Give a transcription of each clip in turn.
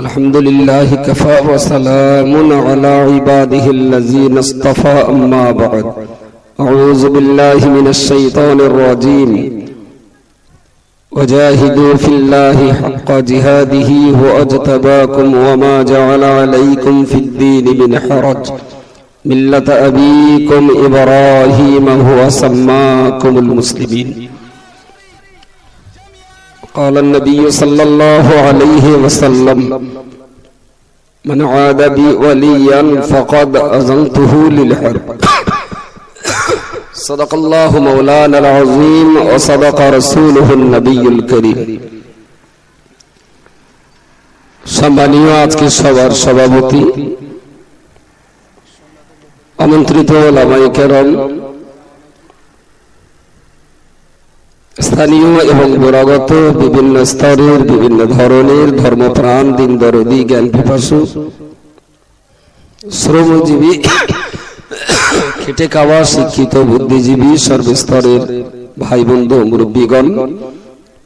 الحمد لله كفى وسلام على عباده الذين اصطفى أما بعد أعوذ بالله من الشيطان الرجيم وجاهدوا في الله حق جهاده هو اجتباكم وما جعل عليكم في الدين من حرج ملة أبيكم إبراهيم هو سماكم المسلمين قال النبي صلى الله عليه وسلم من عاد بي وليا فقد أذنته للحرب صدق الله مولانا العظيم وصدق رسوله النبي الكريم সম্মানীয় আজকে সবার সভাপতি আমন্ত্রিত ওলামায়ে কেরাম স্থানীয় এবং বহিরাগত বিভিন্ন স্তরের বিভিন্ন ধরনের ধর্মপ্রাণ দিন দরদি জ্ঞান পিপাসু শ্রমজীবী খেটে খাওয়া শিক্ষিত বুদ্ধিজীবী সর্বস্তরের ভাই বন্ধু মুরব্বীগণ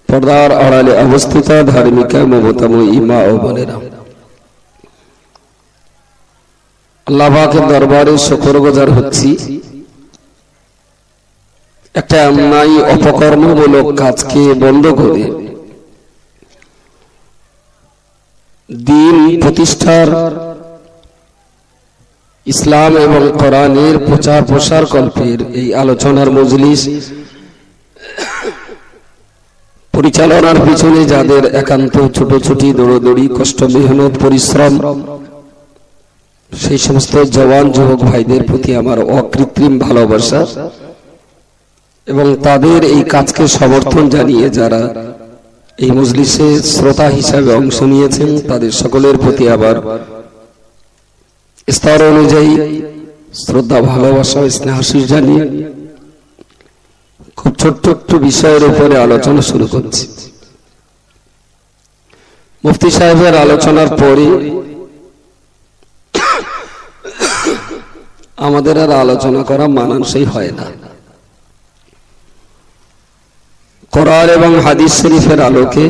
পর্দার আড়ালে অবস্থিত ধার্মিকা মমতাময়ী মা ও বোনেরা, আল্লাহ পাকের দরবারে শুকরগুজার হচ্ছি একটা অন্যায় অপকর্মমূলক কাজকে বন্ধ করে দ্বীন প্রতিষ্ঠার ইসলাম এবং কোরআনের প্রচার প্রসার কল্পের এই আলোচনার মজলিস পরিচালনার পিছনে যাদের একান্ত ছোটাছুটি দৌড়দৌড়ি কষ্ট মেহনত পরিশ্রম, সেই সমস্ত জওয়ান যুবক ভাইদের প্রতি আমার অকৃত্রিম ভালোবাসা এবং তাদের এই কাজকে সমর্থন জানিয়ে যারা এই মজলিসে শ্রোতা হিসাবে অংশ নিয়েছেন তাদের সকলের প্রতি আবার স্তর অনুযায়ী শ্রদ্ধা ভালোবাসা স্নেহাশীষ জানিয়ে খুব ছোট্ট একটু বিষয়ের উপরে আলোচনা শুরু করছি। মুফতি সাহেবের আলোচনার পরে আমাদের আর আলোচনা করা মানানসই হয় না। কোরআন এবং হাদিস শরীফের আলোকে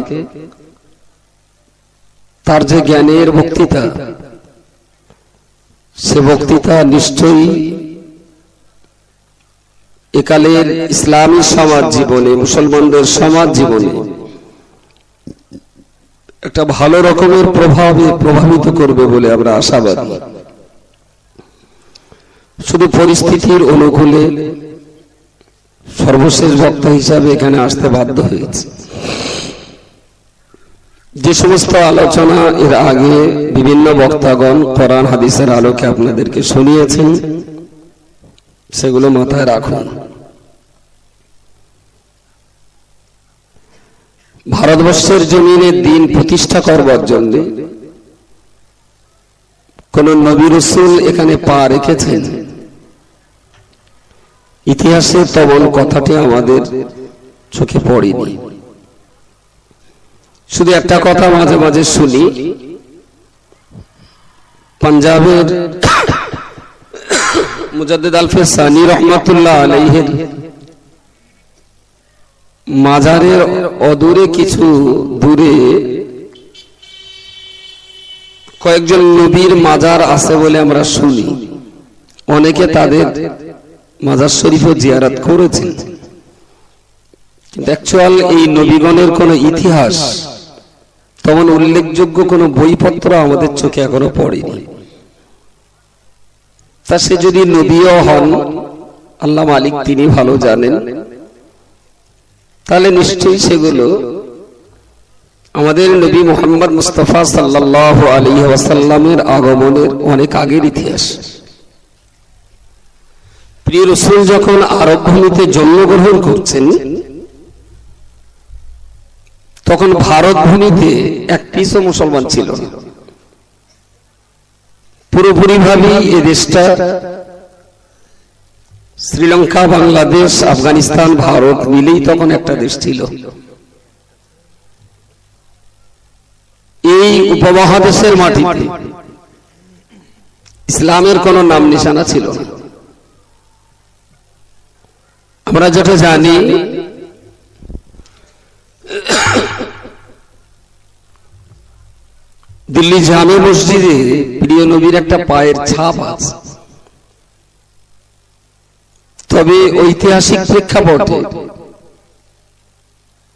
তার যে জ্ঞানের বক্তৃতা, সে বক্তৃতা নিশ্চয়ই একালের ইসলামী সমাজ জীবনে, মুসলমানদের সমাজ জীবনে একটা ভালো রকমের প্রভাবে প্রভাবিত করবে বলে আমরা আশাবাদী। শুধু পরিস্থিতির অনুকূলে সর্বশেষ বক্তা হিসাবে এখানে আসতে বাধ্য হয়েছে। যে সমস্ত আলোচনা এর আগে বিভিন্ন বক্তাগণ কোরআন হাদিসের আলোকে আপনাদেরকে শুনিয়েছেন, সেগুলো মাথায় রাখুন। ভারতবর্ষের জমিনে দ্বীন প্রতিষ্ঠা করবার জন্য কোন নবী রাসূল এখানে পা রেখেছেন, ইতিহাসে তেমন কথাটি আমাদের চোখে পড়েনি। শুধু একটা কথা মাঝে মাঝে শুনি, পাঞ্জাবের মুজাদ্দিদ আলফে সানি রহমাতুল্লাহ আলাইহির মাজারের অদূরে কিছু দূরে কয়েকজন নবীর মাজার আছে বলে আমরা শুনি। অনেকে তাদের মাজার শরীফও জিয়ারত করেছেন, কিন্তু অ্যাকচুয়াল এই নবীগণের কোন ইতিহাস তেমন উল্লেখযোগ্য কোন বইপত্র আমাদের চোখে এখনো পড়েনি। তা সে যদি নবীও হন, আল্লাহ মালিক তিনি ভালো জানেন, তাহলে নিশ্চয়ই সেগুলো আমাদের নবী মুহাম্মদ মুস্তাফা সাল্লাল্লাহু আলাইহি ওয়াসাল্লামের আগমনের অনেক আগের ইতিহাস। প্রিয় রাসূল যখন আরব ভূমিতে জন্মগ্রহণ করছেন, তখন ভারত ভূমিতে এক পিসও মুসলমান ছিল না। পুরোপুরি ভাবে এই দেশটা শ্রীলঙ্কা, বাংলাদেশ, আফগানিস্তান, ভারত মিলেই তখন একটা দেশ ছিল। এই উপমহাদেশের মাটিতে ইসলামের কোন নাম নিশানা ছিল না। আমরা যেটা জানি, দিল্লি জামে মসজিদে প্রিয় নবীর একটা পায়ের ছাপ আছে। তবে ঐতিহাসিক প্রেক্ষাপটে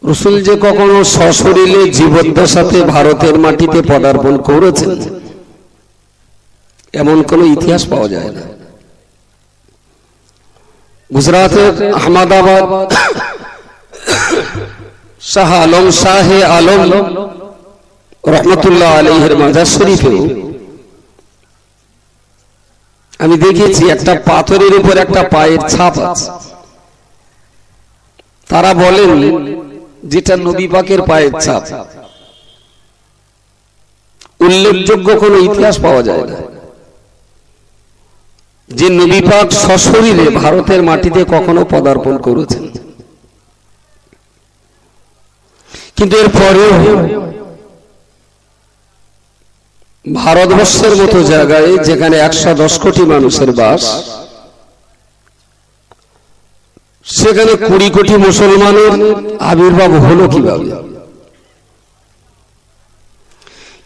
রাসূল যে কখনো সশরীরে জীবদ্দশাতে ভারতের মাটিতে পদার্পণ করেছেন এমন কোন ইতিহাস পাওয়া যায় না। গুজরাতের আহমেদাবাদ শাহ আলম শাহে আলম রহমতুল্লাহ আলাইহির মাজার শরীফেও আমি দেখেছি একটা পাথরের উপর একটা পায়ের ছাপ আছে। তারা বলেন যেটা নবী পাকের পায়ের ছাপ, উল্লেখযোগ্য কোন ইতিহাস পাওয়া যায় না যে নবী পাক সশরীরে ভারতের মাটিতে কখনো পদার্পণ করেছেন। কিন্তু এর পরেও ভারতবর্ষের মতো জায়গায় যেখানে 110 কোটি মানুষের বাস, সেখানে 20 কোটি মুসলমানের আবির্ভাব হলো কিভাবে?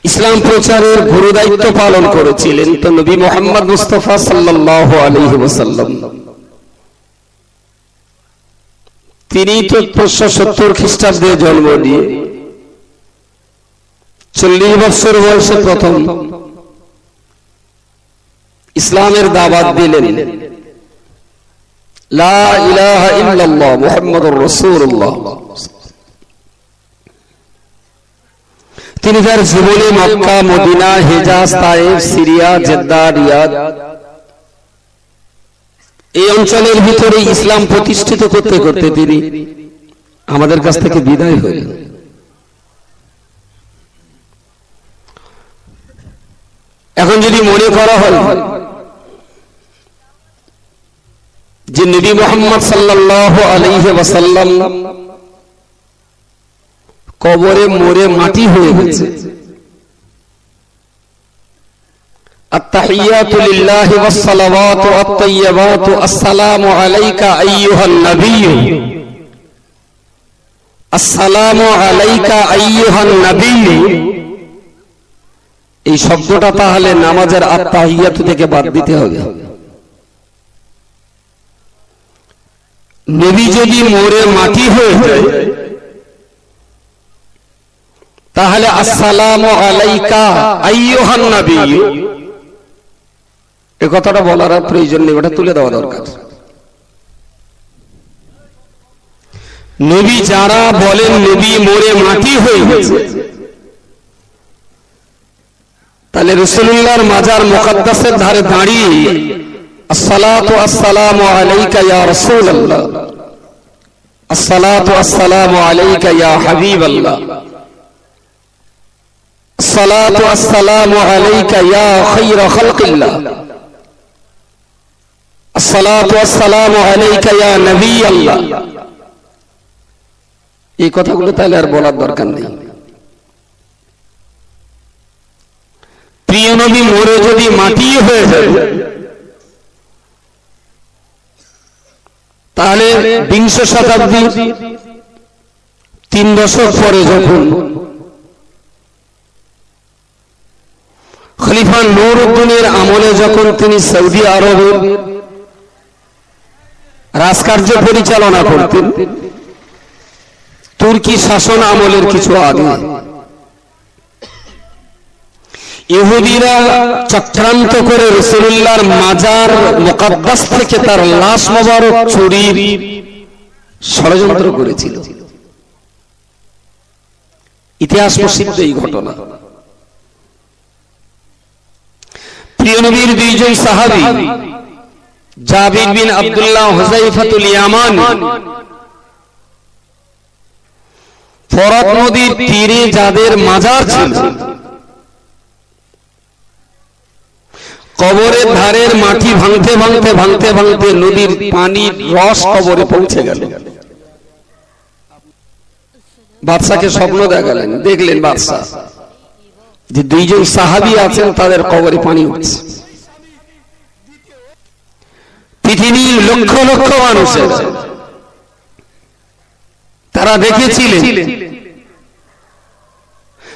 ইসলাম প্রচারের গুরু দায়িত্ব পালন করেছিলেন তো নবী মুহাম্মদ মুস্তাফা সাল্লাল্লাহু আলাইহি ওয়াসাল্লাম। তিনি তো 570 খ্রিস্টাব্দে জন্ম নিয়ে 40 বছর বয়সে প্রথম ইসলামের দাওয়াত দিলেন, লা ইলাহা ইল্লাল্লাহ মুহাম্মাদুর রাসূলুল্লাহ। তিনি তার জীবনে Mecca, Medina, Hejaz, Taif, Syria, Jeddah, Riyadh এই অঞ্চলের ভিতরে ইসলাম প্রতিষ্ঠিত করতে করতে তিনি আমাদের কাছ থেকে বিদায় হলেন। এখন যদি মনে করা হয় যে নবী মুহাম্মদ সাল্লাল্লাহু আলাইহি ওয়াসাল্লাম কবরে মরে মাটি হয়ে গেছে, আত-তাহিয়াতু লিল্লাহি ওয়াস-সালাওয়াতু আত-তাইয়্যিবাতু আসসালামু আলাইকা আইয়ুহান নাবিয়্যু, আসসালামু আলাইকা আইয়ুহান নাবিয়্যু, এই শব্দটা তাহলে নামাজের আত-তাহিয়াতু থেকে বাদ দিতে হবে। নবী যদি মরে মাটি হয়ে যায় তাহলে আসসালামু আলাইকা আইয়ুহান নাবিয়্যু এই কথাটা বলার প্রয়োজন নেই, ওটা তুলে দেওয়া দরকার। নবী যারা বলেন নবী মরে মাটি হয়ে গেছে, তাহলে রাসূলুল্লাহর মাজার মুকদ্দাসের ধারে দাঁড়িয়ে আসসালাতু আসসালামু আলাইকা ইয়া রাসূলুল্লাহ, আসসালাতু আসসালামু আলাইকা ইয়া হাবিবাল্লাহ, আসসালাতু আসসালামু আলাইকা ইয়া খায়রা খালকিল্লাহ, আসসালাতু আসসালামু আলাইকা ইয়া নবিয়াল্লাহ, এই কথাগুলো তাহলে আর বলার দরকার নেই। প্রিয় নবী মরে যদি মাটি হয়ে যায় তাহলে 20 শতাব্দীর 3 দশক পরে যখন খলিফা নূরউদ্দিনের আমলে যখন তিনি সৌদি আরবের রাজকার্য পরিচালনা করতেন, তুর্কি শাসন আমলের কিছু আগে ইহুদিরা চক্রান্ত করে রাসূলুল্লাহর মাজার মুকদ্দাস থেকে তার লাশ মোবারক চুরির ষড়যন্ত্র করেছিল। ইতিহাস প্রসিদ্ধ এই ঘটনা। প্রিয় নবীর দুইজন সাহাবী জাবির বিন আব্দুল্লাহ, হুযায়ফাতুল ইয়ামানী ফরাত নদীর তীরে যাদের মাজার ছিল, কবরের ধারের মাটি ভাঙতে ভাঙতে ভাঙতে ভাঙতে নদীর পানির রস কবরে পৌঁছে গেল। বাদশাকে স্বপ্ন দেখালেন, দেখলেন বাদশা যে দুইজন সাহাবী আছেন, তাদের কবরে পানি উঠছে। পৃথিবীর লক্ষ লক্ষ মানুষের তারা দেখেছিলেন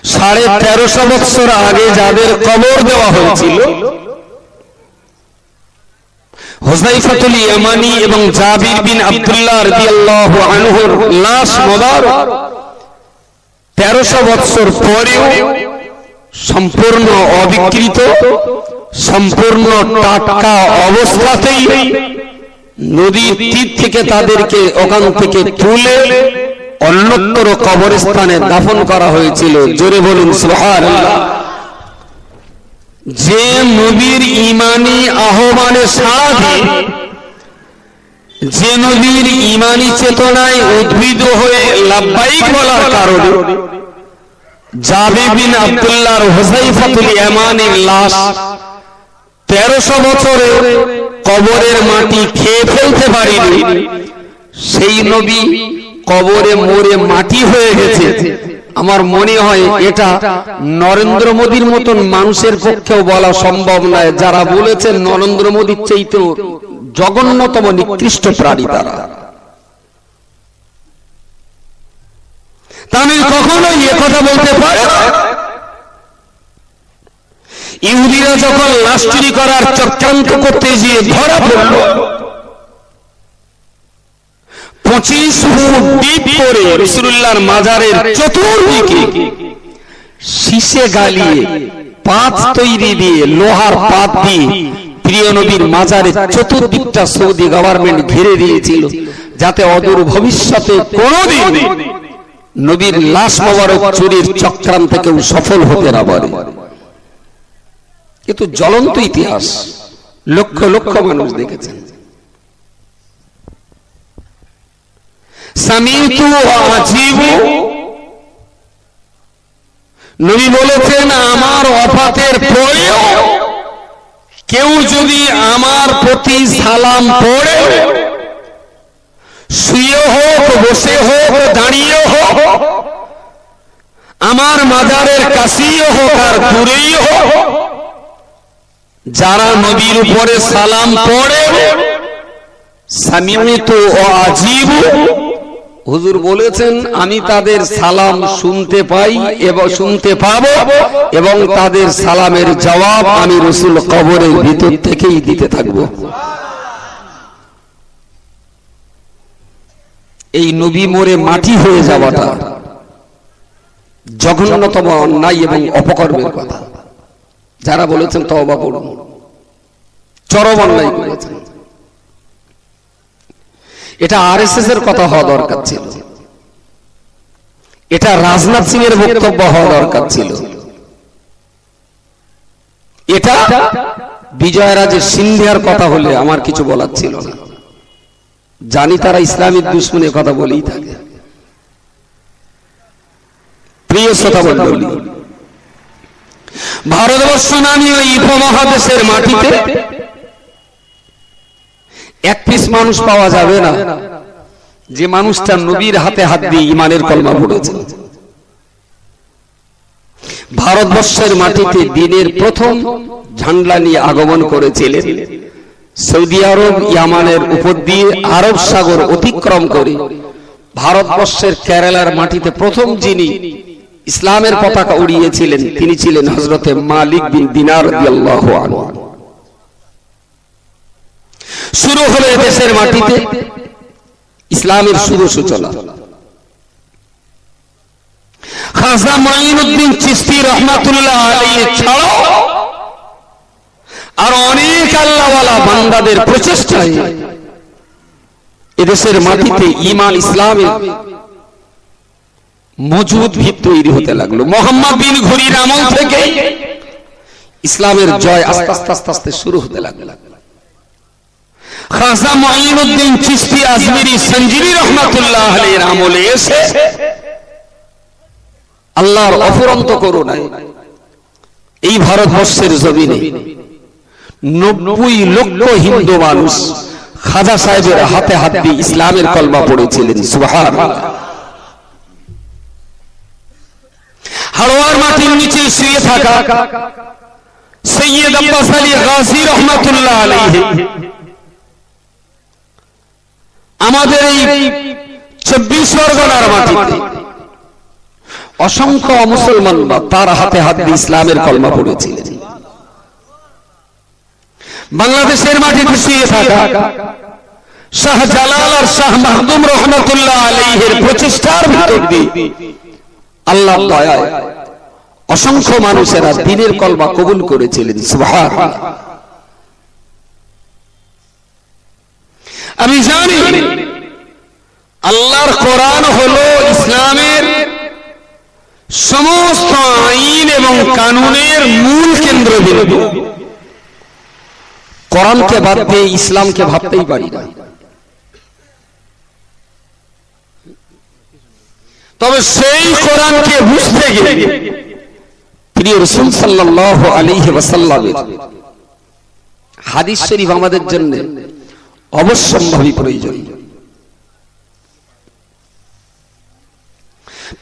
1350 বছর আগে যাদের কবর দেওয়া হয়েছিল, হুযায়ফাতুল ইয়ামানি এবং জাবির বিন আব্দুল্লাহ রাদিয়াল্লাহু আনহুর লাশ মোবারক 1300 বছর পরেও সম্পূর্ণ অবিকৃত, সম্পূর্ণ টাটকা অবস্থাতেই নদীর তীর থেকে তাদেরকে ওখান থেকে তুলে অন্যত্র কবরস্থানে দাফন করা হয়েছিল। জোরে বলুন সুবহানাল্লাহ। যে নবীর ঈমানি আহ্বানে সাড়া দিয়ে, যে নবীর ঈমানি চেতনায় উদ্বুদ্ধ হয়ে লাব্বাইক বলার কারণে জাবির বিন আব্দুল্লাহর হুযায়ফাতুল ইয়ামানির লাশ 1300 বছরে কবরের মাটি খেয়ে ফেলতে পারেনি, সেই নবী কবরে মরে মাটি হয়ে গেছে। আমার মনে হয় এটা নরেন্দ্র মোদীর মতন মানুষের পক্ষেও বলা সম্ভব নয়, যারা বলেছেন নরেন্দ্র মোদীর চাইতেও জঘন্যতম নিকৃষ্ট প্রাণী তারা। আমি কখনোই একথা বলতে পারি না। ইহুদিরা যখন লাশ চুরি করার চক্রান্ত করতে গিয়ে ধরা পড়ল, 25 ফুট ডিপ করে রাসূলুল্লাহর মাজারের চতুর্দিকে শীষে গালিয়ে পাত তৈরি দিয়ে, লোহার পাত দিয়ে প্রিয় নবীর মাজারের চতুর্দিকটা সৌদি গভর্নমেন্ট ঘিরে দিয়েছিল, যাতে অদূর ভবিষ্যতে কোনোদিন নবীর লাশ মোবারক চুরির চক্রান্ত কেউ সফল হতে না পারে। কিন্তু জ্বলন্ত ইতিহাস, লক্ষ লক্ষ মানুষ দেখেছেন। সামিতু ওয়াজিবু, নবী বলেছেন আমার ওফাতের পরেও কেউ যদি আমার প্রতি সালাম পড়ে, শুয়ে হোক, বসে হোক, দাঁড়িয়ে হোক, আমার মাজারের কাছেই হোক আর দূরেই হোক, যারা নবীর উপরে সালাম পড়ে, সামিতু ওয়াজিবু, হুজুর বলেছেন আমি তাদের সালাম শুনতে পাই এবং শুনতে পাবো, এবং তাদের সালামের জবাব আমি রাসূল কবরের ভিতর থেকেই দিতে থাকবো। এই নবী মরে মাটি হয়ে যাওয়াটা জঘন্যতম অন্যায় এবং অপকর্মের কথা। যারা বলেছেন তওবা করুন, চরম অন্যায় করেছেন। এটা আরএসএস এর কথা হওয়া দরকার ছিল, এটা রাজনাথ সিং এর বক্তব্য হওয়া দরকার ছিল, এটা বিজয়রাজের সিন্ধিয়ার কথা হলে আমার কিছু বলার ছিল না। জানি তারা ইসলামিক দুশমনের কথা বলেই থাকে। প্রিয় শ্রোতা মণ্ডলী, ভারতবর্ষ নামীয় এই উপমহাদেশের মাটিতে এক পিস মানুষ পাওয়া যাবে না যে মানুষটা নবীর হাতে হাত দিয়ে ঈমানের কলমা পড়েছে। ভারতবর্ষের মাটিতে দিনের প্রথম ঝান্ডা নিয়ে আগমন করেছিলেন সৌদি আরব, ইয়ামানের উপর দিয়ে আরব সাগর অতিক্রম করে ভারতবর্ষের কেরালার মাটিতে প্রথম যিনি ইসলামের পতাকা উড়িয়েছিলেন তিনি ছিলেন হযরতে মালিক বিন দিনার রাদিয়াল্লাহু আনহু। শুরু হলো দেশের মাটিতে ইসলামের শুভ সূচনা। খাজা মাইনুদ্দিন চিশতি রহমাতুল্লাহ আলাইহি ছাড়াও আর অনেক আল্লাহওয়ালা বান্দাদের প্রচেষ্টায় এদেশের মাটিতে ঈমান ইসলামের মজবুত ভিত তৈরি হতে লাগলো। মোহাম্মদ বিন ঘুরির আমল থেকে ইসলামের জয় আস্তে আস্তে আস্তে শুরু হতে লাগলো। খাজা মাইনুদ্দিন চিশতি আজমিরি সঞ্জীবী রহমাতুল্লাহ আলাইহির আমলে এসে আল্লাহর অফুরন্ত করুণায় এই ভারতবর্ষের জমিনে 90 লক্ষ হিন্দু মানুষ খাজা সাহেবের হাতে হাত দিয়ে ইসলামের কলমা পড়েছিলেন। সুবহানাল্লাহ। হাড়োয়ার মাটির নিচে শুয়ে থাকা সৈয়দ আব্বাস আলী গাজী রহমাতুল্লাহ আলাইহি আমাদের এই 24 পরগনার মাটিতে অসংখ্য মুসলমান তার হাতে হাত দিয়ে ইসলামের কলমা পড়েছিলেন। বাংলাদেশের মাটিতে শুয়ে থাকা শাহ জালাল আর শাহ মাহদুম রহমাতুল্লাহ আলাইহির প্রচেষ্টার ভিতর দিয়ে আল্লাহর দয়ায় অসংখ্য মানুষেরা দ্বীনের কলমা কবুল করেছিলেন। সুবহানাল্লাহ। আমি জানি আল্লাহর কোরআন হলো ইসলামের সমস্ত আইন এবং কানুনের মূল কেন্দ্রবিন্দু। কোরআনকে বাদ দিয়ে ইসলামকে ভাবতেই পারি না। তবে সেই কোরআনকে বুঝতে গেলে প্রিয় রাসূল সাল্লাল্লাহু আলাইহি ওয়াসাল্লামের হাদিস শরীফ আমাদের জন্য অবশ্যম্ভাবী প্রয়োজন।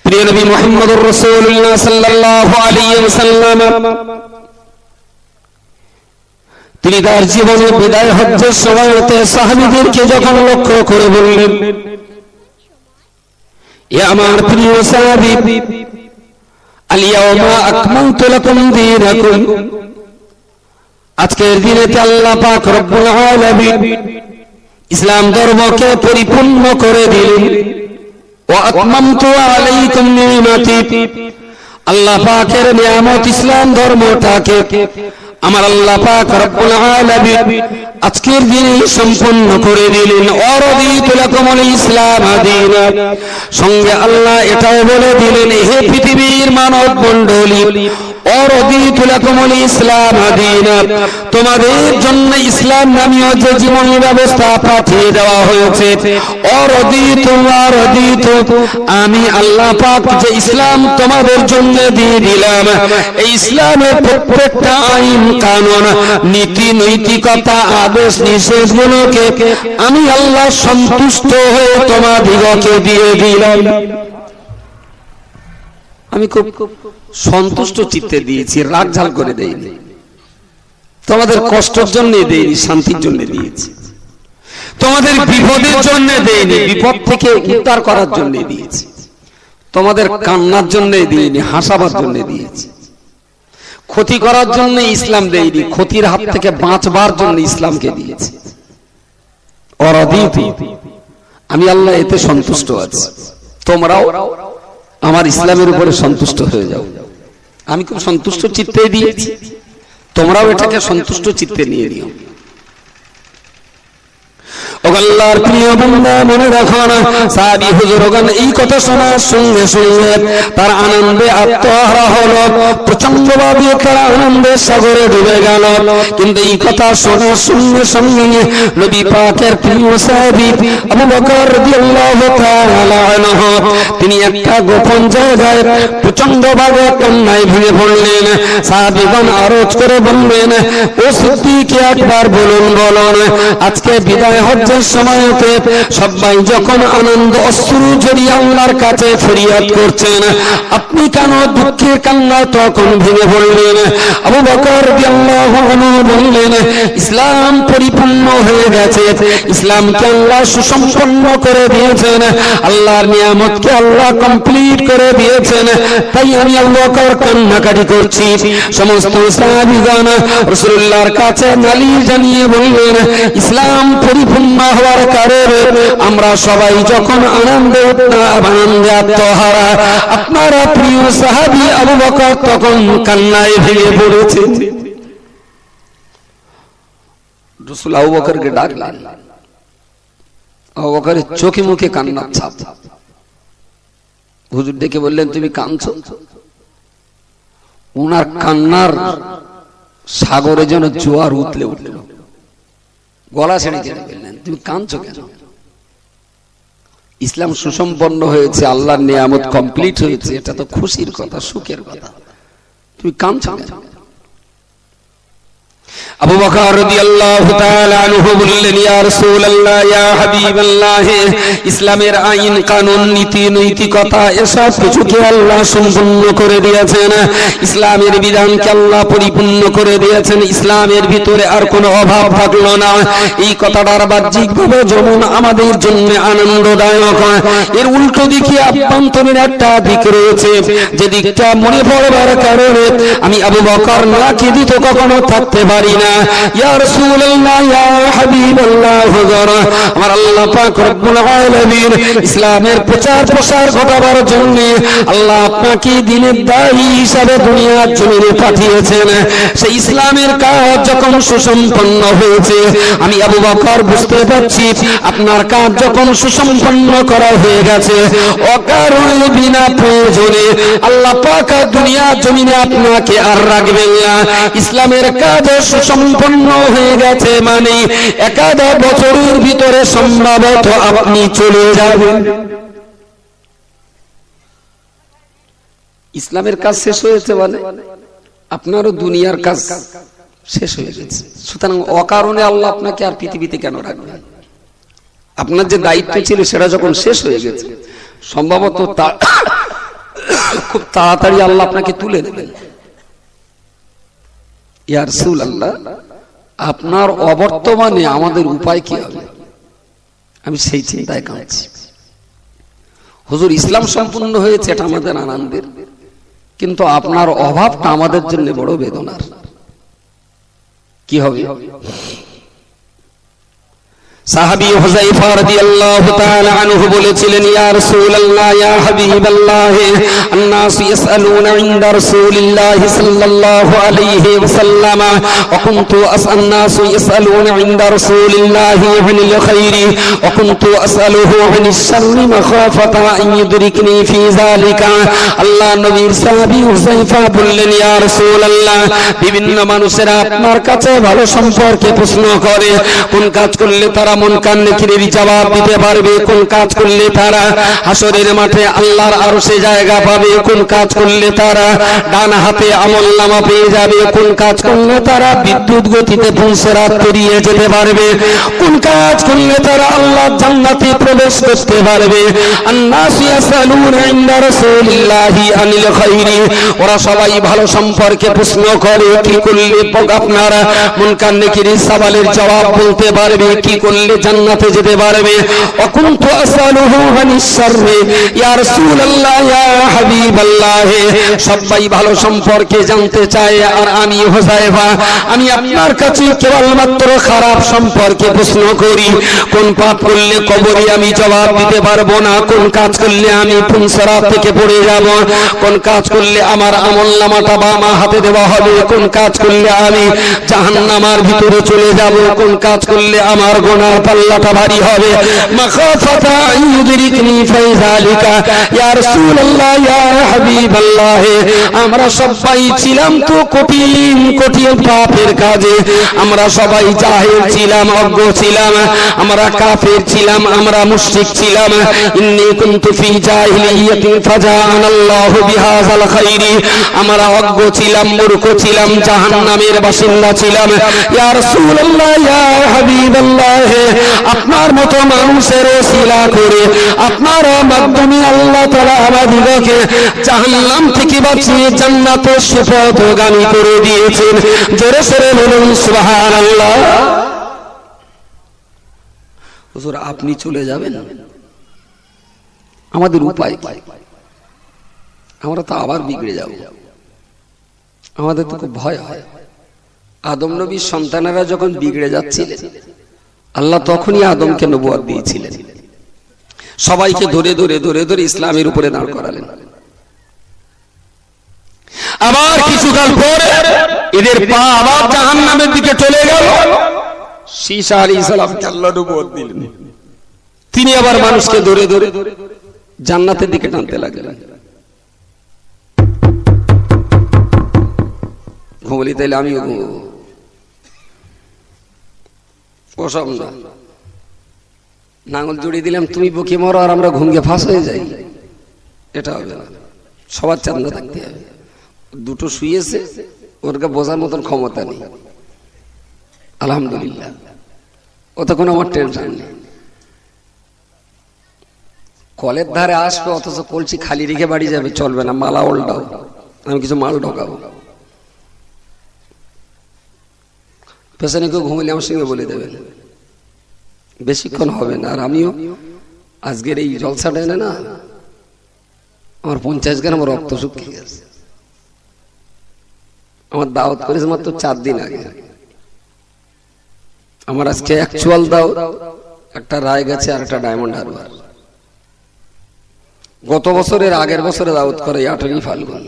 প্রিয় নবী মুহাম্মদুর রাসূলুল্লাহ সাল্লাল্লাহু আলাইহি ওয়াসাল্লাম তিনি তার জীবনের বিদায় হজ্জের সময়তে সাহাবীদেরকে যখন লক্ষ্য করে বললেন, এ আমার প্রিয় সাহাবী, আল ইয়াওমা আকমালতু লাকুম দীনাকুম, আজকের দিনেতে আল্লাহ পাক রব্বুল আলামিন ইসলাম ধর্মকে পরিপূর্ণ করে দিলেন। ওয়া আতমামতু আলাইকুম নি'মাতি, আল্লাহ পাকের নিয়ামত ইসলাম ধর্মটাকে আমার আল্লাহ পাক রব্বুল আলামিন আজকের দিনে সম্পূর্ণ করে দিলেন। ওয়ারাদিতু লাকুমুল ইসলাম দীনা, সঙ্গে আল্লাহ এটাও বলে দিলেন, হে পৃথিবীর মানব মণ্ডলী, ওয়ারাদিতু লাকুমুল ইসলাম দীনা, তোমাদের জন্য ইসলাম নামীয় যে জীবন ব্যবস্থা পাঠিয়ে দেওয়া হয়েছে, ওয়ারাদিতু, আমি আল্লাহ পাক যে ইসলাম তোমাদের জন্য দিয়ে দিলাম, এই ইসলামের প্রত্যেকটা আইন কানুন নীতি নৈতিকতা আদেশ নিষেধগুলোকে আমি আল্লাহ সন্তুষ্ট হয়ে তোমাদিগকে দিয়ে দিলাম। আমি খুব সন্তুষ্ট চিত্তে দিয়েছি, রাগ ঝাল করে দেইনি, তোমাদের কষ্টের জন্য দেইনি, শান্তির জন্য দিয়েছি, তোমাদের বিপদের জন্য দেইনি, বিপদ থেকে উদ্ধার করার জন্য দিয়েছি, তোমাদের কান্নার জন্য দিইনি, হাসাবার জন্য দিয়েছি, ক্ষতি করার জন্য ইসলাম দেইনি, ক্ষতির হাত থেকে বাঁচবার জন্য ইসলামকে দিয়েছি। ওয়ারাদিতু, আমি আল্লাহ এতে সন্তুষ্ট আছি, তোমরাও আমার ইসলামের উপরে সন্তুষ্ট হয়ে যাও। আমি খুব সন্তুষ্ট চিত্তে দিয়েছি, তোমরাও এটাকে সন্তুষ্ট চিত্তে নিয়ে নিও। ও আল্লাহর প্রিয় বান্দা, মনে রাখো না, সাহাবী হুজুরগণ এই কথা শোনার সঙ্গে সঙ্গে তার আনন্দে আত্মহারা হলো, প্রচন্ডভাবে তারা আনন্দের সাগরে ডুবে গেল। কিন্তু এই কথা শোনার সঙ্গে সঙ্গে নবী পাকের প্রিয় সাহাবী আবু বকর রাদিয়াল্লাহু তাআলা আনহু তিনি একটা গোপন জায়গায় প্রচন্ডভাবে কান্নায় ভেঙে পড়লেন। সাহাবীগণ আরজ করে বললেন, ও সিদ্দিক, একবার বলুন, আজকে বিদায় হজ্জের সময়তে সবাই যখন আনন্দ অশ্রু জড়িয়ে আল্লাহর কাছে ফরিয়াদ করছেন, আপনি কেন দুঃখের কান্না তখন ভেঙে পড়লেন? আবু বকর রাদিয়াল্লাহু আনহু বললেন, ইসলাম পরিপূর্ণ হয়ে গেছে, ইসলামকে আল্লাহ সুসম্পন্ন করে দিয়েছেন, আল্লাহর নিয়ামতকে আল্লাহ কমপ্লিট করে দিয়েছেন, তাই আমি আবু বকর কান্নাকাটি করছি। সমস্ত সাহাবীগণ রাসূলুল্লাহর কাছে নালিশ জানিয়ে বললেন, ইসলাম পরিপূর্ণ হওয়ার কারণে আমরা সবাই যখন আনন্দে আত্মহারা, আপনারা প্রিয় সাহাবী আবু বকর তখন কান্নায় ভেঙে পড়েছেন। রাসূল আবু বকরকে ডাকলেন, আবু বকরের চোখে মুখে কান্নার ছাপ। হুজুর ডেকে বললেন, তুমি কাঁদছো? উনার কান্নার সাগরে যেন জোয়ার উতলে উঠল, গলা ছেড়ে কেটে বললেন, তুমি কাঁদছো কেন? ইসলাম সুসম্পন্ন হয়েছে, আল্লাহর নিয়ামত কমপ্লিট হয়েছে, এটা তো খুশির কথা, সুখের কথা, তুমি কাঁদছো কেন? আবু বকর রাদিয়াল্লাহু তাআলা আনহু বললেন, ইয়া রাসূলুল্লাহ, ইয়া হাবিবাল্লাহ, ইসলামের আইন কানুন নীতি নৈতিকতা এসব কিছুকে আল্লাহ সম্পূর্ণ করে দিয়েছেন। ইসলামের বিধানকে আল্লাহ পরিপূর্ণ করে দিয়েছেন। ইসলামের ভিতরে আর কোনো অভাব থাকলো না। এই কথাটার বাহ্যিকভাবে যেমন আমাদের জন্য আনন্দদায়ক, এর উল্টো দিকে আভ্যন্তরীণ একটা দিক রয়েছে, যে দিকটা মনে পড়বার কারণে আমি আবু বকর না খেদিত কখনো থাকতে পারি না। ইয়া রাসূলুল্লাহ, ইয়া হাবিবাল্লাহ, হুজুর, আমার আল্লাহ পাক রব্বুল আলামিন ইসলামের প্রচার প্রসার ঘটাবার জন্য আল্লাহ আপনাকে দ্বীনের দায়ী হিসাবে দুনিয়ার জমিনে পাঠিয়েছেন। সেই ইসলামের কাজ যখন সুসম্পন্ন হয়েছে, আমি আবু বকর বুঝতে পারছি আপনার কাজ যখন সুসম্পন্ন করা হয়ে গেছে, অকারণে বিনা প্রয়োজনে আল্লাহ পাক দুনিয়ার জমিনে আপনাকে আর রাখবেন না। ইসলামের কাজ সুসম্পন্ন হয়ে গেছে মানে একাধ বছরের ভিতরে সম্ভবত আপনি চলে যাবেন। ইসলামের কাজ শেষ হয়েছে মানে আপনারও দুনিয়ার কাজ শেষ হয়ে গেছে। সুতরাং অকারণে আল্লাহ আপনাকে আর পৃথিবীতে কেন রাখবেন? আপনার যে দায়িত্ব ছিল সেটা যখন শেষ হয়ে গেছে, সম্ভবত খুব তাড়াতাড়ি আল্লাহ আপনাকে তুলে দেবেন। ইয়া রাসূলুল্লাহ, আপনার অবর্তমানে আমাদের উপায় কি হবে? আমি সেই চিন্তায় কাঁদছি। হুজুর, ইসলাম সম্পূর্ণ হয়েছে, এটা আমাদের আনন্দের, কিন্তু আপনার অভাবটা আমাদের জন্য বড় বেদনার। কি হবে? সাহাবী হুযায়ফা রাদিয়াল্লাহু তাআলা আনহু বলেছিলেন, ইয়া রাসূলুল্লাহ, ইয়া হাবিবাল্লাহ, আন-নাসু ইয়াসআলুনা ইনদা রাসূলিল্লাহ সাল্লাল্লাহু আলাইহি ওয়াসাল্লাম ওয়া কুনতু আন-নাসু ইয়াসআলুনা ইনদা রাসূলিল্লাহ আনিল খায়রি ওয়া কুনতু আসআলুহু আনিশ শাররি মাখাফাতা আন ইউদরিকনি ফি যালিকা। আল্লাহ নবীর সাহাবী হুযায়ফা বললেন, ইয়া রাসূলুল্লাহ, বিভিন্ন মানুষেরা আপনার কাছে ভালো সম্পর্কে প্রশ্ন করে, কোন কাজ করলে তারা মন কান নেকিরের জবাব দিতে পারবে, কোন কাজ করলে তারা হাসরের মাঠে আল্লাহর আরশে জায়গা পাবে, কোন কাজ করলে তারা ডান হাতে আমলনামা পেয়ে যাবে, কোন কাজ করলে তারা বিদ্যুৎ গতিতে পুরসরাত পেরিয়ে যেতে পারবে, কোন কাজ করলে তারা আল্লাহর জান্নাতে প্রবেশ করতে পারবে। আন-নাসু ইয়াসালুনা ইনদা রাসূলিল্লাহি আনিল খায়রি, ওরা সবাই ভালো সম্পর্কে প্রশ্ন করে, কি করলে আপনারা মন কান নেকিরের সওয়ালের জবাব বলতে পারবে, কি করলে জান্নাতে যেতে পারবে। ওয়া কুনতু আসআলুহু আনিশ শাররি, ইয়া রাসূলুল্লাহ, ইয়া হাবিবাল্লাহ, সবাই ভালো সম্পর্কে জানতে চায়, আর আমি হুযায়ফা, আমি আপনার কাছে কেবলমাত্র খারাপ সম্পর্কে প্রশ্ন করি। কোন পাপ করলে কবরে আমি জবাব দিতে পারবো না, কোন কাজ করলে আমি পুনসরাত থেকে পড়ে যাব, কোন কাজ করলে আমার আমলনামাটা বাম হাতে দেওয়া হবে, কোন কাজ করলে আমি জাহান্নামের ভিতরে চলে যাব, কোন কাজ করলে আমার গুনাহ পাল্লাটা ভারী হবে। মাখাফাতা ইউদরিকনি ফি যালিকা, ইয়া রাসূলুল্লাহ, ইয়া হাবিবাল্লাহ, আমরা সবাই ছিলাম তো কঠিন কঠিন পাপের কাজে, আমরা সবাই জাহিল ছিলাম, অজ্ঞ ছিলাম, আমরা কাফের ছিলাম, আমরা মুশরিক ছিলাম। ইন্নী কুনতু ফি জাহিলিয়াতিন ফাজাআনাল্লাহু বিহাযাল খায়রি, আমরা অজ্ঞ ছিলাম, মূর্খ ছিলাম, জাহান্নামের বাসিন্দা ছিলাম। ইয়া রাসূলুল্লাহ, ইয়া হাবিবাল্লাহ, আপনার মতো মানুষের ওসিলা করে আপনার মাধ্যমে আল্লাহ তাআলা আমাদেরকে জাহান্নাম থেকে বাঁচিয়ে জান্নাতের সুপথগামী করে দিয়েছেন। জোরে সোরে বলুন সুবহানাল্লাহ। হুজুর, আপনি চলে যাবেন, আমাদের উপায় কি? আমরা তো আবার বিগড়ে যাব, আমাদের তো খুব ভয় হয়। আদম নবীর সন্তানেরা যখন বিগড়ে যাচ্ছিলেন, আল্লাহ তখনই আদমকে নবুয়ত দিয়েছিলেন, সবাইকে ধরে ধরে ধরে ধরে ইসলামের উপরে দাঁড় করালেন। আবার কিছুকাল পরে এদের পা আবার জাহান্নামের দিকে চলে গেল। ঈসা আলাইহিস সালামকে আল্লাহ নবুয়ত দিলেন, তিনি আবার মানুষকে ধরে ধরে জান্নাতের দিকে টানতে লাগলেন। বলি তাইলে আমি ওসব না, নাঙ্গল জড়িয়ে দিলাম, তুমি বকে মরো আর আমরা ঘুমকে ফাঁস হয়ে যাই, এটা হবে না। সবার চান্দা থাকতে হবে। দুটো শুয়েছে, ওরকে বোঝার মতন ক্ষমতা নেই, আলহামদুলিল্লাহ, ওতে কোনো আমার টেনশন নেই। কলের ধারে আসবে অথচ কলসি খালি রেখে বাড়ি যাবে, চলবে না। মালা উল্টাও, আমি কিছু মাল ঢোকাবো। পেছনে কেউ ঘুমিয়ে আমার সঙ্গে বলে দেবেন, বেশিক্ষণ হবে না। আর আমিও আজকের এই জলসাটা এনে না, আমার 50 গ্রাম রক্ত শুকিয়ে গেছে। আমার দাওয়াত করেছে মাত্র 4 দিন আগে। আমার আজকে অ্যাকচুয়াল দাও একটা রায় গেছে আর একটা ডায়মন্ড হারবার। গত বছরের আগের বছরে দাওয়াত করে 8ই ফাল্গুন।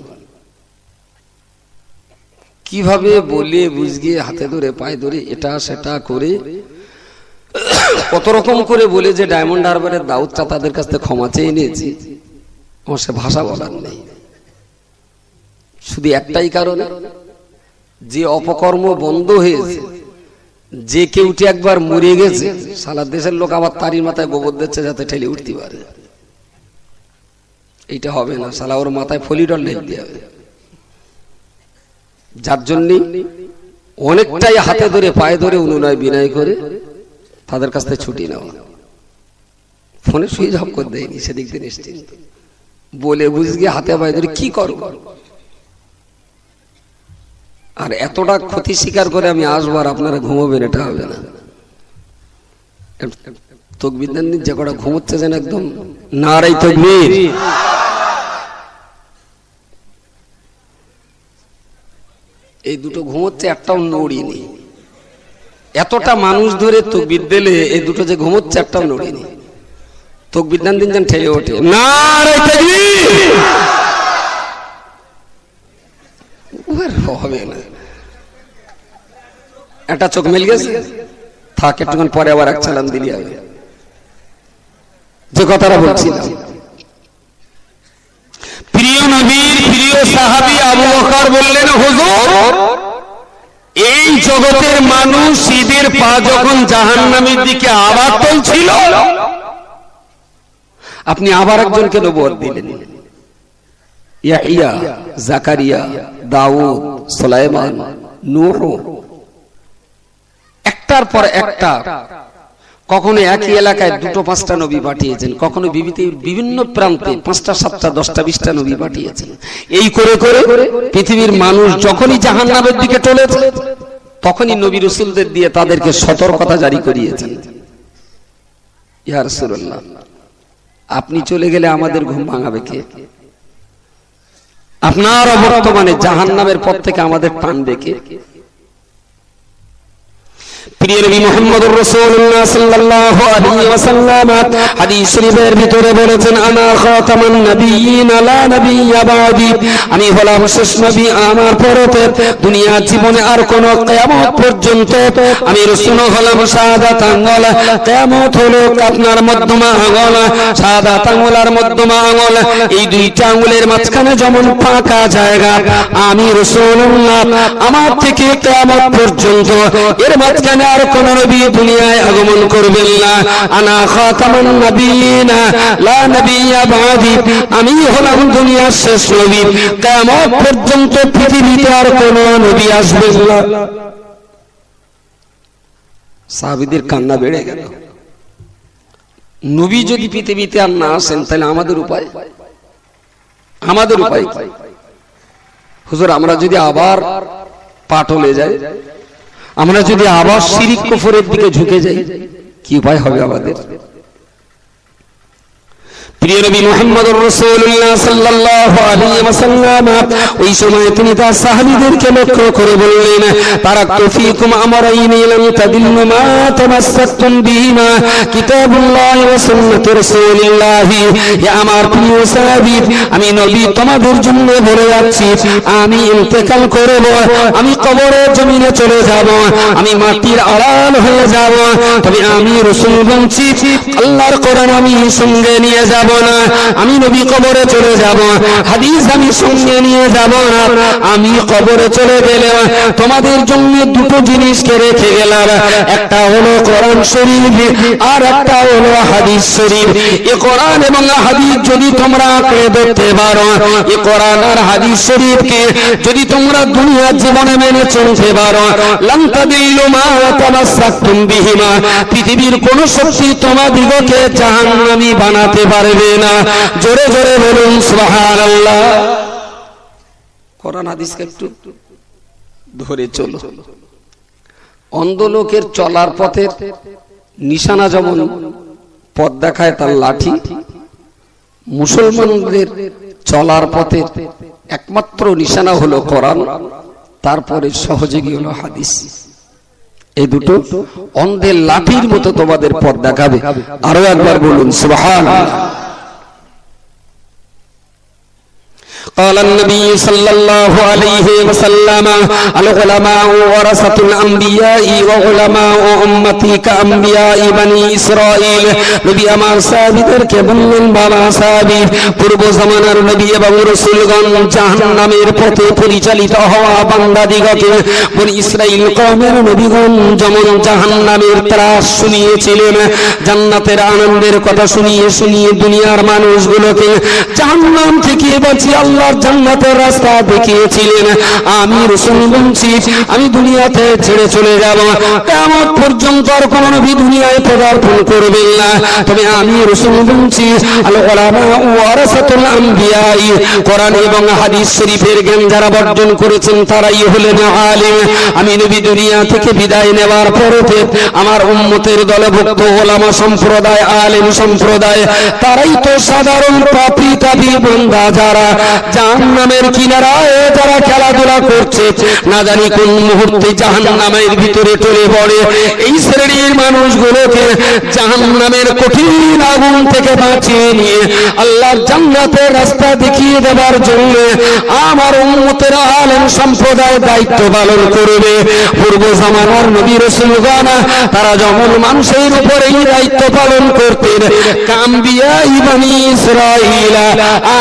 কিভাবে বলে বুঝিয়ে হাতে ধরে পায়ে ধরে এটা সেটা করে কত রকম করে বলে যে ডায়মন্ড হারবারের দাওয়াতটা তাদের কাছ থেকে ক্ষমা চেয়ে নিয়েছি, আমার সে ভাষা বলার নেই। শুধু একটাই কারণে, যে অপকর্ম বন্ধ হয়েছে, যে কেউটি একবার মরে গেছে, সারা দেশের লোক আবার তারির মাথায় গোবর দিচ্ছে যাতে ঠেলে উঠতে পারে। এইটা হবে না, সালা ওর মাথায় ফলিডল ঢেলে দিয়ে হবে। যার জন্য অনেকটাই হাতে ধরে পায়ে ধরে অনুনয় বিনয় করে তাদের কাছ থেকে ছুটি নেওয়া। ফোনে সুইচ অফ করে দেয়নি, সেদিক দিয়ে নিশ্চিন্ত বলে বুঝিয়ে হাতে পায়ে ধরে কি করব। আর এতটা ক্ষতি স্বীকার করে আমি আসবো আর আপনারা ঘুমাবেন, এটা হবে না। তাকবীর দেন, যে কটা ঘুমোচ্ছে যেন একদম নারাই তাকবীর। এই দুটো ঘুমোচ্ছে, একটাও নড়িনি। এতটা মানুষ ধরে তাকবীর দিলে এই দুটো যে ঘুমোচ্ছে একটাও নড়িনি। তাকবীর দেন দিন যেন ঠেলে ওঠে, নারাই তাকবীর। হবে না। একটা চোখ মিল গেছে, থাক একটুক্ষণ পরে আবার এক চালান দিলি হবে। যে কথাটা বলছিলাম, প্রিয় নবীর প্রিয় সাহাবী আবু বকর বললেন, হুজুর এই জগতের মানুষ ঈদের পা যখন জাহান্নামের দিকে আবার চলছিল, আপনি আবার একজনকে নবুয়ত দিলেন। ইয়াহইয়া, জাকারিয়া, দাউদ, সুলাইমান, নূহ, একটার পর একটা। কখনো একই এলাকায় 2-5টা নবী পাঠিয়েছেন, কখনো বিভিন্ন প্রান্তে 5টা 7টা 10টা 20টা নবী পাঠিয়েছেন। এই করে করে পৃথিবীর মানুষ যখনই জাহান্নামের দিকে চলেছে, তখনই নবী রাসূলদের দিয়ে তাদেরকে সতর্কতা জারি করিয়েছেন। ইয়া রাসূলুল্লাহ, আপনি চলে গেলে আমাদের ঘুম ভাঙাবে কে? আপনার বর্তমানে জাহান্নামের পথ থেকে আমাদের টানবে কে? প্রিয় নবী মুহাম্মদুর রাসূলুল্লাহ সাল্লাল্লাহু আলাইহি ওয়াসাল্লাম হাদিস শরীফের ভিতরে বলেছেন, আনা খাতামান নাবিয়্যিন লা নাবিয়্যা বাদি। আমি হলাম শেষ নবী, আমার পরতে দুনিয়ার জীবনে আর কোন কিয়ামত পর্যন্ত আমি রাসূল হলাম শাহাদাত আঙ্গুল। কিয়ামত হলো আপনার মধ্যমা আঙ্গুল, শাহাদাত আঙ্গুলের মধ্যমা আঙ্গুল, এই দুইটা আঙ্গুলের মাঝখানে যেমন ফাঁকা জায়গা, আমি রাসূলুল্লাহ আমার থেকে কিয়ামত পর্যন্ত এর মাঝখানে আর কোন নবী দুনিয়ায় আগমন করবেন না। আনা খাতামুন নাবিয়িন লা নাবিয়্যা বাদি। আমি হলাম দুনিয়ার শেষ নবী, কিয়ামত পর্যন্ত পৃথিবীতে আর কোন নবী আসবেন না। সাহাবীদের কান্না বেড়ে গেল। নবী যদি পৃথিবীতে আর না আসেন, তাহলে আমাদের উপায় হুজুর, আমরা যদি আবার পাটলে যাই, আমরা যদি আবার শিরিক কুফরের দিকে ঝুঁকে যাই, কি উপায় হবে আমাদের? প্রিয় নবী মুহাম্মদুর রাসূলুল্লাহ সাল্লাল্লাহু আলাইহি ওয়াসাল্লাম ওই সময় তিনি তার সাহাবীদেরকে লক্ষ্য করে বললেন, তারাকতু ফীকুম আমরাইনি লাম তাদিল্লু মা তামাসসাকতুম বিহিমা কিতাবুল্লাহি ওয়া সুন্নাতুর রাসূলিল্লাহি। হে আমার প্রিয় সাহাবী, আমি নবী তোমাদের জন্য বলে যাচ্ছি, আমি ইন্তেকাল করব, আমি কবরের জমিনে চলে যাব, আমি মাটির আড়াল হয়ে যাব, তবে আমি রাসূল বলছি, আল্লাহর কোরআন আমি সঙ্গে নিয়ে যাব। যাব না, আমি নবী কবরে চলে যাব, হাদিস আমি সঙ্গে নিয়ে যাব না। আমি কবরে চলে গেলে তোমাদের জন্য দুটো জিনিসকে রেখে গেলাম, একটা হলো কোরআন শরীফ আর একটা হলো হাদিস শরীফ। এই কোরআন এবং হাদিস যদি তোমরা আঁকড়ে ধরতে পারো, এই কোরআন আর হাদিস শরীফকে যদি তোমরা দুনিয়ার জীবনে মেনে চলতে পারো, লান তাদিলু মা তামাসসাকতুম বিহিমা, পৃথিবীর কোন শক্তি তোমাদিগকে জাহান্নামী বানাতে পারবে না। জোরে জোরে বলুন সুবহানাল্লাহ। কোরআন হাদিসকে একটু ধরে চলো। অন্ধ লোকের চলার পথের নিশানা যেমন পথ দেখায় তার লাঠি, মুসলমানদের চলার পথে একমাত্র নিশানা হলো কোরআন, তারপরে সহযোগী হলো হাদিস। এই দুটো অন্ধের লাঠির মতো তোমাদের পথ দেখাবে। আরো একবার বলুন সুবহানাল্লাহ। قال النبي صلى الله عليه وسلم العلماء ورثة الأنبياء وعلماء أمتي كأنبياء بني إسرائيل। নবী আমার সাহাবীদেরকে বললেন, বাবা সাহাবী, পূর্ব জামানার নবী এবং রাসূলগণ জাহান্নামের পথে পরিচালিত হওয়া বান্দাদিগকে বনি ইসরাইল কওমের নবীগণ যেমন জাহান্নামের ত্রাস শুনিয়েছিলেন, জান্নাতের আনন্দের কথা শুনিয়ে শুনিয়ে দুনিয়ার মানুষগুলোকে জাহান্নাম থেকে বাঁচিয়ে আল্লাহর জান্নাতের রাস্তা দেখিয়েছিলেন। আমি রাসূল বলছি, আমি দুনিয়াতে ছেড়ে চলে যাব, কিয়ামত পর্যন্ত আর কোন নবী দুনিয়ায় পদার্পণ করবেন না। তবে আমি রাসূল বলছি, আল উলামা ওয়ারাসাতুল আম্বিয়া, কোরআন এবং হাদিস শরীফের জ্ঞান যারা বর্জন করেছেন তারাই হলেন আলেম। আমি নবী দুনিয়া থেকে বিদায় নেওয়ার পরে আমার উম্মতের দলভুক্ত ওলামা সম্প্রদায়, আলেম সম্প্রদায়, তারাই তো সাধারণ পাপী তাপী বান্দা যারা জাহান্নামের কিনারায় যারা খেলাধুলা করছে, না জানি কোন মুহূর্তে জাহান্নামের ভিতরে চলে পড়ে। এই শ্রেণীর মানুষগুলোকে জাহান্নামের কঠিন আগুন থেকে বাঁচিয়ে নিয়ে আল্লাহর জান্নাতের রাস্তা দেখিয়ে দেওয়ার জন্য আমার উম্মতের আলেম সম্প্রদায় দায়িত্ব পালন করবে। পূর্ব জামানার নবী রাসূলগণ তারা যেমন মানুষের উপর এই দায়িত্ব পালন করতেন, কাম্বিয়া বনি ইসরাইল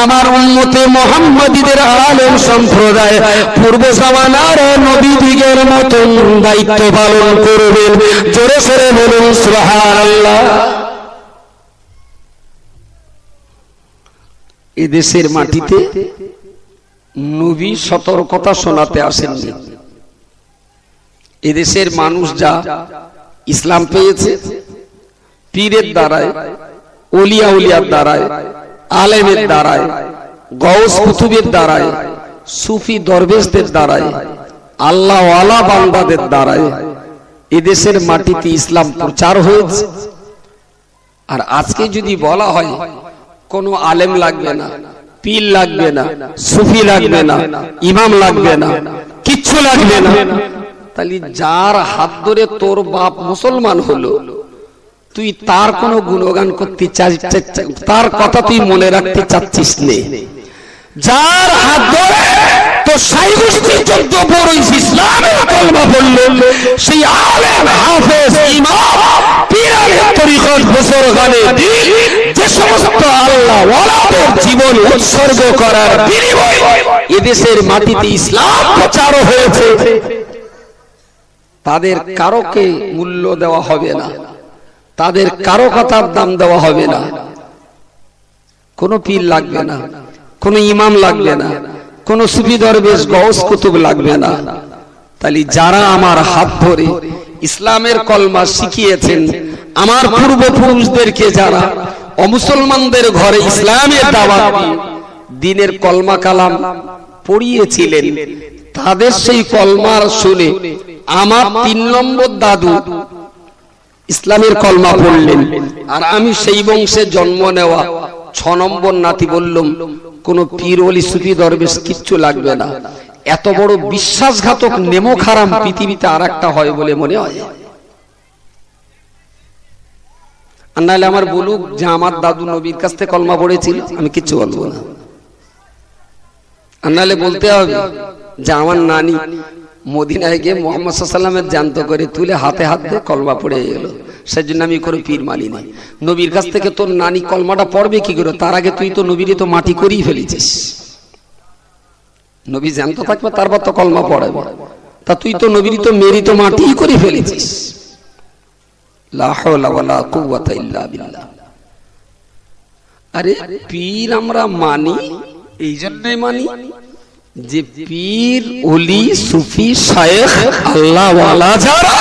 আমার উম্মতে মুহাম্মাদীদের আলেম সম্প্রদায় পূর্ব জামানার নবীদিগের মতন দায়িত্ব পালন করবেন। জোরে সরে বলুন সুবহানাল্লাহ। এদেশের মাটিতে নবী সতর্কতা শোনাতে আসেননি। এদেশের মানুষ যা ইসলাম পেয়েছে পীরের দ্বারায়, ওলিয়া উলিয়ার দ্বারায়, আলেমের দ্বারায়, গৌস কুতুবের দ্বারায়, সুফি দরবেশদের দ্বারায়, আল্লাহ ওয়ালা বান্দাদের দ্বারায় এদেশের মাটিতে ইসলাম প্রচার হয়েছে। আর আজকে যদি বলা হয় কোনো আলেম লাগবে না, পীর লাগবে না, সুফি লাগবে না, ইমাম লাগবে না, কিচ্ছু লাগবে না, তাহলে যার হাত ধরে তোর বাপ মুসলমান হলো তুই তার কোনো গুণগান করতে তার কথা তুই মনে রাখতে চাচ্ছিস নে। যার হাত ধরে তো সাইগুস্তি 14 বড় ইসলামের কলমা পড়লো সেই আলেম হাফেজ ইমাম পীরের তরিকত বুজুর্গানে দ্বীন যে সমস্ত আল্লাহ ওয়ালাদের জীবন উৎসর্গ করার বিনিময়ে এদেশের মাটিতে ইসলাম প্রচার হয়েছে, তাদের কারোকে মূল্য দেওয়া হবে না, তাদের কারো কথার দাম দেওয়া হবে না। কোন পীর লাগবে না, কোন ইমাম লাগবে না, কোন সুফি দরবেশ গৌস কুতুব লাগবে না। তাহলে যারা আমার হাত ধরে ইসলামের কলমা শিখিয়েছেন, আমার পূর্বপুরুষদেরকে যারা অমুসলমানদের ঘরে ইসলামের দাওয়াত দিয়ে দ্বীনের কলমা কালাম পড়িয়েছিলেন, তাদের সেই কলমার শুনে আমার 3 নম্বর দাদু ইসলামের কলমা পড়লেন, আর আমি সেই বংশে জন্ম নেওয়া 6 নম্বর নাতি বললাম কোন পীর ওলি সুফি দরবেশ কিচ্ছু লাগবে না। এত বড় বিশ্বাসঘাতক নেমক হারাম পৃথিবীতে আর একটা হয় বলে মনে হয়? আর নাহলে আমার বলুক যে আমার দাদু নবীর কাছ থেকে কলমা পড়েছিল, আমি কিচ্ছু বলবো না। আর নাহলে বলতে হবে যে আমার নানি মদিনায় গিয়ে মুহাম্মদ সাল্লাল্লাহু আলাইহি ওয়াসাল্লামের জ্যান্ত করে তুলে হাতে হাত দিয়ে কলমা পড়ে গেল, সেজন্য আমি করে পীর মানি না। নবীর কাছ থেকে তোর নানি কলমাটা পড়বে কি করে? তার আগে তুই তো নবীরে তো মাটি করেই ফেলেছিস। নবী জ্যান্ত থাকবে তারপর তো কলমা পড়াবে, তা তুই তো নবীর তো মেরি তো মাটিই করে ফেলেছিস। লা হাওলা ওয়ালা কুওয়াতা ইল্লা বিল্লাহ। আরে পীর আমরা মানি এই জন্যই মানি যে পীর ওলি সুফি শায়েখ আল্লাহ ওয়ালা যারা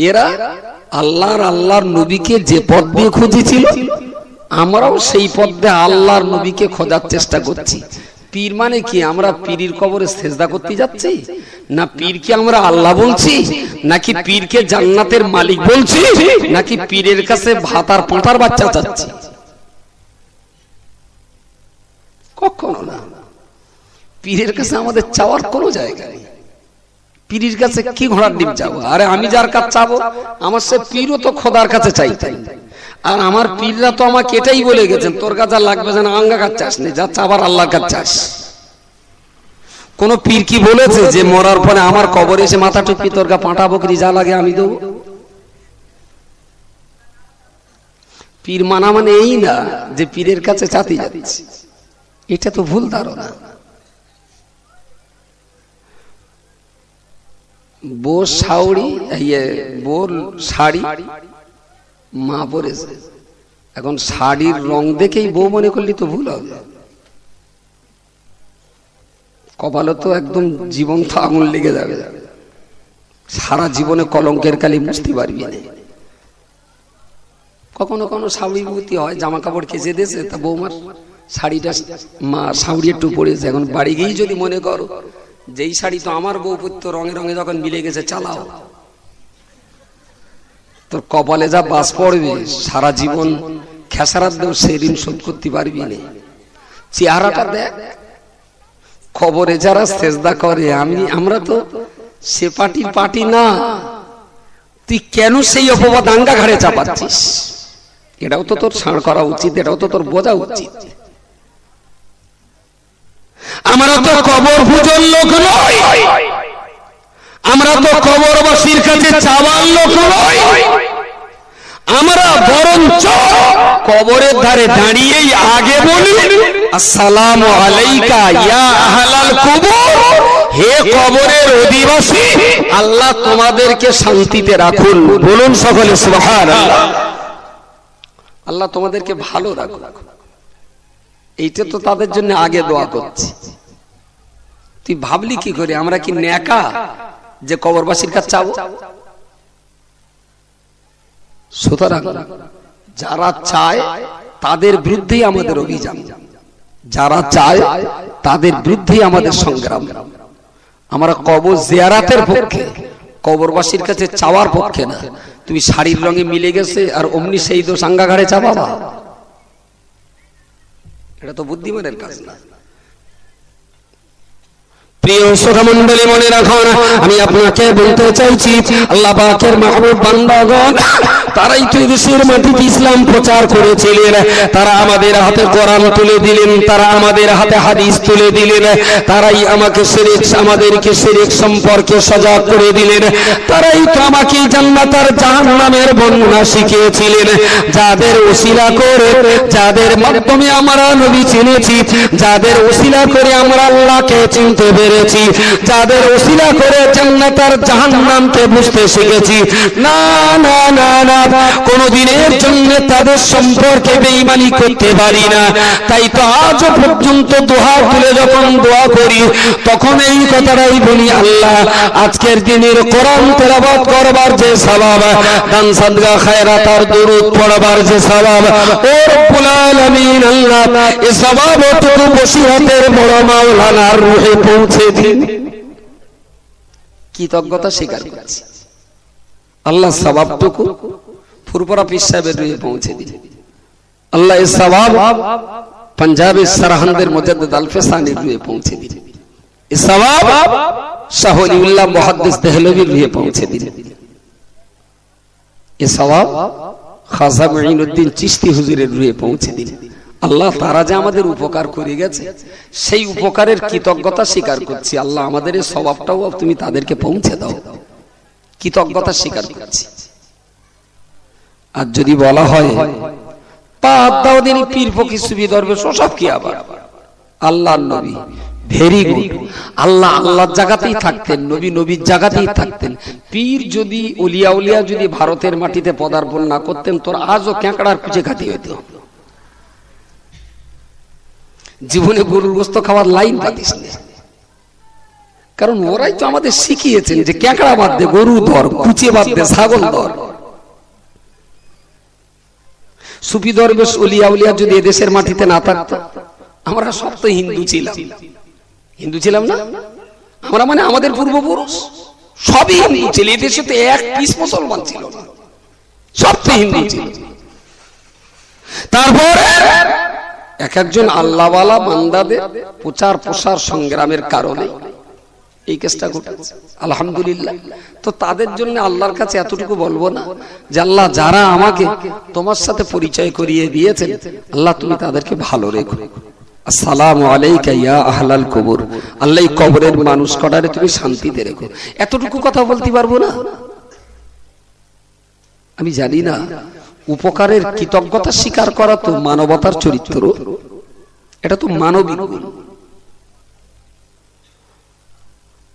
এরা আল্লাহর নবীকে যে পথ দিয়ে খুঁজেছিল আমরাও সেই পথ দিয়ে আল্লাহর নবীকে খোঁজার চেষ্টা করছি। পীর মানে কি? আমরা পীরের কবরে সেজদা করতে যাচ্ছি? না পীরকে আমরা আল্লাহ বলছি, নাকি পীরকে জান্নাতের মালিক বলছি, নাকি পীরের কাছে ভাতার পাঁঠার বাচ্চা চাচ্ছি? কখনো না। পীরের কাছে আমাদের চাওয়ার কোনো জায়গা নেই। পীরের কাছে কি ঘোড়ার ডিম চাবো? আরে আমি যার কাছে চাবো আমার সে পীরও তো খোদার কাছে চাইতে, আর আমার পীররা তো আমাকে এটাই বলে গেছেন, তোর কাছে লাগবে যেন আঙ্গা কাছে চাস নি, যা চাবার আল্লাহর কাছে চাস। কোন পীর কি বলেছে যে মরার পরে আমার কবরে এসে মাথা টুপি তোর গা পাঁটা বকরি যা লাগে আমি দেবো? পীর মানা মানে এই না যে পীরের কাছে চাতে যাচ্ছি, এটা তো ভুল ধারণা। বোর শাড়ি বোর শাড়ি মা পরেছে, এখন শাড়ির রং দেখেই বউ মনে করলি তো ভুল হবে। কপালে তো একদম জীবন্ত আগুন লেগে যাবে, সারা জীবনে কলঙ্কের কালি বুঝতে পারবি না। কখনো কখনো শাড়ি ভূতি হয়, জামা কাপড় কেচে দিয়েছে তা বৌমার শাড়িটা মা শাড়ি একটু পরেছে, এখন বাড়ি গিয়ে যদি মনে করো যেই শাড়ি তো আমার বউ পরতো রঙে রঙে যখন মিলে গেছে চালাও, তোর কপালে যা বাস পড়বে সারা জীবন খেসারাত দেও সেই ঋণ শোধ করতে পারবি না। চেহারাটা দেখ, খবরে যারা সেজদা করে আমরা তো সে পার্টির পার্টি না, তুই কেন সেই অপবাদ আঙ্গা ঘাড়ে চাপাচ্ছিস? এটাও তো তোর ছাড় করা উচিত, এটাও তো তোর বোঝা উচিত। আমরা তো কবর পূজন লোক নই, আমরা তো কবরবাসীর কাছে চাওয়ার লোক নই, আমরা বরঞ্চ কবরের ধারে দাঁড়িয়েই আগে বলি আসসালামু আলাইকা ইয়া আহলাল কুবুর, হে কবরের অধিবাসী আল্লাহ তোমাদেরকে শান্তিতে রাখুন। বলুন সকলে সুবহানাল্লাহ। আল্লাহ তোমাদেরকে ভালো রাখুন, এইটা তো তাদের জন্য আগে দোয়া করছি। তুই ভাবলি কি করে আমরা কি নেকা যে কবরবাসীর কাছে চাবো? সুতরাং যারা চায় তাদের বিরুদ্ধেই আমাদের অভিযান, যারা চায় তাদের বিরুদ্ধেই আমাদের সংগ্রাম। আমরা কবর জিয়ারাতের পক্ষে, কবরবাসীর কাছে চাওয়ার পক্ষে না। তুমি শাড়ির রঙে মিলে গেছে আর অমনি সেই দোষ আঙ্গা ঘাড়ে চাপাবা, এটা তো বুদ্ধিমানের কাজ না। প্রিয় শ্রোতা মণ্ডলী মনে রাখুন, আমি আপনাকে বলতে চাইছি আল্লাহ পাকের মাহবুব বান্দাগণ তারাই তো দেশের মাটিতে ইসলাম প্রচার করেছিলেন, তারা আমাদের হাতে কোরআন তুলে দিলেন, তারা আমাদের হাতে হাদিস তুলে দিলেন, তারাই আমাদেরকে শিরক সম্পর্কে সজাগ করে দিলেন, তারাই তো আমাকে জান্নাত আর জাহান্নামের বর্ণনা শিখিয়েছিলেন। যাদের ওসিলা করে, যাদের মাধ্যমে আমরা নবী চিনেছি, যাদের ওসিলা করে আমরা আল্লাহকে চিনতে পেরেছি, যাদের ওসিলা করে জান্নাত আর জাহান্নামকে বুঝতে শিখেছি, না না না না কোনদিনের জন্য তাদের সম্পর্কে বেঈমানি করতে পারি না। তাই তো আজ পর্যন্ত দোয়া তুলে যখন দোয়া করি তখন এই কথাটাই বলি, আল্লাহ আজকের দিনের কোরআন তেলাওয়াত করবার যে সওয়াব, দান সাদকা খায়রাত আর দরুদ পড়বার যে সওয়াব, ও রব্বুল আলামিন আল্লাহ এই সওয়াব তোর বসিরতের বড় মাওলানার রূহে পৌঁছে দিন। কৃতজ্ঞতা স্বীকার করছি, আল্লাহ সওয়াবটুকু ফুরফুরা পীর সাহেবের রূহে পৌঁছে দিন। আল্লাহ এই সওয়াব পাঞ্জাবের সরহন্দের মুজাদ্দিদ আল-ফিসানির রূহে পৌঁছে দিন। এই সওয়াব শাহ ওলিউল্লাহ মুহাদ্দিস দেহলভীর রূহে পৌঁছে দিন। এই সওয়াব খাজা মুঈনুদ্দিন চিশতি হুজুরের রূহে পৌঁছে দিন। আল্লাহ তারা যে আমাদের উপকার করে গেছে সেই উপকারের কৃতজ্ঞতা স্বীকার করছি। আল্লাহ আমাদের এই সওয়াবটাও তুমি তাদেরকে পৌঁছে দাও, কৃতজ্ঞতা স্বীকার করছি। আর যদি বলা হয় বাদ দাও দিন পীর ফকির সুফি দরবেশ সব কি আবার আল্লাহর নবী, ভেরি গুড। আল্লাহ আল্লাহর জায়গাতেই থাকতেন, নবী নবীর জায়গাতেই থাকতেন। পীর যদি উলিয়া উলিয়া যদি ভারতের মাটিতে পদার্পণ না করতেন, তোর আজও ক্যাঁকড়ার কুচে ঘাটি হইতো। জীবনে গরুর গোস্ত খাওয়ার লাইন পাতিস না, কারণ ওরাই তো আমাদের শিখিয়েছেন যে ক্যাঁকড়া বাদ দে, গরু ধর, কুচে বাদ দে, ছাগল ধর। সুফি দরবেশ উলিয়া উলিয়া যদি এদেশের মাটিতে না থাকতো, আমরা সব তো হিন্দু ছিলাম। হিন্দু ছিলাম না আমরা, মানে আমাদের পূর্বপুরুষ সবই হিন্দু ছিল। এদেশে তো এক পিস মুসলমান ছিল না, সব তো হিন্দু ছিল। তারপর এক একজন আল্লাহওয়ালা বান্দাদের প্রচার প্রসার সংগ্রামের কারণে এই কেসটা ঘটেছে, আলহামদুলিল্লাহ। তো তাদের জন্য আল্লাহর কাছে এতটুকু বলবো না যে আল্লাহ যারা আমাকে তোমার সাথে পরিচয় করিয়ে দিয়েছেন, আল্লাহ তুমি তাদেরকে ভালো রেখো। আসসালামু আলাইকা ইয়া আহলাল কবর, আল্লাহ কবরের মানুষ কটারে তুমি শান্তিতে রেখো। এতটুকু কথা বলতে পারবো না? আমি জানি না উপকারের কৃতজ্ঞতা স্বীকার করা তো মানবতার চরিত্র, এটা তো মানবিক গুণ।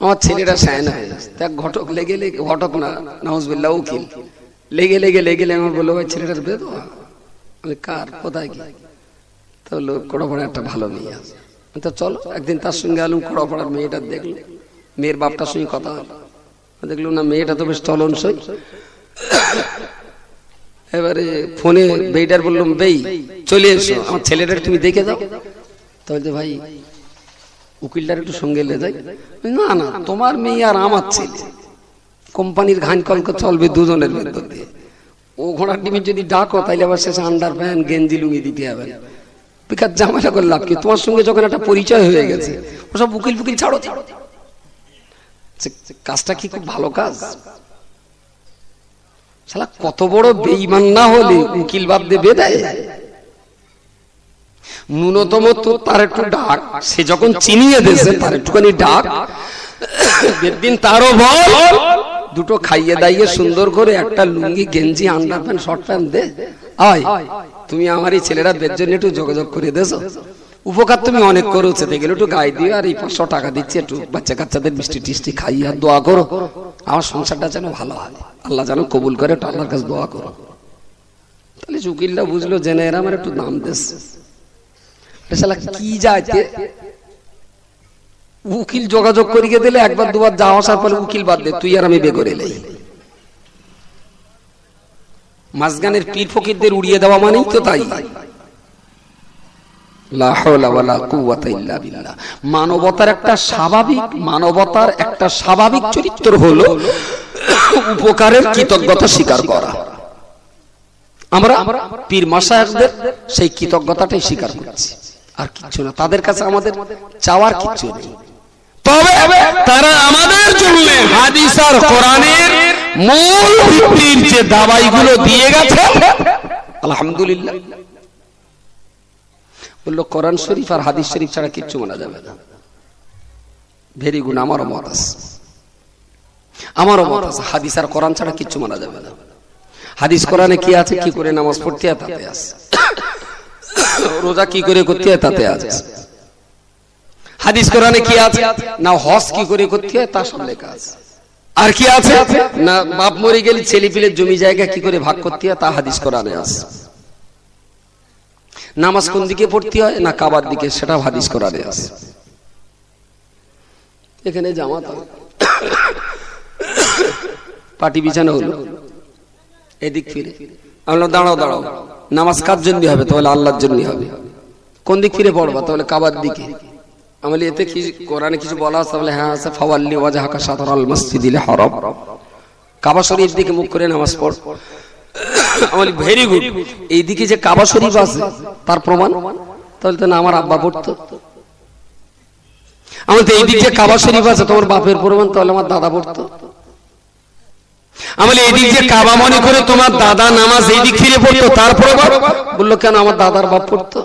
আমার ছেলেরা সায়না হয়ে গেছে, দেখ ঘটক লেগে লেগে, ঘটক না নাউজুবিল্লাহ, উকিল লেগে লেগে লেগে লেগে আমার বললো ভাই ছেলেটার বেদোয়া। আমি কার কোথায় কি? তো লোক কড়াপড়া একটা ভালো মেয়ে আছে, তো চলো একদিন তার সঙ্গে আলুম কড়াপড়ার মেয়েটা দেখলো, মেয়ের বাপটার সঙ্গে কথা হলো, দেখলো না মেয়েটা তো বেশ চলনসই। এবারে ফোনে বেইটার বললাম বেই চলে এসো, আমার ছেলেটার তুমি দেখে দাও। তাহলে ভাই উকিলটার একটু সঙ্গে লে যাই। না না, তোমার মেয়ে আর আমার ছেলে কোম্পানির ঘান কলক চলবে দুজনের ভেতর দিয়ে। ও ঘোড়ার ডিমে যদি ডাকো তাইলে আবার শেষে আন্ডার প্যান্ট গেঞ্জি লুঙ্গি দিতে হবে। বেকার ঝামেলা করে লাভ কি? তোমার সঙ্গে যখন একটা পরিচয় হয়ে গেছে, ওসব উকিল ফুকিল ছাড়ো ছাড়ো। কাজটা কি খুব ভালো কাজ? শালা কত বড় বেঈমান না হলে উকিল বাদ দেবে দেয়। ন্যূনতম তো তার একটু ডাক, সে যখন চিনিয়ে দিয়েছে তার একটুখানি ডাক, দিন তারও বল, দুটো খাইয়ে দাইয়ে সুন্দর করে একটা লুঙ্গি গেঞ্জি আন্ডার প্যান্ট শর্ট প্যান্ট দে, আয় তুমি আমার এই ছেলেরা বের জন্য একটু যোগাযোগ করে দেছো। উপকার তুমি অনেক করেছো, দেখলে একটু গায়ে দিয়ে আর এই 500 টাকা দিচ্ছি, একটু বাচ্চা কাচ্চাদের মিষ্টি টিষ্টি খাইয়ে আর দোয়া করো আমার সংসারটা যেন ভালো হয়, আল্লাহ যেন কবুল করে, একটু আল্লাহর কাছে দোয়া করো। তাহলে উকিলটা বুঝলো জেনে এরা আমার একটু দাম দিচ্ছে। কি যাইতে উকিল যোগাযোগ করিয়ে দিলে একবার দুবার যাওয়া আসার পরে উকিল বাদ দে, তুই আর আমি বে করে এলাই। মাঝগানের পীর ফকিরদের উড়িয়ে দেওয়া মানেই তো তাই। লা হাওলা ওয়ালা কুওয়াতা ইল্লা বিল্লাহ। মানবতার একটা স্বাভাবিক চরিত্র হলো উপকারের কৃতজ্ঞতা স্বীকার করা। আমরা পীর মাশায়েখদের সেই কৃতজ্ঞতাটাই স্বীকার করছি, আর কিছু না। তাদের কাছে আমাদের চাওয়ার কিছু নেই, তবে তারা আমাদের জন্য হাদিস আর কোরআনের মূল ভিত্তির যে দাওয়াইগুলো দিয়ে গেছে, আলহামদুলিল্লাহ। বললো কোরআন শরীফ আর হাদিস শরীফ ছাড়া কিচ্ছু মানা যাবে না। ভেরি গুড, আমারও মত আছে, হাদিস আর কোরআন ছাড়া কিচ্ছু মানা যাবে না। হাদিস কোরআনে কি আছে, কি করে নামাজ পড়তে হয় তাতে আছে, রোজা কি করে করতে হয় তাতে আছে। হাদিস কোরআনে কি আছে না, হজ কি করে করতে হয় তা সব লেখা আছে। আর কি আছে না, বাপ মরে গেলে ছেলে পিলের জমি জায়গা কি করে ভাগ করতে হয় তা হাদিস কোরআনে আছে। নামাজ কোন দিকে পড়তে হয় না কাবার দিকে, সেটা হাদিস কোরআনে আছে। এখানে জামাত পাটি বিছানো হলো, এদিক ফিরে আমরা দাঁড়াও দাঁড়াও, নামাজ কার জন্য হবে? তাহলে আল্লাহর জন্য হবে। কোন দিক ফিরে পড়বা? তাহলে কাবার দিকে। আমলে এতে কি কোরআনে কিছু বলা আছে? তাহলে হ্যাঁ আছে, ফাওয়াল্লি ওয়াজহাকা শাতরাল মাসজিদিল হারাম, কাবা শরীফ দিকে মুখ করে নামাজ পড়। আমলে ভেরি গুড। এই দিকে যে কাবা শরীফ আছে তার প্রমাণ, তাহলে তো না আমার আব্বা পড়তো। আমাদের এই দিকে যে কাবা শরীফ আছে তোমার বাপের প্রমাণ, তাহলে আমার দাদা পড়তো। আমলে এই দিক যে কাবা মনে করে তোমার দাদা নামাজ এই দিক ফিরে পড়তো, তারপরে বললো কেন আমার দাদার বাপ পড়তো।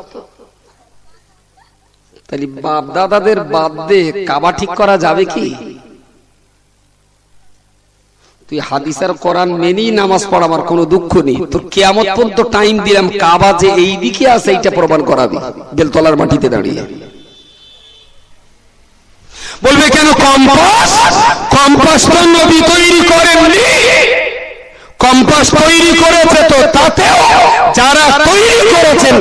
তাহলে বাপ দাদাদের বাদ দিয়ে কাবা ঠিক করা যাবে কি? তুই হাদিস আর কোরআন মেনেই নামাজ পড়, আমার কোনো দুঃখ নেই। তোর কিয়ামত পর্যন্ত টাইম দিলাম, কাবা যে এই দিকে আছে এইটা প্রমাণ করাবি বেলতলার মাটিতে দাঁড়িয়ে। বলবে কেন কম্পাস? কম্পাস তো নবী তৈরি করেননি, কম্পাস তৈরি করেছে তো তাতেও যারা তৈরি করেছেন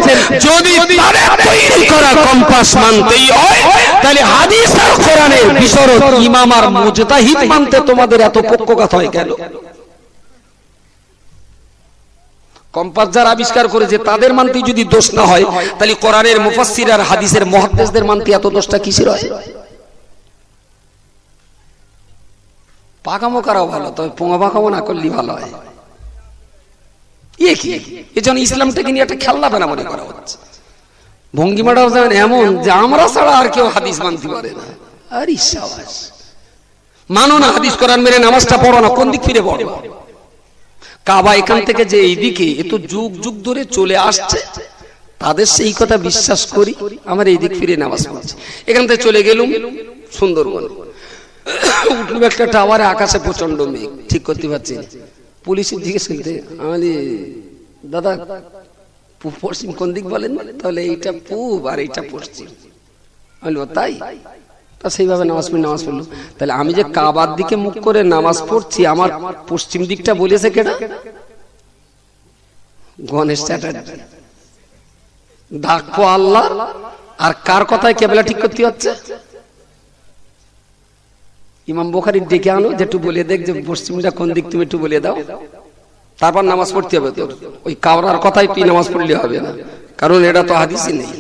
যদি তাদের তৈরি করা কম্পাস মানতেই হয়, তাহলে হাদিস আর কোরআনের বিশরত ইমাম আর মুজতাহিদ মানতে তোমাদের এত পক্ষপাত হয় কেন? কম্পাস যারা আবিষ্কার করেছে তাদের মানতে যদি দোষ না হয়, তাহলে কোরআনের মুফাসসির আর হাদিসের মুহাদ্দিসদের মানতে এত দোষটা কিসের হয়? পাকামো করাও ভালো, তবে পোঙা পাকামো না করলেই ভালো হয়। এজন্য ইসলামটাকে নিয়ে একটা খেলনা মনে করা হচ্ছে। ভঙ্গিমাটাও যেন এমন যে আমরা ছাড়া আর কেউ হাদিস মানতে পারে না। আরে শাবাশ, মানো না হাদিস কোরআন মেনে নামাজটা পড়ো না, কোন দিক ফিরে পড়ো? কাবা এখান থেকে যে এইদিকে এত যুগ যুগ ধরে চলে আসছে, তাদের সেই কথা বিশ্বাস করি, আমার এই দিক ফিরে নামাজ পড়ছে। এখান থেকে চলে গেলুম সুন্দরবন, উঠলুম একটা টাওয়ারে, আকাশে প্রচন্ড মেঘ, ঠিক করতে পারছি। পুলিশের দিকে শুনতে আমি, দাদা পশ্চিম কোন দিক বলেন? তাহলে এইটা পূব আর এইটা পশ্চিম। আমি তাই, তা সেইভাবে নামাজ পড়লো। তাহলে আমি যে কাবার দিকে মুখ করে নামাজ পড়ছি, আমার পশ্চিম দিকটা বলেছে কেডা? গণেশ চ্যাটার্জি। ডাকবো আল্লাহ, আর কার কথায় কেবলা ঠিক করতে হচ্ছে? ইমাম বুখারী ডেকে আনো, যে একটু বলে দেখ যে পশ্চিমটা কোন দিক, তুমি একটু বলে দাও, তারপর নামাজ পড়তে হবে তোর। ওই কাবরার কথাই তুই নামাজ পড়লে হবে না, কারণ এটা তো হাদিসে নেই।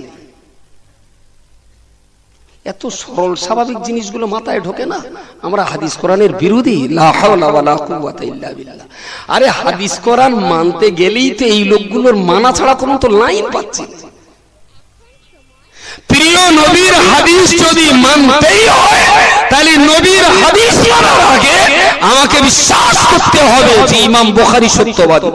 এত সরল স্বাভাবিক জিনিসগুলো মাথায় ঢোকে না। আমরা হাদিস কোরআনের বিরোধী, লা হাওলা ওয়ালা কুওয়াতা ইল্লা বিল্লাহ। আরে হাদিস কোরআন মানতে গেলেই তো এই লোকগুলোর মানা ছাড়া কোনো তো লাইন পাচ্ছি না। প্রিয় নবীর হাদিস যদি মানতেই হয়, তাহলে নবীর হাদিস মানার আগে আমাকে বিশ্বাস করতে হবে যে ইমাম বুখারী সত্যবাদী।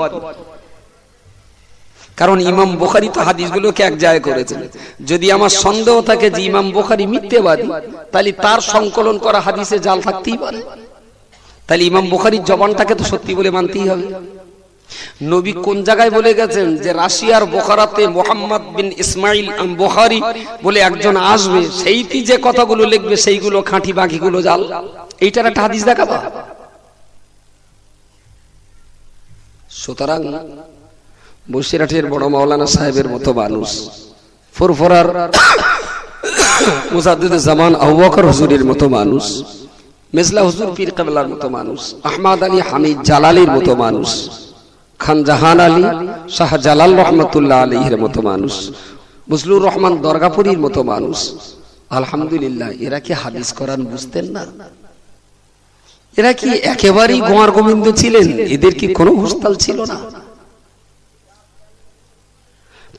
কারণ ইমাম বুখারী তো হাদিসগুলোকে এক জায়গায় করেছেন। যদি আমার সন্দেহ থাকে যে ইমাম বুখারী মিথ্যাবাদী, তাহলে তার সংকলন করা হাদিসে জাল থাকতেই পারে। তাহলে ইমাম বুখারীর জবানটাকে তো সত্যি বলে মানতেই হবে। নবী কোন জায়গায় বলে গেছেন যে রাশিয়ার বোখারাতে মুহাম্মদ বিন ইসমাইল বুখারী বলে একজন আসবে, সেইটি যে কথাগুলো লিখবে সেইগুলো খাঁটি, বাকিগুলো জাল। এইটার একটা হাদিস দেখাবা। সুতরাং বসিরহাটের বড় মাওলানা সাহেবের মতো মানুষ, ফুরফুরার মুজাদ্দিদুজ জামান আবু বকর হুজুরের মতো মানুষ, মেজলা হুজুর পীর কেবলার মতো মানুষ, আহমদ আলী হামিদ জালালির মতো মানুষ, খান জাহান আলী শাহ জালাল রহমতুল্লাহ আলাইহির মতো মানুষ, বজলুর রহমান দরগাপুরীর মতো মানুষ, আলহামদুলিল্লাহ, এরা কি হাদিস কোরআন বুঝতেন না? এরা কি একেবারেই গোয়ার গোবিন্দ ছিলেন? এদের কি কোনো হুঁশতাল ছিল না?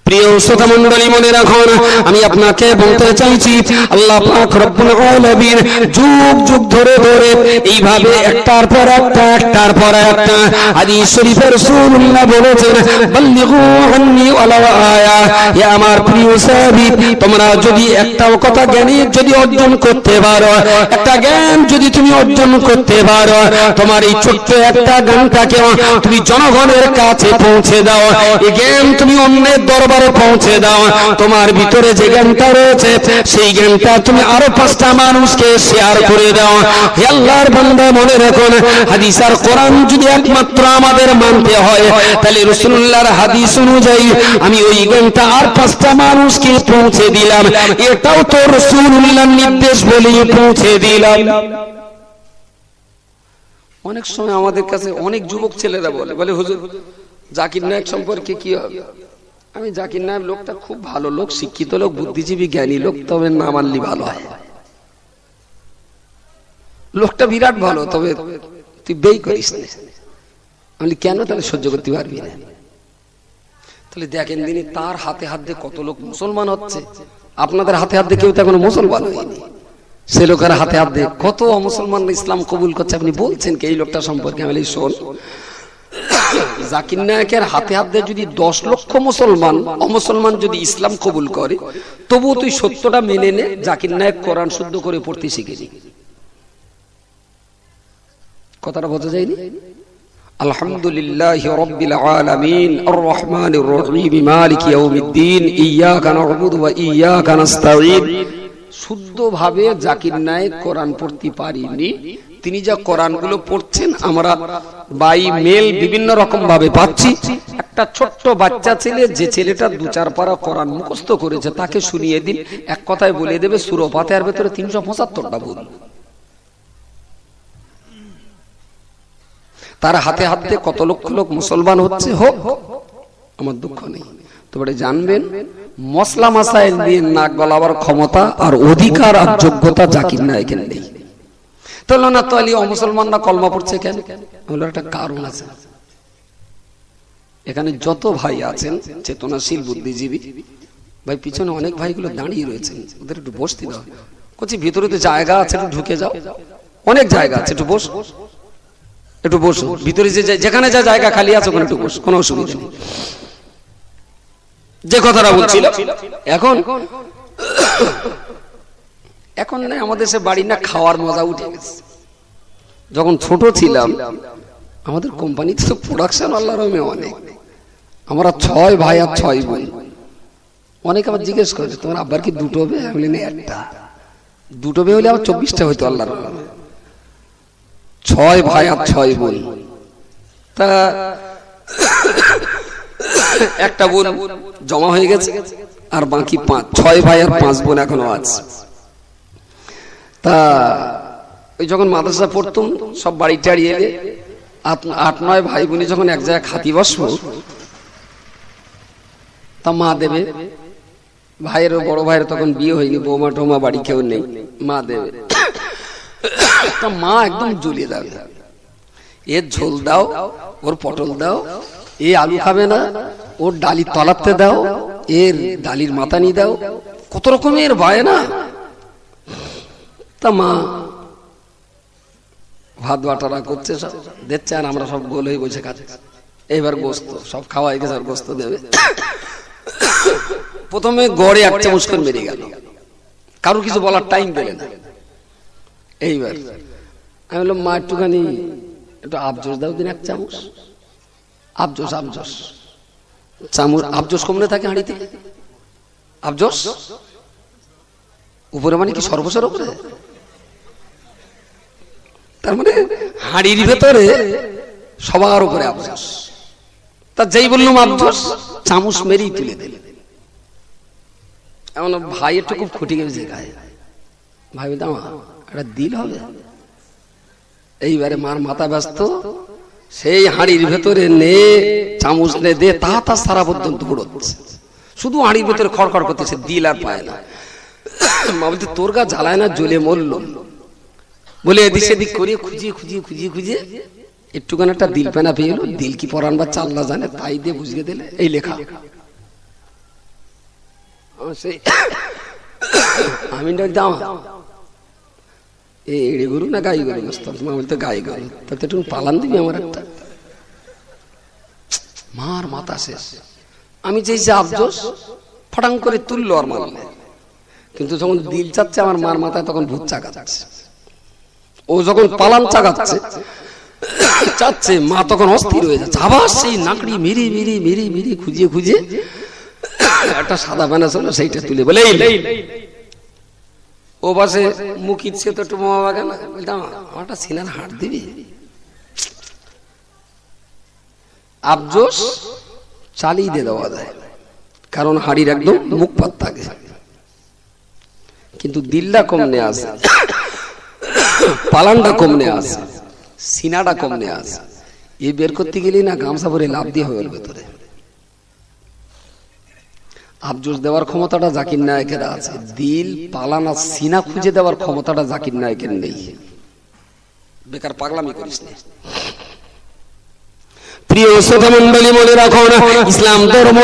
প্রিয় শ্রোতা মণ্ডলী, মনে রাখুন, আমি আপনাকে বলতে চাইছি, আল্লাহ পাক রব্বুল আলামিন যুগ যুগ ধরে ধরে এইভাবে একটার পর একটা হাদিস শরীফে রাসূলুল্লাহ বলেছেন, বাল্লিগু আন্নী ওয়ালাউ আয়া। হে আমার প্রিয় সাহাবী, তোমরা যদি একটাও কথা জ্ঞানী যদি অর্জন করতে পারো, একটা জ্ঞান যদি তুমি অর্জন করতে পারো, তোমার এই ছোট্ট একটা জ্ঞানটাকে তুমি জনগণের কাছে পৌঁছে দাও, এই জ্ঞান তুমি অন্যের দরবারে পৌঁছে দাও, তোমার ভিতরে যে জ্ঞানটা রয়েছে সেই জ্ঞানটা তুমি আরো 5টা মানুষকে শেয়ার করে দাও। হে আল্লাহর বান্দা, মনে রাখুন, হাদিস আর কোরআন যদি একমাত্র আমাদের মানতে হয়, তাহলে রাসূলুল্লাহর হাদিস অনুযায়ী আমি ওই জ্ঞানটা আর 5টা মানুষকে পৌঁছে দিলাম, এটাও তো রাসূলুল্লাহর নির্দেশ বলেই পৌঁছে দিলাম। অনেক সময় আমাদের কাছে অনেক যুবক ছেলেরা বলে হুজুর জাকির নায়েক সম্পর্কে কি হবে? আমি জাকির নায়েক লোকটা খুব ভালো লোক, শিক্ষিত লোক, বুদ্ধিজীবী, জ্ঞানী লোক, তবে না মানলি ভালো হয়। লোকটা বিরাট ভালো, তবে তুই বেই করিস না। আমি কেন? তাহলে সহ্য করতে পারবি না। তাহলে দেখেন দিনই তার হাতে হাত দিয়ে কত লোক মুসলমান হচ্ছে। আপনাদের হাতে হাত দিয়ে কেউ তো এখনো মুসলমান হয়নি, সে লোকের হাতে হাত দিয়ে কত অমুসলমান ইসলাম কবুল করছে। আপনি বলছেন কি এই লোকটা সম্পর্কে? আমি শোন, জাকির নায়েকের হাতে হাত দিয়ে যদি 10 লক্ষ মুসলমান অমুসলমান যদি ইসলাম কবুল করে, তবুও তুই সত্যটা মেনে নে, জাকির নায়েক কোরআন শুদ্ধ করে পড়তে শিখেনি। কথাটা বোঝা যায়নি? আলহামদুলিল্লাহি রাব্বিল আলামিন আর রহমানির রহিম মালিকি ইয়াউমিদ্দিন ইয়্যাকা না'বুদু ওয়া ইয়্যাকা নাস্তাঈন। শুদ্ধভাবে জাকির নায়েক কোরআন পড়তে পারিনি। তিনি যা কোরআনগুলো পড়ছেন আমরা বাই মেল বিভিন্ন রকম ভাবে পাচ্ছি। একটা ছোট্ট বাচ্চা ছেলে, যে ছেলেটা 2-4 পারা কোরআন মুখস্থ করেছে, তাকে শুনিয়ে দিন, এক কথায় বলে দেবে সূরা ফাতিহার ভিতরে 375টা ভুল। তার হাতে হাতে কত লক্ষ লোক মুসলমান হচ্ছে, হোক, আমার দুঃখ নেই। তবে জানবেন, মশলা মাসাইল দিয়ে নাক গলাবার ক্ষমতা আর অধিকার আর যোগ্যতা জাকির নায়েকের নেই। তাহলে না তো আলী অমুসলমানরা কলমা পড়ছে কেন? বলে একটা কারণ আছে। এখানে যত ভাই আছেন চেতনাশীল বুদ্ধিজীবী ভাই, পিছনে অনেক ভাইগুলো দাঁড়িয়ে রয়েছেন, ওদের একটু বসতে দাও। বলছি ভিতরে তো জায়গা আছে, একটু ঢুকে যাও, অনেক জায়গা আছে, একটু বস, একটু বসো ভিতরে, যেখানে যা জায়গা খালি আছে ওখানে একটু বস, কোনো অসুবিধা নেই। যে কথাটা বলছিল, এখন না আমাদের সে বাড়ি না খাওয়ার মজা উঠে গেছে। যখন ছোট ছিলাম আমাদের কোম্পানিতে তো প্রোডাকশন আল্লাহর রহমে অনেক, আমরা 6 ভাই আর 6 বোন। অনেক আবার জিজ্ঞেস করে তোমার আব্বার কি 2টো বে? আমি বলি না, একটা। 2টো বে হলে আবার 24টা হইতো আল্লাহর রহমে। 6 ভাই আর 6 বোন। তা একটা বোন জমা হয়ে গেছে আর বাকি 6 ভাই আর 5 বোন এখনো আছে। তা ওই যখন মাদ্রাসা পড়তাম সব বাড়ি টাড়ি এলে 8-9 ভাই বোনে যখন এক জায়গায় খাতি বসবো, তা মা দেবে, ভাইয়ের বড় ভাইয়ের তখন বিয়ে হয়নি, বৌমা টোমা বাড়ি কেউ নেই, মা দেবে। তা মা একদম জ্বলিয়ে দেবে, এর ঝোল দাও, ওর পটল দাও, এ আলু খাবে না, ওর ডালির তলাতে দাও, এর ডালির মাথানি দাও, কত রকমের ভাই না। তা মা ভাত বাটারা করছে, সব দিচ্ছে, আর আমরা সব গোল হয়ে বসে খাচ্ছি। এইবার গোস্ত সব খাওয়া হয়ে গেছে, আর গোস্ত দেবে। প্রথমে গড়ে 1 চামচ করে মেরে গেল, কারোর কিছু বলার টাইম পেলে না। এইবার আমি বললাম মা একটুখানি একটু আবজোস দাও দিন, 1 চামচ। আবজোস চামচ, আবজোস কমনে থাকে হাঁড়িতে, আবজোস উপরে মানে কি সর্বস্বের উপরে? তার মানে হাঁড়ির ভেতরে সবার উপরে আবজোস। তা যেই বললাম আবজোস, চামচ মেরেই তুলে দিল। এমন ভাই একটু খুব খুঁটি গেছে গায়ে, ভাই বলতাম একটা দিল হবে। এইবারে মার মাথা ব্যস্ত, সেই হাঁড়ির ভেতরে নে চামচ নে দে, তা সারা পর্যন্ত দৌড়চ্ছে, শুধু হাঁড়ির ভেতরে খড়খড় করতেছে, দিল আর পায় না। মা বলতে তোর গা জ্বালায় না, জ্বলে মরল। বলে এদিক সেদিক করে খুঁজিয়ে একটুখানি একটা দিল পেনা পেয়ে এলো। দিল কি পরান বা চাল্লা জানে, তাই দিয়ে বুঝিয়ে দিলে এই লেখা। আমি এড়ে গরু না গাই গরু? মা বলতে গাই গরু। তাতে একটু পালান দিবি আমার একটা। মার মাথা শেষ। আমি চেয়েছি আফজোস, ফটাং করে তুললো আর মারলে। কিন্তু যখন দিল চাচ্ছে আমার মার মাথায়, তখন ভূত চাকাচ্ছে। ও যখন পালান চাচ্ছে, মা তখন অস্থির হয়ে যাচ্ছে। আবার সেই নাকড়ি মিরি খুঁজিয়ে একটা সাদা বানা ছিল, সেইটা তুলে বলে ও বাসে মুখ ইচ্ছে তো একটু মামা বাগান, বলতাম আমারটা সিনার হাট দিবি। আফজোস চালিয়ে দিয়ে দেওয়া যায়, কারণ হাড়ির একদম মুখ পাত থাকে। কিন্তু দিলটা কমনে আছে, পালানটা কমনে আছে, সিনাটা কমনে আছে। এই বের করতে গেলেই না গামছা ভরে লাভ দিয়ে হবে ভেতরে। আফজোস দেওয়ার ক্ষমতাটা জাকির নায়েকের আছে, দিল পালান আর সিনা খুঁজে দেওয়ার ক্ষমতাটা জাকির নায়েকের নেই। বেকার পাগলামি করিস না। প্রিয় শ্রোতা মণ্ডলী, মনে রাখো না, ইসলাম ধর্ম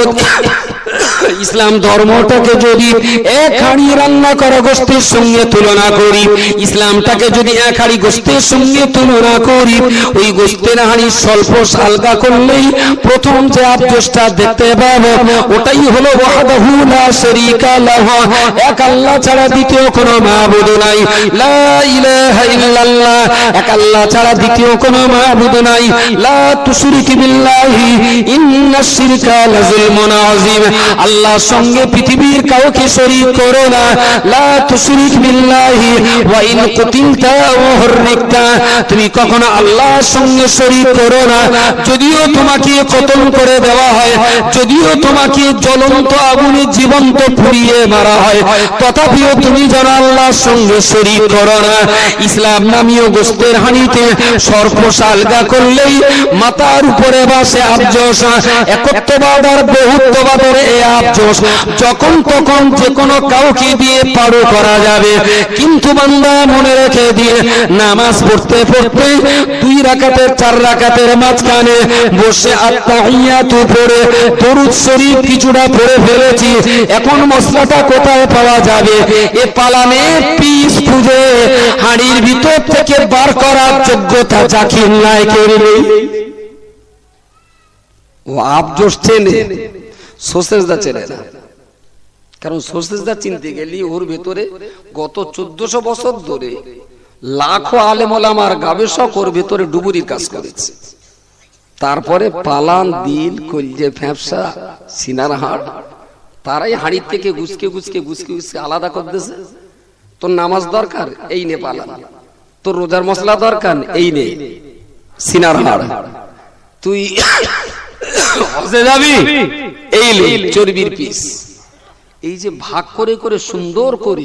ইসলাম ধর্মটাকে যদি এক হাঁড়ি রান্না করা গোশতের সঙ্গে তুলনা করি, ইসলামটাকে যদি এক হাঁড়ি গোশতের সঙ্গে তুলনা করি, ওই গোশতের হাঁড়ি স্বল্প আলগা করলেই প্রথম যে আবজোসটা দেখতে পাবো ওটাই হলো ওয়াহদাহু লা শারীকা লাহু, এক আল্লাহ ছাড়া দ্বিতীয় কোনো মাবুদ নাই, লা ইলাহা ইল্লাল্লাহ, এক আল্লাহ ছাড়া দ্বিতীয় কোনো মাবুদ নাই, লা তুশরিক বিল্লাহি ইন্নাশ শিরকা লাযুলমুন আযীম, আল্লাহর সঙ্গে পৃথিবীর কাউকে শরীক করো না, লা তুশরিক বিল্লাহি ওয়া ইন কুতিলতা ওয়া হুররিকতা, তুমি কখনো আল্লাহর সঙ্গে শরীক করো না, যদিও তোমাকে কতল করে দেওয়া হয়, যদিও তোমাকে জ্বলন্ত আগুনে জীবন্ত পুড়িয়ে মারা হয়, তথাপিও তুমি যেন আল্লাহর সঙ্গে শরীক করো না। ইসলাম নামীয় গোশতের হাঁড়িতে সর্বশ আলগা করলেই মাথার উপরে বসে আবজোস, একত্ববাদ আর বহুত্ববাদের এই আবজোস যখন তখন যে কোনো কাউকে দিয়ে পারো করা যাবে, কিন্তু বান্দা মনে রেখে দিয়ে নামাজ পড়তে পড়তে 2 রাকাতের 4 রাকাতের মাঝখানে বসে আত্তাহিয়াতু পড়ে দরুদ শরীফ কিছুটা পড়ে ফেলেছি, এখন মশলাটা কোথায় পাওয়া যাবে? এ পালানে পিস খুঁজে হাঁড়ির ভিতর থেকে বার করার যোগ্যতা জাকির নায়কের নেই। ও আবজোস চেনে, সোসেজদা চেনে না, কারণ সোসেজদা চিনতে গেলে ওর ভেতরে গত 1400 বছর ধরে লাখো আলেম ওলামার গবেষক ওর ভেতরে ডুবুরির কাজ করেছে, তারপরে পালান, দিল, কলজে, ফ্যাপসা, সিনার হাড়, তারাই হাঁড়ির থেকে গুছকে গুছকে গুছকে গুছকে আলাদা করতেছে। তোর নামাজ দরকার, এই নে পালান, তোর রোজার মশলা দরকার, এই নে সিনার হাড়, তুই হজে যাবি, এই নে চর্বির পিস। এই যে ভাগ করে করে সুন্দর করে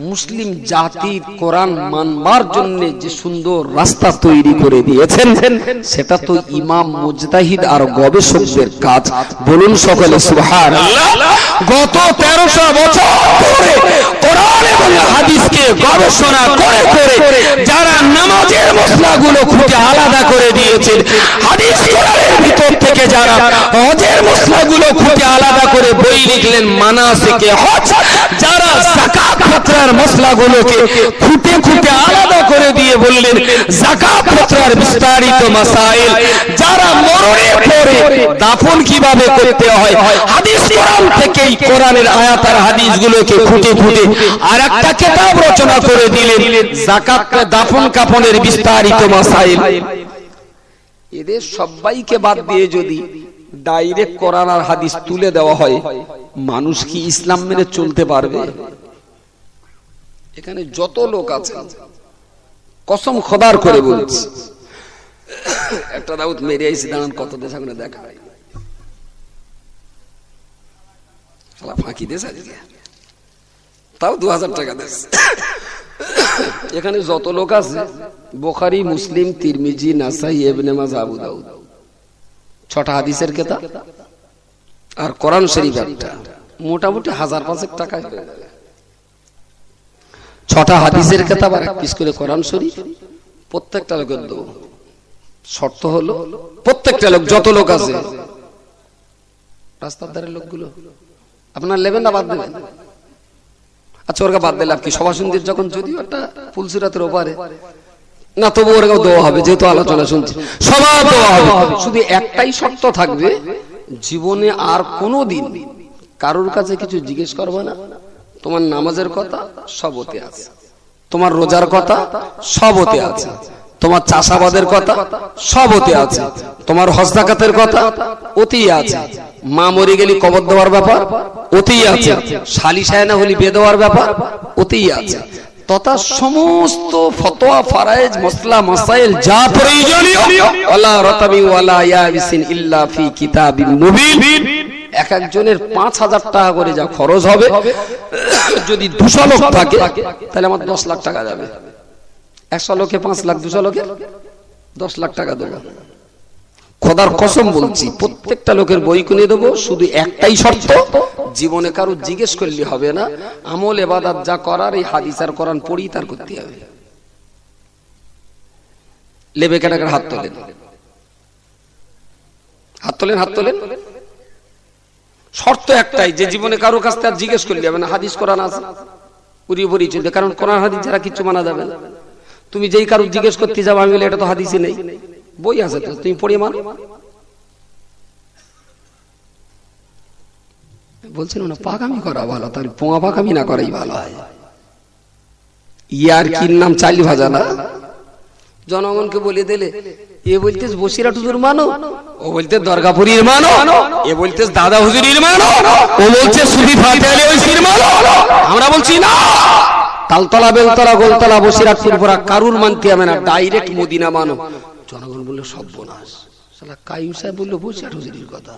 মুসলিম জাতির কোরআন মানবার জন্য যে সুন্দর রাস্তা তৈরি করে দিয়েছেন, সেটা তো ইমাম মুজতাহিদ আর গবেষকদের কাজ। বলুন সকলে সুবহানাল্লাহ। গত 1300 বছর ধরে কোরআন এবং হাদিসকে গবেষণা করে করে যারা নামাজের মশলাগুলো খুঁজে আলাদা করে দিয়েছেন, হাদিস কোরআনের ভিতর থেকে যারা হজের মশলাগুলো খুঁজে আলাদা করে বই লিখলেন মানাসিকে হজ, যারা যাকাত ফিতরার মশলাগুলোকে খুঁটে খুঁটে আলাদা করে দিয়ে বললেন যাকাত ফিতরার বিস্তারিত মাসাইল, যারা মরণের পরে দাফন কিভাবে করতে হয় হাদিস কোরআন থেকেই কোরআনের আয়াত আর হাদিসগুলোকে খুঁটে খুঁটে আরেকটা কিতাব রচনা করে দিলেন যাকাত দাফন কাফনের বিস্তারিত মাসাইল। এদের সবাইকে বাদ দিয়ে যদি ডাইরেক্ট কোরআন আর হাদিস তুলে দেওয়া হয়, মানুষ কি ইসলাম মেনে চলতে পারবে? এখানে যত লোক আছে কসম খোদার করে বলছি, একটা দাউদ মেরে আইছি, দাঁড়ান কত দেশ এখন দেখা হয়, ফাঁকি দেশ আজকে তাও 2000 টাকা দেশ। এখানে যত লোক আছে বুখারী, মুসলিম, তিরমিজি, নাসাই, ইবনে মাজাহ, আবু দাউদ, 6টা হাদিসের কিতাব আর কোরআন শরীফ একটা, মোটামুটি 1000-500 টাকা হয়ে যাবে। 6টা হাদিসের কিতাব আর 1 পিস করে কোরআন শরীফ প্রত্যেকটা লোকের দেব। শর্ত হলো প্রত্যেকটা লোক, যত লোক আছে রাস্তার ধারের লোকগুলো আপনার নেবেন না বাদ দেবেন? আচ্ছা, ওরকে বাদ দিলে আপনি সভাসন্ধির যখন যদিও একটা ফুলসিরাতের ওপারে না, তবু ওরকেও দেওয়া হবে, যেহেতু আলোচনা শুনছি সবার দেওয়া হবে। শুধু একটাই শর্ত থাকবে, জীবনে আর কোনোদিন কারোর কাছে কিছু জিজ্ঞেস করবে না। তোমার নামাজের কথা সব ওতে আছে, তোমার রোজার কথা সব ওতে আছে, তোমার চাষাবাদের কথা সব ওতে আছে, তোমার হজ যাকাতের কথা ওতেই আছে, মা মরে গেলে কবর দেওয়ার ব্যাপার ওতেই আছে, শালিশায় না হলে বিয়ে দেওয়ার ব্যাপার ওতেই আছে, তথা সমস্ত ফতোয়া, ফারায়েজ, মসলা, মাসাইল যা প্রয়োজনীয় ওয়ালা রাতাবি ওয়ালা ইয়াবিসিন ইল্লা ফি কিতাবিন মুবিন। এক একজনের 5000 টাকা করে যা খরচ হবে, যদি 200 লোক থাকে তাহলে আমার 10 লাখ টাকা যাবে। 100 লোকে 5 লাখ, 200 লোকে 10 লাখ টাকা দেবো। খোদার কসম বলছি, প্রত্যেকটা লোকের বই কিনে দেবো, শুধু একটাই শর্ত, জীবনে কারো জিজ্ঞেস করলে হবে না, আমল ইবাদত যা করার এই হাদিস আর কোরআন পড়ি তার করতে হবে। লেবে কেটাকার হাত তোলেন, হাত তোলেন, হাত তোলেন। শর্ত একটাই, যে জীবনে কারো কাছ থেকে জিজ্ঞেস করলে যাবে না, হাদিস কোরআন আছে পুরিয়ে পুরিয়ে চলবে, কারণ কোরআন হাদিস ছাড়া কিচ্ছু মানা যাবে না। তুমি যেই কারো জিজ্ঞেস করতে যাবো, আমি বলে এটা তো হাদিসই নেই, বই আছে তো, তুমি পড়িয়ে মানো। বলছেন না পাকামি করা ভালো, তার পোঙা পাকামি না করাই ভালো হয়। ইয়ার কি নাম চালি ভাজা না, জনগণকে বলে দিলে এ বলতেস বসিরহাট হুজুর মানো, ও বলতে দরগাপুরীর মানো, এ বলতে দাদা হুজুরির মানো, ও বলছে সুফি ফাতে আলী ওইসির মানো। আমরা বলছি না, তালতলা বেলতলা গোলতলা বসিরহাট ফুরফুরা কারুর মানতে হবে না, ডাইরেক্ট মদিনা মানো। জনগণ বললো সর্বনাশ, শালা কাইম সাহেব বললো বসিরহাট হুজুরির কথা,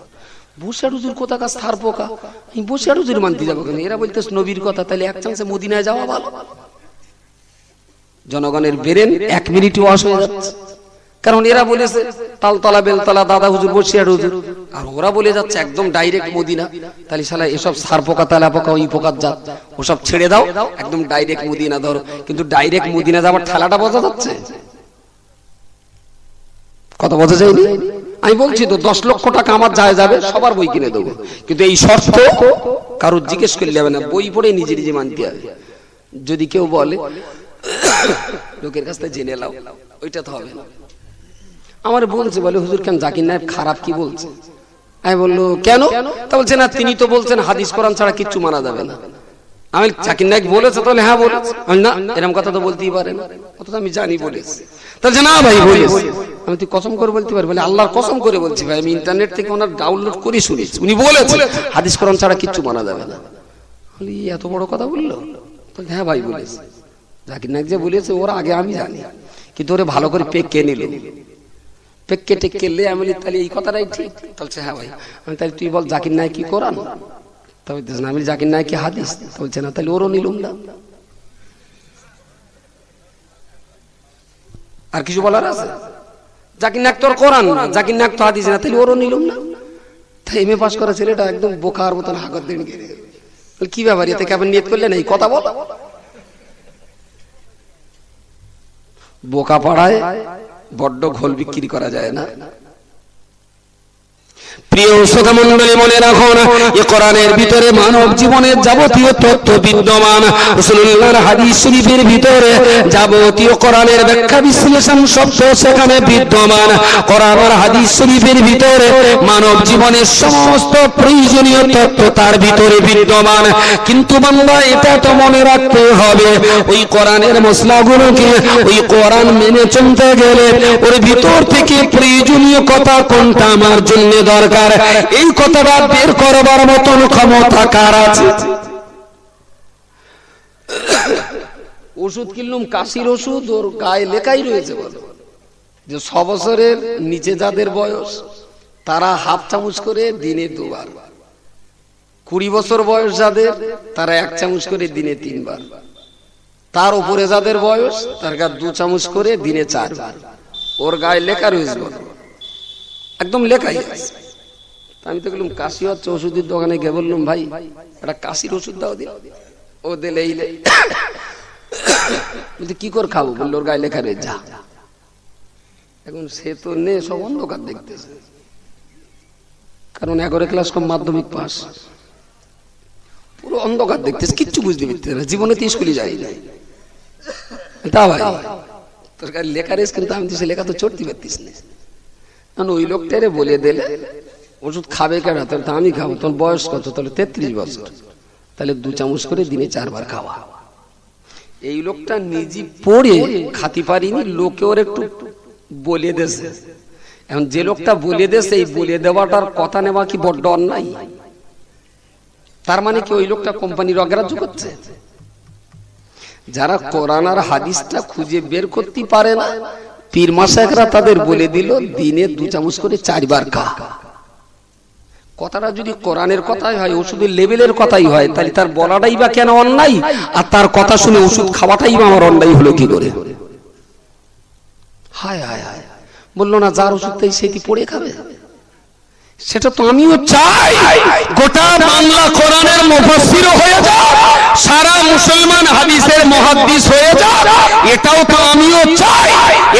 বসিরহাট হুজুর কোথা কাজ থার পোকা, আমি বসিরহাট হুজুর মানতে যাবো কেন? এরা বলতেস নবীর কথা, তাহলে এক চান্সে মদিনায় যাওয়া ভালো। জনগণের ব্রেন 1 মিনিটে ওয়াশ হয়ে যাচ্ছে, কারণ এরা বলেছে তালতলা বেলতলা দাদা হুজুর বসিরহাট হুজুর, আর ওরা বলে যাচ্ছে একদম ডাইরেক্ট মদিনা। তাহলে শালা এসব সার পোকা তালা পোকা ওই পোকার জাত, ওসব ছেড়ে দাও, একদম ডাইরেক্ট মদিনা ধরো। কিন্তু ডাইরেক্ট মদিনা যাওয়ার ঠেলাটা বোঝা যাচ্ছে, কত বোঝা যায়নি? আমি বলছি তো 10 লক্ষ টাকা আমার যায় যাবে, সবার বই কিনে দেবো, কিন্তু এই শর্ত কারোর জিজ্ঞেস করলে যাবে না, বই পড়ে নিজে নিজে মানতে হবে। যদি কেউ বলে লোকের কাছ থেকে জেনে নাও, ওইটা তো হবে না। আমার বলছে, বলে হুজুর কেন জাকির নায়েব খারাপ, কি বলছে? আমি বললো কেন? তা বলছে না তিনি তো বলছেন হাদিস কোরআন ছাড়া কিচ্ছু মানা যাবে না। আমি জাকির নায়েব বলেছে, তাহলে হ্যাঁ বলেছে। আমি না, এরকম কথা তো বলতেই পারে না, অথচ আমি জানি বলেছে। তাহলে না ভাই বলেছে, আমি তুই কসম করে বলতে পারি? বলে আল্লাহর কসম করে বলছি ভাই, আমি ইন্টারনেট থেকে ওনার ডাউনলোড করে শুনেছি, উনি বলেছে হাদিস কোরআন ছাড়া কিচ্ছু মানা যাবে না। বলি এত বড় কথা বললো? বলে হ্যাঁ ভাই বলেছে, জাকির নায়েব যে বলেছে ওরা আগে আমি জানি, কিন্তু ওরে ভালো করে পেক কে নিল, পেক কেটে কেলে আমি বলি তাহলে এই কথাটাই ঠিক। বলছে হ্যাঁ ভাই। আমি তাহলে তুই বল জাকির নায়েব কি কোরআন? তা বলতেছে না, আমি জাকির নায়েব কি হাদিস? বলছে না, তাহলে ওরও নিলুম না। আর কিছু বলার আছে? জাকির নায়েব তোর কোরআন না, জাকির নায়েব তো হাদিস না, তাহলে ওরও নিলুম না। তাই এমএ পাস করা ছেলেটা একদম বোকার মতন হাগর দিন গেলে, কি ব্যাপার এতে কেমন নিয়ত করলেন এই কথা বল? বোকা পাড়ায় বড্ড ঘোল বিক্রি করা যায় না। প্রিয় শ্রোতা মণ্ডলী, মনে রাখুন এই কোরআনের ভিতরে মানব জীবনের যাবতীয় তথ্য বিদ্যমান, রাসূলুল্লাহর হাদিস শরীফের ভিতরে যাবতীয় কোরআনের ব্যাখ্যা বিশ্লেষণ শব্দ সেখানে বিদ্যমান। কোরআন আর হাদিস শরীফের ভিতরে মানব জীবনের সমস্ত প্রয়োজনীয় তথ্য তার ভিতরে বিদ্যমান। কিন্তু বান্দা এটা তো মনে রাখতে হবে, ওই কোরআনের মশলাগুলোকে ওই কোরআন মেনে চলতে গেলে ওর ভিতর থেকে প্রয়োজনীয় কথা কোনটা আমার জন্য দরকার, এই কথাটা বের করবার মতন ক্ষমতা কার আছে? ওষুধ কিনলাম, কাশির ওষুধ, ওর গায়ে লেখাই রয়েছে যে 6 বছরের নিচে যাদের বয়স তারা হাফ চামচ করে দিনে 2 বার, 20 বছর বয়স যাদের তারা 1 চামচ করে দিনে 3 বার, তার উপরে যাদের বয়স তার গা 2 চামচ করে দিনে 4 বার। ওর গায়ে লেখা রয়েছে, একদম লেখাই আছে। আমি তো বললাম কাশি হচ্ছে, ওষুধের দোকানে গিয়ে বললাম ভাই একটা কাশির ওষুধ দাও দিন। ও দিলে বলতে কি করে খাবো? বললো ওর গায়ে লেখা রয়েছে যা। এখন সে তো নে সব অন্ধকার দেখতেছে, কারণ 11 ক্লাস কম মাধ্যমিক পাস, পুরো অন্ধকার দেখতেছে, কিচ্ছু বুঝতে পারতেছে না, জীবনে তো স্কুলে যাই নাই। তা ভাই তোর গায়ে লেখা রয়েছে, কিন্তু আমি তো সে লেখা তো চড়তে পারতিস না। কারণ ওই লোকটারে বলে দিলে ওষুধ খাবে কেন? তাহলে আমি খাবো। তোর বয়স কত? তাহলে 33 বছর, তাহলে 2 চামচ করে দিনে 4 বার খাওয়া। এই লোকটা নিজে পড়ে খাতি পারিনি, লোকে ওর একটু বলে দেছে। এখন যে লোকটা বলে দেছে, এই বলে দেওয়াটার কথা নেওয়া কি বড্ড অন্যায়? তার মানে কি ওই লোকটা কোম্পানির অগ্রাহ্য করছে? যারা কোরআন আর হাদিসটা খুঁজে বের করতে পারে না, পীর মাশায়েখরা তাদের বলে দিল দিনে 2 চামচ করে 4 বার খা। কথাটা যদি কোরআনের কথাই হয়, ওষুধের লেভেলের কথাই হয়, তাহলে তার বলাটাই বা কেন অন্যায়? আর তার কথা শুনে ওষুধ খাওয়াটাই বা আমার অন্যায় হলো কি করে? হায় হায় হায়, বললো না যার ওষুধ তাই সেটি পড়ে খাবে। সেটা তো আমিও চাই, গোটা বাংলা কোরআনের মুফাসসির হয়ে যাক, সারা মুসলমান হাদিসের মুহাদ্দিস হয়ে যাক, এটাও তো আমিও চাই।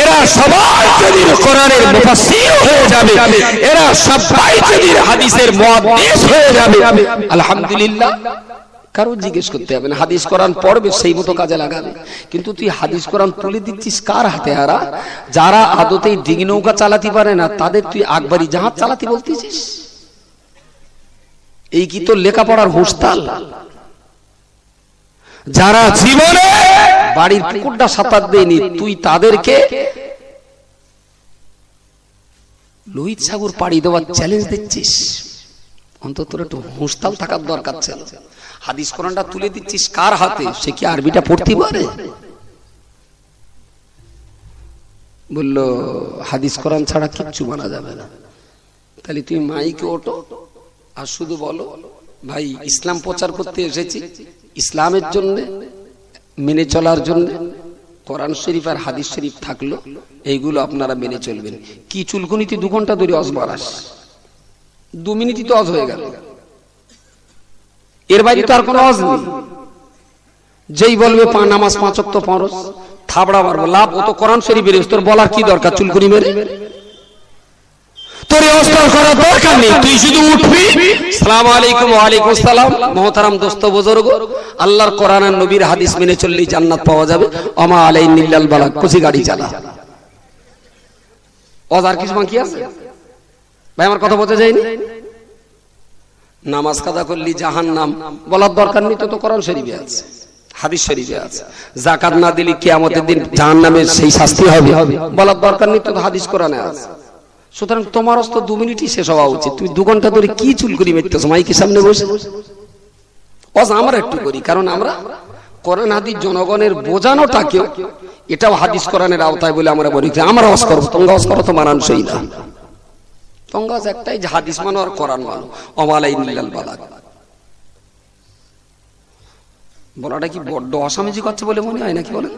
এরা সবাই যদি কোরআনের মুফাসসির হয়ে যাবে, এরা সবাই যদি হাদিসের মুহাদ্দিস হয়ে যাবে, আলহামদুলিল্লাহ, কারো জিজ্ঞেস করতে হবে না। হাদিস কোরআন পড়বে, সেই মতো কাজে লাগাবে। কিন্তু তুই হাদিস কোরআন তুলে দিচ্ছিস কার হাতে? হারা যারা আদতেই ডিঙি নৌকা চালাতে পারে না, তাদের তুই আকবরী জাহাজ চালাতে বলতেছিস? এই কি তোর লেখাপড়ার হোস্টাল? যারা জীবনে বাড়ির পুকুরটা সাঁতার দেয়নি, তুই তাদেরকে লোহিত সাগর পাড়ি দেওয়ার চ্যালেঞ্জ দিচ্ছিস? অন্তত একটু হোস্টাল থাকার দরকার ছিল। হাদিস কোরআনটা তুলে দিচ্ছিস কার হাতে? সে কি আরবিটা পড়তে পারে? বললো হাদিস কোরআন ছাড়া কিচ্ছু মানা যাবে না। তাহলে তুই মাইকে ওঠো আর শুধু বলো, ভাই ইসলাম প্রচার করতে এসেছি, ইসলামের জন্য মেনে চলার জন্য কোরআন শরীফ আর হাদিস শরীফ থাকলো, এইগুলো আপনারা মেনে চলবেন। কি চুলকুনিতে 2 ঘন্টা ধরে অজ বাড়াস, 2 মিনিটই তো অজ হয়ে গেল, এর বাইরে তো আর কোনো অজ নেই। যেই বলবে নামাজ 5 ওয়াক্ত ফরজ, থাবড়া মারবো, লাভ, ও তো কোরআন শরীফের, তোর বলার কি দরকার? চুলকুনি মেরে তোর অবস্থা করার দরকার নেই, তুই শুধু উঠবি, আসসালামু আলাইকুম, ওয়া আলাইকুম আসসালাম, মুহতারাম দোস্ত বুজুর্গ, আল্লাহর কোরআন আর নবীর হাদিস মেনে চললেই জান্নাত পাওয়া যাবে, আমা আলাইহিল ইল্লাল বালাগ, খুশি গাড়ি চালা। অজ আর কিছু বাকি আছে? ভাই আমার কথা বোঝা যায়নি? নামাজ কাজা করলি জাহান্নাম, বলার দরকার নেই, তো কোরআন শরীফে আছে, হাদিস শরীফে আছে। যাকাত না দিলে কিয়ামতের দিন জাহান্নামের সেই শাস্তি হবে, বলার দরকার নেই, তো হাদিস কোরআনে আছে। সুতরাং তোমার তো 2 মিনিটই শেষ হওয়া উচিত। তুমি 2 ঘন্টা ধরে কি চুলকুনি মেরতেছো মাইকের সামনে বসে? অজ আমরা একটু করি, কারণ আমরা কোরআন হাদিস জনগণের বোঝানোটাকেও এটাও হাদিস কোরআনের আওতায় বলে আমরা বলি। আমরা অজ করবো, তোমরা অজ করো তো মানানসই না। তোমরা একটাই যে হাদিস মানো আর কোরআন মানো, অমালাইনিল বালাগ। বলাটা কি বড্ড অসামাজিক হচ্ছে বলে মনে হয় নাকি বলেন?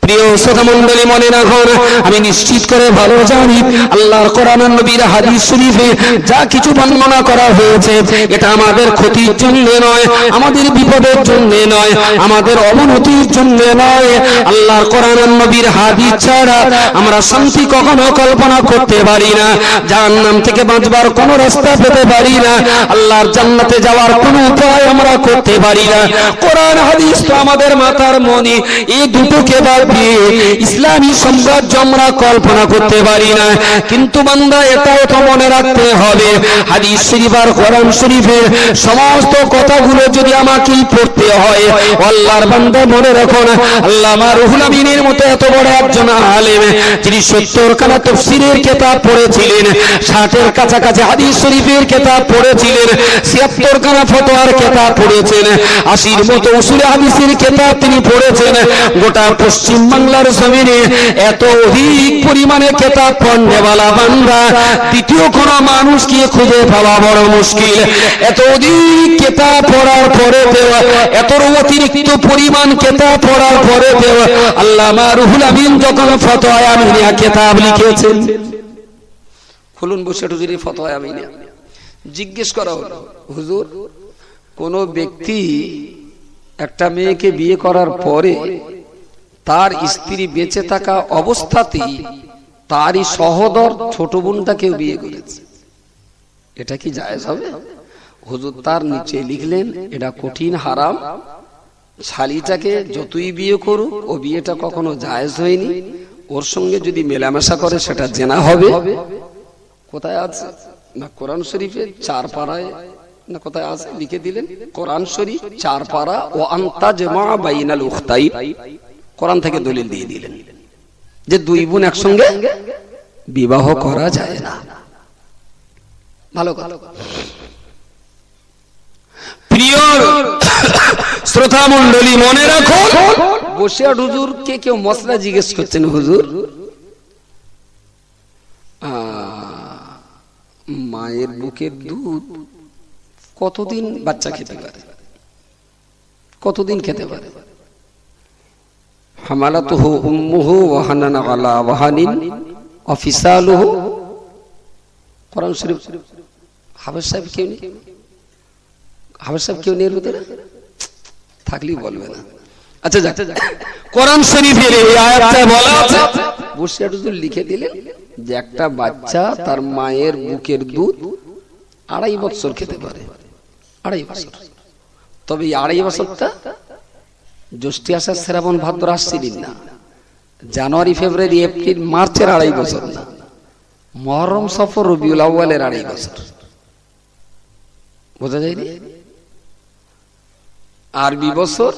প্রিয় শ্রোতা মণ্ডলী, মনে রাখুন, আমি নিশ্চিত করে ভালো জানি আল্লাহর কোরআন আর নবীর হাদিস শরীফে যা কিছু বর্ণনা করা হয়েছে, এটা আমাদের ক্ষতির জন্য নয়, আমাদের বিপদের জন্য নয়, আমাদের অবনতির জন্য নয়। আল্লাহর কোরআন আর নবীর হাদিস ছাড়া আমরা শান্তি কখনো কল্পনা করতে পারি না, জাহান্নাম থেকে বাঁচবার কোনো রাস্তা পেতে পারি না, আল্লাহর জান্নাতে যাওয়ার কোনো উপায় আমরা করতে পারি না। কোরআন হাদিস তো আমাদের মাথার মনি, এই দুটোকে ইসলামী সাম্রাজ্য আমরা কল্পনা করতে পারি না। কিন্তু বান্দা এটাও তো মনে রাখতে হবে, হাদিস শরীফ আর কোরআন শরীফের সমস্ত কথাগুলো যদি আমাকেই পড়তে হয়, আল্লাহর বান্দা মনে রাখুন, আল্লামা রুহুল আমিনের মতো এত বড় একজন আলেম, যিনি 70 খানা তাফসীরের কিতাব পড়েছিলেন, 60-এর কাছাকাছি হাদিস শরীফের কিতাব পড়েছিলেন, 76 খানা ফতোয়ার কিতাব পড়েছেন, 80-র মতো উসুলে হাদিসের কিতাব তিনি পড়েছেন। গোটা পশ্চিম বাংলার জমিনে এত অধিক পরিমাণে কিতাব পড়নেওয়ালা বান্দা দ্বিতীয় কোন মানুষকে খুঁজে পাওয়া বড় মুশকিল। এত অধিক কিতাব পড়ার পরে দেওয়া, এত অতিরিক্ত পরিমাণ কিতাব পড়ার পরে দেওয়া, আল্লামা রুহুল আমিন যখন ফতোয়া আমিনিয়া কিতাব লিখেছেন, খুলুন বসে হুজুরের ফতোয়া আমিনিয়া, জিজ্ঞেস করা হলো, হুজুর কোন ব্যক্তি একটা মেয়েকে বিয়ে করার পরে তার স্ত্রী বেঁচে থাকা অবস্থাতেই তারই সহোদর ছোট বোনটাকেও বিয়ে করেছে, এটা কি জায়েজ হবে? হুজুর তার নিচে লিখলেন, এটা কঠিন হারাম, শালিটাকে যতই বিয়ে করুক ও বিয়েটা কখনো জায়েজ হয়নি, ওর সঙ্গে যদি মেলামেশা করে সেটা জেনা হবে। কোথায় আছে? না কোরআন শরীফে 4 পারায়, না কোথায় আছে লিখে দিলেন, কোরআন শরীফ 4 পারা, ও আনতা জামা বাইনাল উখতাই, কোরআন থেকে দলিল দিয়ে দিলেন যে 2 বোন একসঙ্গে বিবাহ করা যায় না। ভালো কথা। প্রিয় শ্রোতা মণ্ডলী, মনে রাখুন, বসে হুজুর কে কেউ মশলা জিজ্ঞেস করছেন, হুজুর মায়ের বুকের দুধ কতদিন বাচ্চা খেতে পারে, কতদিন খেতে পারে? হামালাতুহু উম্মুহু ওয়াহানান আলা ওয়াহানিন ওয়া ফিসালুহু কোরআন শরীফ হাফেজ সাহেব কেউ নেই, হাফেজ সাহেব কেউ নেই এর ভিতরে, থাকলেই বলবে না। আচ্ছা যাক, কোরআন শরীফের এই আয়াতটায় বলা আছে, বসিরহাট হুজুর লিখে দিলেন যে একটা বাচ্চা তার মায়ের বুকের দুধ 2.5 বছর খেতে পারে, 2.5 বছর। তবে এই 2.5 বছরটা জ্যৈষ্ঠ, আষাঢ়, শ্রাবণ, ভাদ্র, আশ্বিন না, জানুয়ারি, ফেব্রুয়ারি, এপ্রিল, মার্চের 2.5 বছর না, মুহররম, সফর, রবিউল আউয়ালের 2.5 বছর। বোঝা যায়নি? আরবি বছর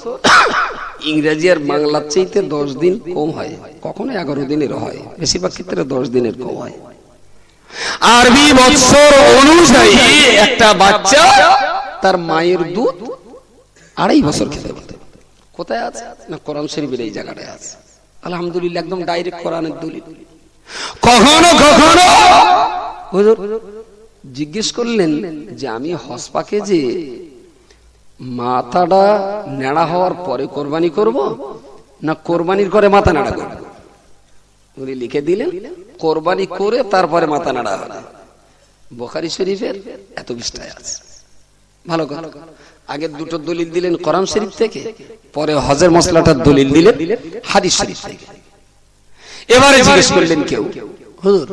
ইংরেজি আর বাংলার চাইতে 10 দিন কম হয়, কখনো 11 দিনের হয়, বেশিরভাগ ক্ষেত্রে 10 দিনের কম হয়। আরবি বছর অনুযায়ী একটা বাচ্চা তার মায়ের দুধ 2.5 বছর খেতে পারে। কোথায় আছে না কোরআন শরীফের এই জায়গাটায় আছে। আলহামদুলিল্লাহ, একদম ডাইরেক্ট কোরআনের দলিল। কখনো কখনো হুজুর জিজ্ঞেস করলেন যে আমি হসপাকে যে মাথাটা নেড়া হওয়ার পরে কোরবানি করব না কোরবানির করে মাথা নাড়া করব? উনি লিখে দিলেন কোরবানি করে তারপরে মাথা নাড়া হবে। বুখারী শরীফের এত পৃষ্ঠায় আছে। ভালো কথা, আগে দুটো দলিল দিলেন কোরআন শরীফ থেকে, পরে হজের মশলাটার দলিল দিলেন হাদিস শরীফ থেকে। এবারে জিজ্ঞেস করলেন কেউ, হুজুর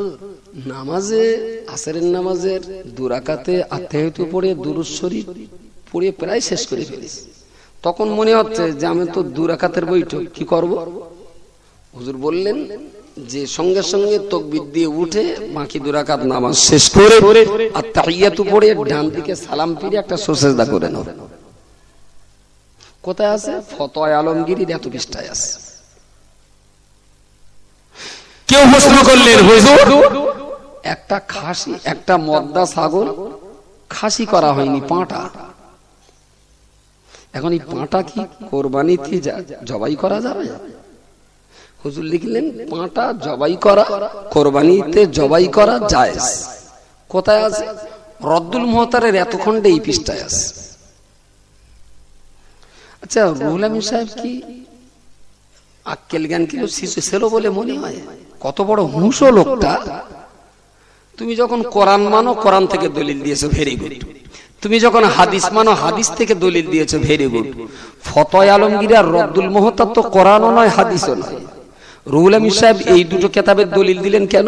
নামাজে আসরের নামাজের 2 রাকাতে আত্তাহিয়াতু পড়ে দুরূদ শরীফ পড়ে প্রায় শেষ করে ফেলেছি, তখন মনে হচ্ছে যে আমি তো 2 রাকাতের বৈঠক, কি করব? হুজুর বললেন যে সঙ্গে সঙ্গে তাকবীর দিয়ে উঠে বাকি 2 রাকাত নামাজ শেষ করে আত্তাহিয়াতু পড়ে ডান দিকে সালাম ফিরে একটা সুজদা করে নাও। কোথায় আছে? ফতোয়া আলমগীরির এত পৃষ্ঠায় আছে। কেউ প্রশ্ন করলেন, হুজুর একটা খাসি, একটা মদ্দা ছাগল খাসি করা হয়নি, পাঁটা, এখন এই পাঁটা কি কোরবানিতে জবাই করা যাবে? হুজুর লিখলেন পাঁটা জবাই করা কোরবানিতে জবাই করা জায়েজ। কোথায় আছে? রদ্দুল মুহতারের এত খণ্ডে এই পৃষ্ঠায় আছে। আচ্ছা, রুহুল আমিন সাহেব কি আক্কেল জ্ঞান কি শিশু ছিল বলে মনে হয়? কত বড় হুঁশো লোকটা। তুমি যখন কোরআন মানো, কোরআন থেকে দলিল দিয়েছো, ভেরি গুড। তুমি যখন হাদিস মানো, হাদিস থেকে দলিল দিয়েছো, ভেরি গুড। ফতোয়া আলমগীর আর রদ্দুল মুহতার তো কোরআনও নয়, হাদিসও নয়। রুহুল আমিন সাহেব এই দুটো কিতাবের দলিল দিলেন কেন?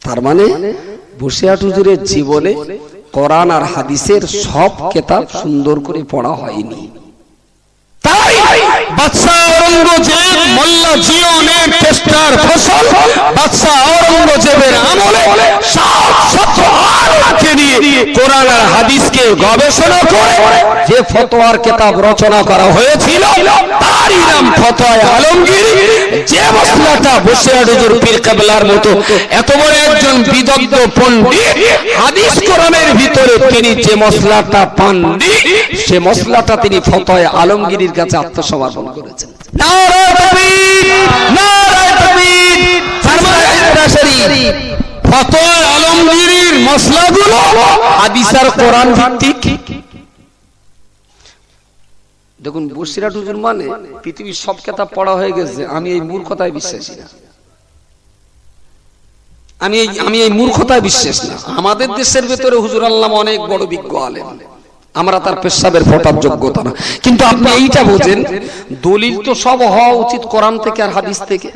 তার মানে বসিরহাট হুজুরের জীবনে কোরআন আর হাদিসের সব কিতাব সুন্দর করে পড়া হয়নি। তাই বাদশা ঔরঙ্গজেব মোল্লা জিয়নের চেষ্টার ফসল বাদশা ঔরঙ্গজেবের আমলে 700 আলেমকে নিয়ে কোরআন আর হাদিসকে গবেষণা করে যে ফতোয়ার কিতাব রচনা করা হয়েছিল তারই নাম ফতোয়া আলমগীরি। যে মসলাটা বসিরহাট হুজুর পীর কেবলার মতো এত বড় একজন বিদগ্ধ পণ্ডিত হাদিস কোরআনের ভিতরে তিনি যে মসলাটা পাননি, সে মসলাটা তিনি ফতোয়া আলমগীরির কাছে আত্মসমর্পণ করেছেন। নারে তাকবীর, নারে তাকবীর। সরাসরি ফতোয়া আলমগীরির মসলাগুলো হাদিস আর কোরআন ভিত্তিক। দেখুন বসিরহাট হুজুর মানে পৃথিবীর সব কিতাব পড়া হয়ে গেছে, আমি এই মূর্খতায় বিশ্বাসী না। আমি এই মূর্খতায় বিশ্বাস না। আমাদের দেশের ভেতরে হুজুর আল্লাহ অনেক বড় বিজ্ঞ আলেম, আমরা তার পেশাবের ফোটার যোগ্যতা না। কিন্তু আপনি এইটা বোঝেন, দলিল তো সব হওয়া উচিত কোরআন থেকে আর হাদিস থেকে।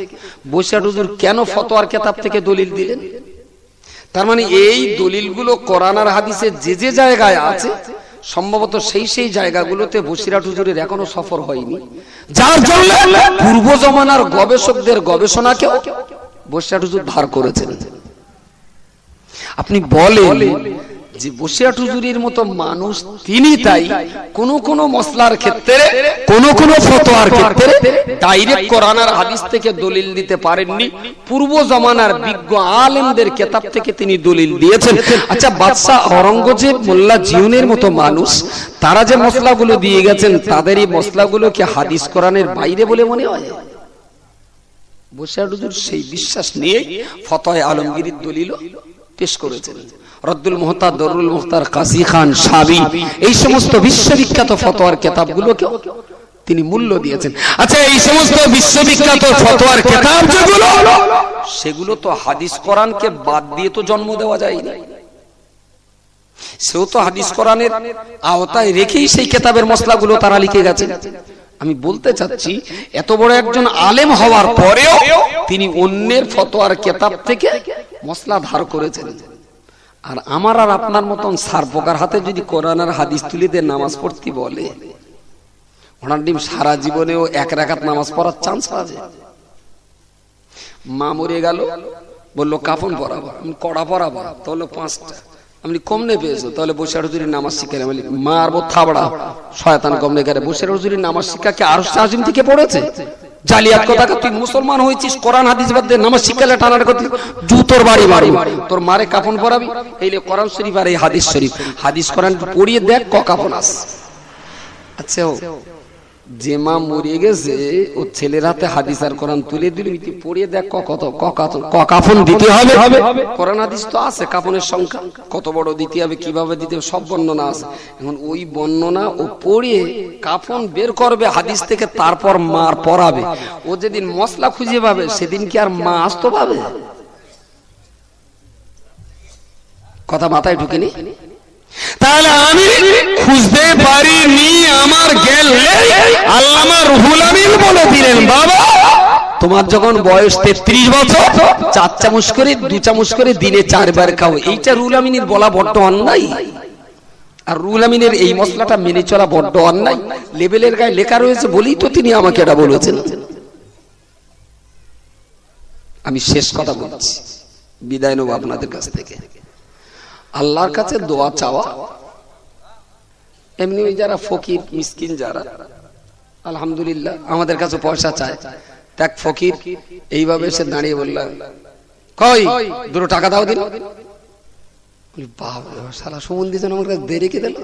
বসিরহাট হুজুর কেন ফতোয়ার কিতাব থেকে দলিল দিলেন? তার মানে এই দলিলগুলো কোরআন আর হাদিসের যে যে জায়গায় আছে সম্ভবত সেই জায়গাগুলোতে বসিরহাট হুজুরের এখনো সফর হয়নি, যার জন্য পূর্ব জমানার গবেষকদের গবেষণাকেও বসিরহাট হুজুর ধার করেছেন। আপনি বলেন যে বসিরহাট হুজুরের মতো মানুষ তিনি, তাই কোন কোন মসলার ক্ষেত্রে, কোন কোন ফতোয়ার ক্ষেত্রে ডাইরেক্ট কোরআন আর হাদিস থেকে দলিল দিতে পারেননি, পূর্ব জমানার বিজ্ঞ আলেমদের কিতাব থেকে তিনি দলিল দিয়েছেন। আচ্ছা, বাদশা ঔরঙ্গজেব মোল্লা জিয়নের মতো মানুষ তারা যে মসলাগুলো দিয়ে গেছেন, তাদের এই মসলাগুলো কি হাদিস কোরআনের বাইরে বলে মনে হয়? বসিরহাট হুজুর সেই বিশ্বাস নিয়ে ফতোয়া আলমগীরির দলিল পেশ করেছেন। রদ্দুল মুহতার, দরুল মুখতার, কাজী খান, সাবি, এই সমস্ত বিশ্ববিখ্যাত ফতোয়ার কিতাবগুলোকে তিনি মূল্য দিয়েছেন। আচ্ছা, এই সমস্ত বিশ্ববিখ্যাত ফতোয়ার কিতাব যেগুলো সেগুলো তো হাদিস কোরআনকে বাদ দিয়ে তো জন্ম দেওয়া যায় না। সেও তো হাদিস কোরআনের আওতায় রেখেই সেই কিতাবের মশলাগুলো তারা লিখে গেছে। আমি বলতে চাচ্ছি এত বড় একজন আলেম হওয়ার পরেও তিনি অন্যের ফতোয়ার কিতাব থেকে মশলা ধার করেছেন। আর আমার আর আপনার মতন সারপোকার হাতে যদি কোরআন আর হাদিস তুলে দিয়ে নামাজ পড়তে বলে, ওনার ডিম সারা জীবনেও এক রাকাত নামাজ পড়ার চান্স পাবে। মা মরে গেল, বললো কাফন পরাবো, আমি কড়া পরাবো, তাহলে 5টা। আপনি কমনে পেয়েছো, তাহলে বসে হুজুরি নামাজ শিখে মারবো থাবড়া শয়তান কমনে করে। বসে হুজুরি নামাজ শিক্ষাকে আরশ আজিম থেকে পড়েছে? জালিয়াত কথা, তুই মুসলমান হয়েছিস কোরআন হাদিস বাদ দিয়ে নামাজ শিখালে টানার করতে জুতোর বাড়ি মারি, তোর মারে কাফন পরাবি। এইলে কোরআন শরীফ আর এই হাদিস শরীফ, হাদিস কোরআন পড়িয়ে দেখ ক কাফন আস। আচ্ছা, যে মা মরিয়ে গেছে ও ছেলের হাতে হাদিস আর কোরআন তুলে দিল, পড়িয়ে দেখ ক কাফন দিতে হবে। কোরআন হাদিস তো আছে, কাফনের সংখ্যা কত বড় দিতে হবে, কিভাবে দিতে হবে, সব বর্ণনা আছে। এখন ওই বর্ণনা ও পড়িয়ে কাফন বের করবে হাদিস থেকে, তারপর মার পরাবে। ও যেদিন মশলা খুঁজে পাবে সেদিন কি আর মা আসতো পাবে? কথা মাথায় ঢুকেনি? তাহলে আমি খুঁজতে পারিনি, আমার জ্ঞান নেই। আল্লামা রুহুল আমিন বলে দিলেন, বাবা তোমার যখন বয়স 33 বছর 4 চামচ করে 2 চামচ করে দিনে 4 বার খাও, এইটা রুহুল আমিনের বলা বড্ড অন্যায়। আর রুহুল আমিনের এই মশলাটা মেনে চলা বড্ড অন্যায়। লেবেলের গায়ে লেখা রয়েছে বলেই তো তিনি আমাকে এটা বলেছেন। আমি শেষ কথা বলছি, বিদায় নেব আপনাদের কাছ থেকে। আল্লাহর কাছে দোয়া চাওয়া, এমনি যারা ফকির মিসকিন যারা, আলহামদুলিল্লাহ আমাদের কাছে পয়সা চায়, দেখ ফকির এইভাবে এসে দাঁড়িয়ে বলল, কই 2 টাকা দাও দিন। বাবা শালা সুমন দিয়েছেন আমার কাছে দেরি কে দিল,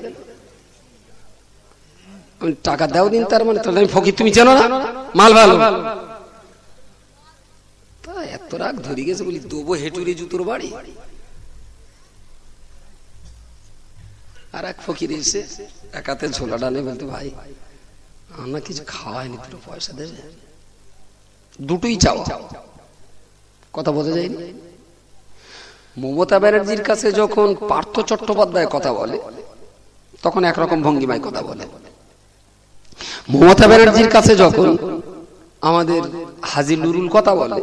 আমি টাকা দাও দিন, তার মানে তাহলে আমি ফকির তুমি চেনো না, মাল ভালো। এত রাগ ধরে গেছে, বলি দেবো হেঁটুরি জুতোর বাড়ি। আর এক ফকির এসে একাতে ঝোলা ডালে বলতে, ভাই আমরা কিছু খাওয়াইনি, 2 পয়সা দেবে। দুটোই চাওয়া, কথা বোঝা যায়নি। মমতা ব্যানার্জির কাছে যখন পার্থ চট্টোপাধ্যায় কথা বলে তখন একরকম ভঙ্গিমায় কথা বলে, মমতা ব্যানার্জির কাছে যখন আমাদের হাজী নুরুল কথা বলে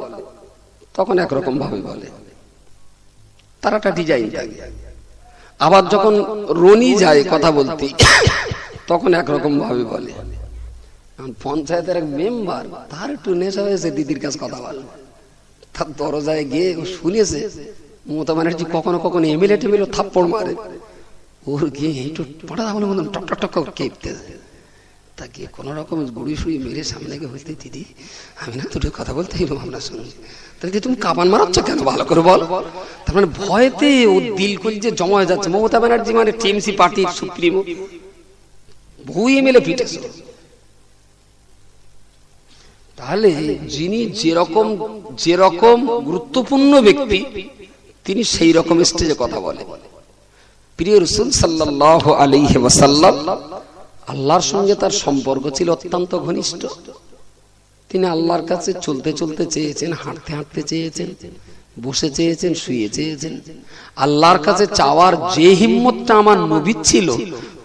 তখন একরকম ভাবে বলে, তার একটা ডিজাইন থাকে। আবার যখন রনি যায় কথা বলতে তখন একরকম ভাবে বলে। পঞ্চায়েতের এক মেম্বার, তার একটু নেশা হয়েছে দিদির কাছে কথা বলে, তার দরজায় গিয়ে ও শুনেছে মমতা ব্যানার্জি কখনো কখনো এমএলএ টেমএলএ থাপ্পড় মারে, ওর গিয়ে একটু পটা বলে মতন টক টক টক কেঁপতে, তাকে কোন রকম গুড়ি শুড়ি মেরে সামনে গিয়ে বলতে, দিদি আমি না দুটো কথা বলতে এলাম, আমরা শুনি। তাহলে তুমি কাবান মারাচ্ছ কেন, ভালো করে বল। তার মানে ভয়তে ও দিল করে যে জমা হয়ে যাচ্ছে। মমতা ব্যানার্জি মানে টিএমসি পার্টির সুপ্রিমো, বহু এমএলএ পিটেছে। তাহলে যিনি যেরকম গুরুত্বপূর্ণ ব্যক্তি তিনি সেই রকম স্টেজে কথা বলে। প্রিয় রাসূল সাল্লাল্লাহু আলাইহি ওয়াসাল্লাম আল্লাহর সঙ্গে তার সম্পর্ক ছিল অত্যন্ত ঘনিষ্ঠ। তিনি আল্লাহর কাছে চলতে চলতে চেয়েছেন, হাঁটতে হাঁটতে চেয়েছেন, বসে চেয়েছেন, শুয়ে চেয়েছেন। আল্লাহর কাছে চাওয়ার যে হিম্মতটা আমার নবীর ছিল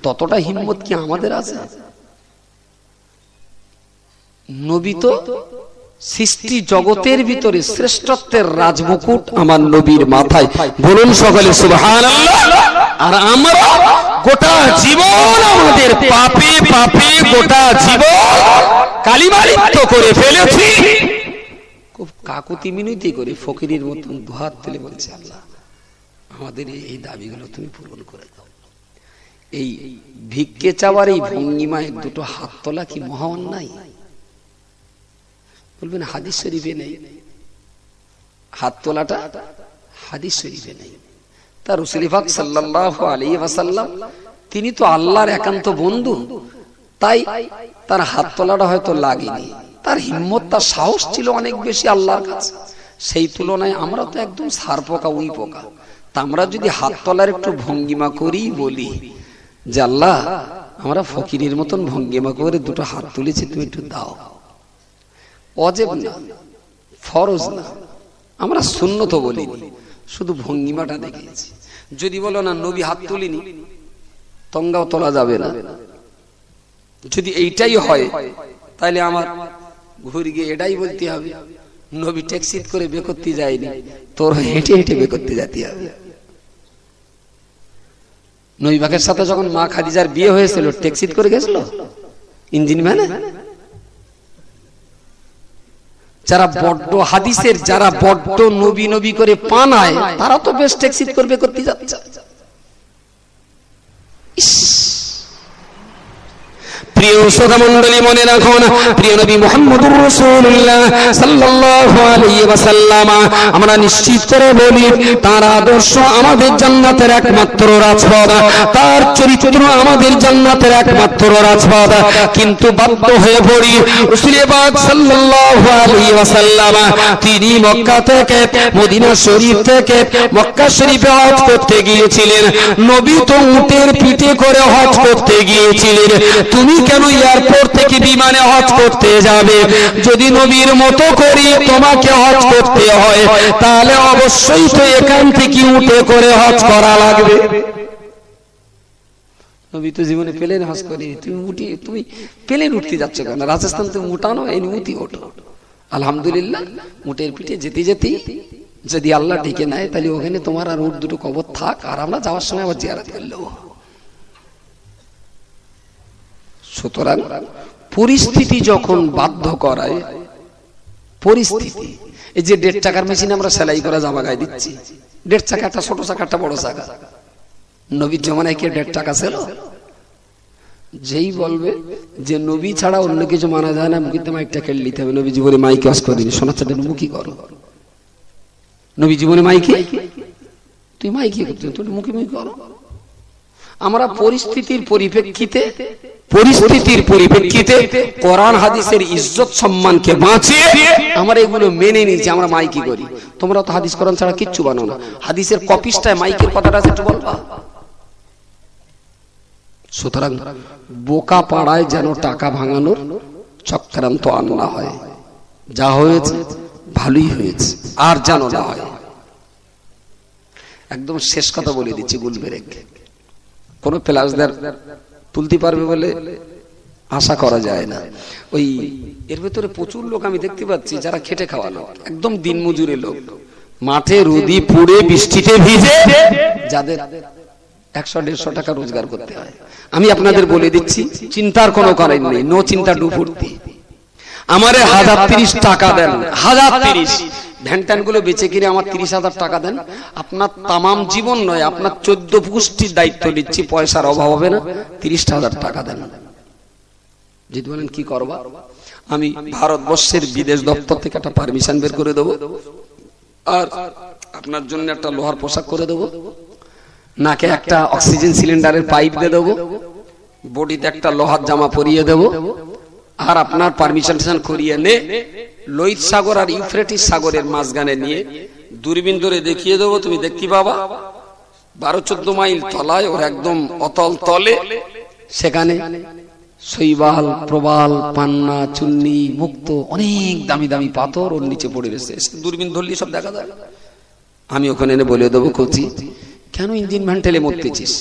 ততটা হিম্মত কি আমাদের আছে? নবী তো সৃষ্টি জগতের ভিতরে শ্রেষ্ঠত্বের রাজমুকুট আমার নবীর মাথায়, বলুন সকলে সুবহানাল্লাহ। আর আমরা গোটা জীবন আমাদের পাপে পাপে গোটা জীবন কালিমা লিপ্ত করে ফেলেছি। খুব কাকুতি মিনতি করে ফকিরের মতন দুহাত তুলে বলছে, আল্লাহ আমাদের এই দাবিগুলো তুমি পূরণ করে দাও। এই ভিক্ষে চাওয়ার এই ভঙ্গিমায় 2টো হাত তোলা কি মহা অন্যায়? বলবেন হাদিস শরীফে নেই, হাত তোলাটা হাদিস শরীফে নেই। তার রাসূল পাক সাল্লাল্লাহু আলাইহি ওয়াসাল্লাম তিনি তো আল্লাহর একান্ত বন্ধু, তাই তার হাত তোলাটা হয়তো লাগেনি। তার হিম্মত, তার সাহস ছিল অনেক বেশি আল্লাহর কাছে। সেই তুলনায় আমরা তো একদম সার পোকা, উই পোকা। তা আমরা যদি হাত তোলার একটু ভঙ্গিমা করি, বলি যে আল্লাহ আমরা ফকিরের মতন ভঙ্গিমা করে 2টো হাত তুলেছি, তুমি একটু দাও। অজেব না, ফরজ না, আমরা সুন্নত বলিনি, শুধু ভঙ্গিমাটা দেখিয়েছি। যদি বলো না নবী হাত তুলিনি, তঙ্গাও তোলা যাবে না। যদি এইটাই হয় তাহলে আমার ঘুরে গিয়ে এটাই বলতে হবে, নবী ট্যাক্সি করে বে করতে যায়নি, তোর হেঁটে হেঁটে বে করতে যেতে হবে। নবী পাকের সাথে যখন মা খাদিজার বিয়ে হয়েছিল, ট্যাক্সি করে গেছিল ইঞ্জিন ভ্যানে? যারা বড্ড হাদিসের, যারা বড্ড নবী নবী করে পানায়, তারা তো বেশ ট্যাক্সি করবে করতে যাচ্ছে। প্রিয় শ্রোতা মণ্ডলী, মনে রাখুন, প্রিয় নবী মুহাম্মদুর রাসূলুল্লাহ সাল্লাল্লাহু আলাইহি ওয়াসাল্লাম, আমরা নিশ্চিত করে বলি, তার আদর্শ আমাদের জান্নাতের একমাত্র রাজপথ, তার চরিত্র আমাদের জান্নাতের একমাত্র রাজপথ। কিন্তু বাধ্য হয়ে পড়ি, রাসূল পাক সাল্লাল্লাহু আলাইহি ওয়াসাল্লাম তিনি মক্কা থেকে, মদিনা শরীফ থেকে মক্কা শরীফে হজ করতে গিয়েছিলেন। নবী তো উটের পিঠে করে হজ করতে গিয়েছিলেন। তুমি কেন এয়ারপোর্ট থেকে বিমানে হজ করতে যাবে? যদি নবীর মতো করি তোমাকে হজ করতে হয়, তাহলে অবশ্যই তো এখান থেকে উঠে করে হজ করা লাগবে। নবী তো জীবনে প্লেন হজ করি, তুমি প্লেন উঠতে যাচ্ছ কেন? রাজস্থান তুমি উঠানো, এই উঠি ওঠো। আলহামদুলিল্লাহ, উটের পিঠে যেতে যেতে যদি আল্লাহ ডেকে নেয়, তাহলে ওখানে তোমার আর উট দুটো কবর থাক, আর আমরা যাওয়ার সময় আবার জিয়ারত করলেও। সুতরাং পরিস্থিতি যখন বাধ্য করায়, পরিস্থিতি, এই যে 1.5 টাকার মেশিন আমরা সেলাই করা জামা গায়ে দিচ্ছি, 1.5 টাকা একটা ছোট চাকা একটা বড় চাকা। নবীর জমানায় কি 1.5 টাকা ছিল? যেই বলবে যে নবী ছাড়া অন্য কিছু মানা যায় না, মুখে মাইকটা কেড়ে নিতে হবে। নবী জীবনে মাইকে ওয়াজ করেনি, শোনার চাটা মুখী করো। নবী জীবনে মাইকে, তুই মাইকে করতে, তুই মুখে মুখে করো। আমরা পরিস্থিতির পরিপ্রেক্ষিতে কোরআন হাদিসের ইজ্জত সম্মানকে বাঁচিয়ে আমরা এগুলো মেনে নিয়েছি, আমরা মাইকি করি। তোমরা তো হাদিস কোরআন ছাড়া কিচ্ছু বানো না, হাদিসের কপিসটায় মাইকের কথাটা একটু বলবা। সুতরাং বোকা পাড়ায় যেন টাকা ভাঙানোর চক্রান্ত আর না হয়। যা হয়েছে ভালোই হয়েছে, আর যেন না হয়। একদম শেষ কথা বলে দিচ্ছি, গুলবেরেক কোন প্লাসদার তুলতে পারবে বলে আশা করা যায় না। ওই এর ভেতরে প্রচুর লোক আমি দেখতে পাচ্ছি যারা খেটে খাওয়া লোক, একদম দিন মজুরি লোক, মাঠে রোদি পুড়ে বৃষ্টিতে ভিজে, যাদের 100-150 টাকা রোজগার করতে হয়। আমি আপনাদের বলে দিচ্ছি, চিন্তার কোনো কারণ নেই, নো চিন্তা ডু ফুর্তি। আমারে 1030 টাকা দেন, 1030 ভ্যান ট্যান গুলো বেঁচে কিনে আমার 30,000 টাকা দেন, আপনার তামাম জীবন নয়, আপনার 14 পুষ্টির দায়িত্ব দিচ্ছি, পয়সার অভাব হবে না, 30,000 টাকা দেন। যদি বলেন কি করবা, আমি ভারতবর্ষের বিদেশ দপ্তর থেকে একটা পারমিশন বের করে দেবো, আর আপনার জন্য একটা লোহার পোশাক করে দেবো, নাকে একটা অক্সিজেন সিলিন্ডারের পাইপ দিয়ে দেবো, বডিতে একটা লোহার জামা পরিয়ে দেবো, আর আপনার পারমিশন করিয়ে নে লোহিত সাগর আর ইউফ্রেটিস সাগরের মাঝখানে নিয়ে দূরবীন ধরে দেখিয়ে দেবো, তুমি দেখতে পাবা 12-14 মাইল তলায়, ওর একদম অতল তলে, সেখানে শৈবাল, প্রবাল, পান্না, চুন্নি, মুক্ত, অনেক দামি দামি পাথর ওর নিচে পড়ে রয়েছে। দূরবীন ধরলে সব দেখা যায়। আমি ওখানে এনে বলে দেবো, কচি কেন ইঞ্জিন ভ্যান ঠেলে মরতেছিস,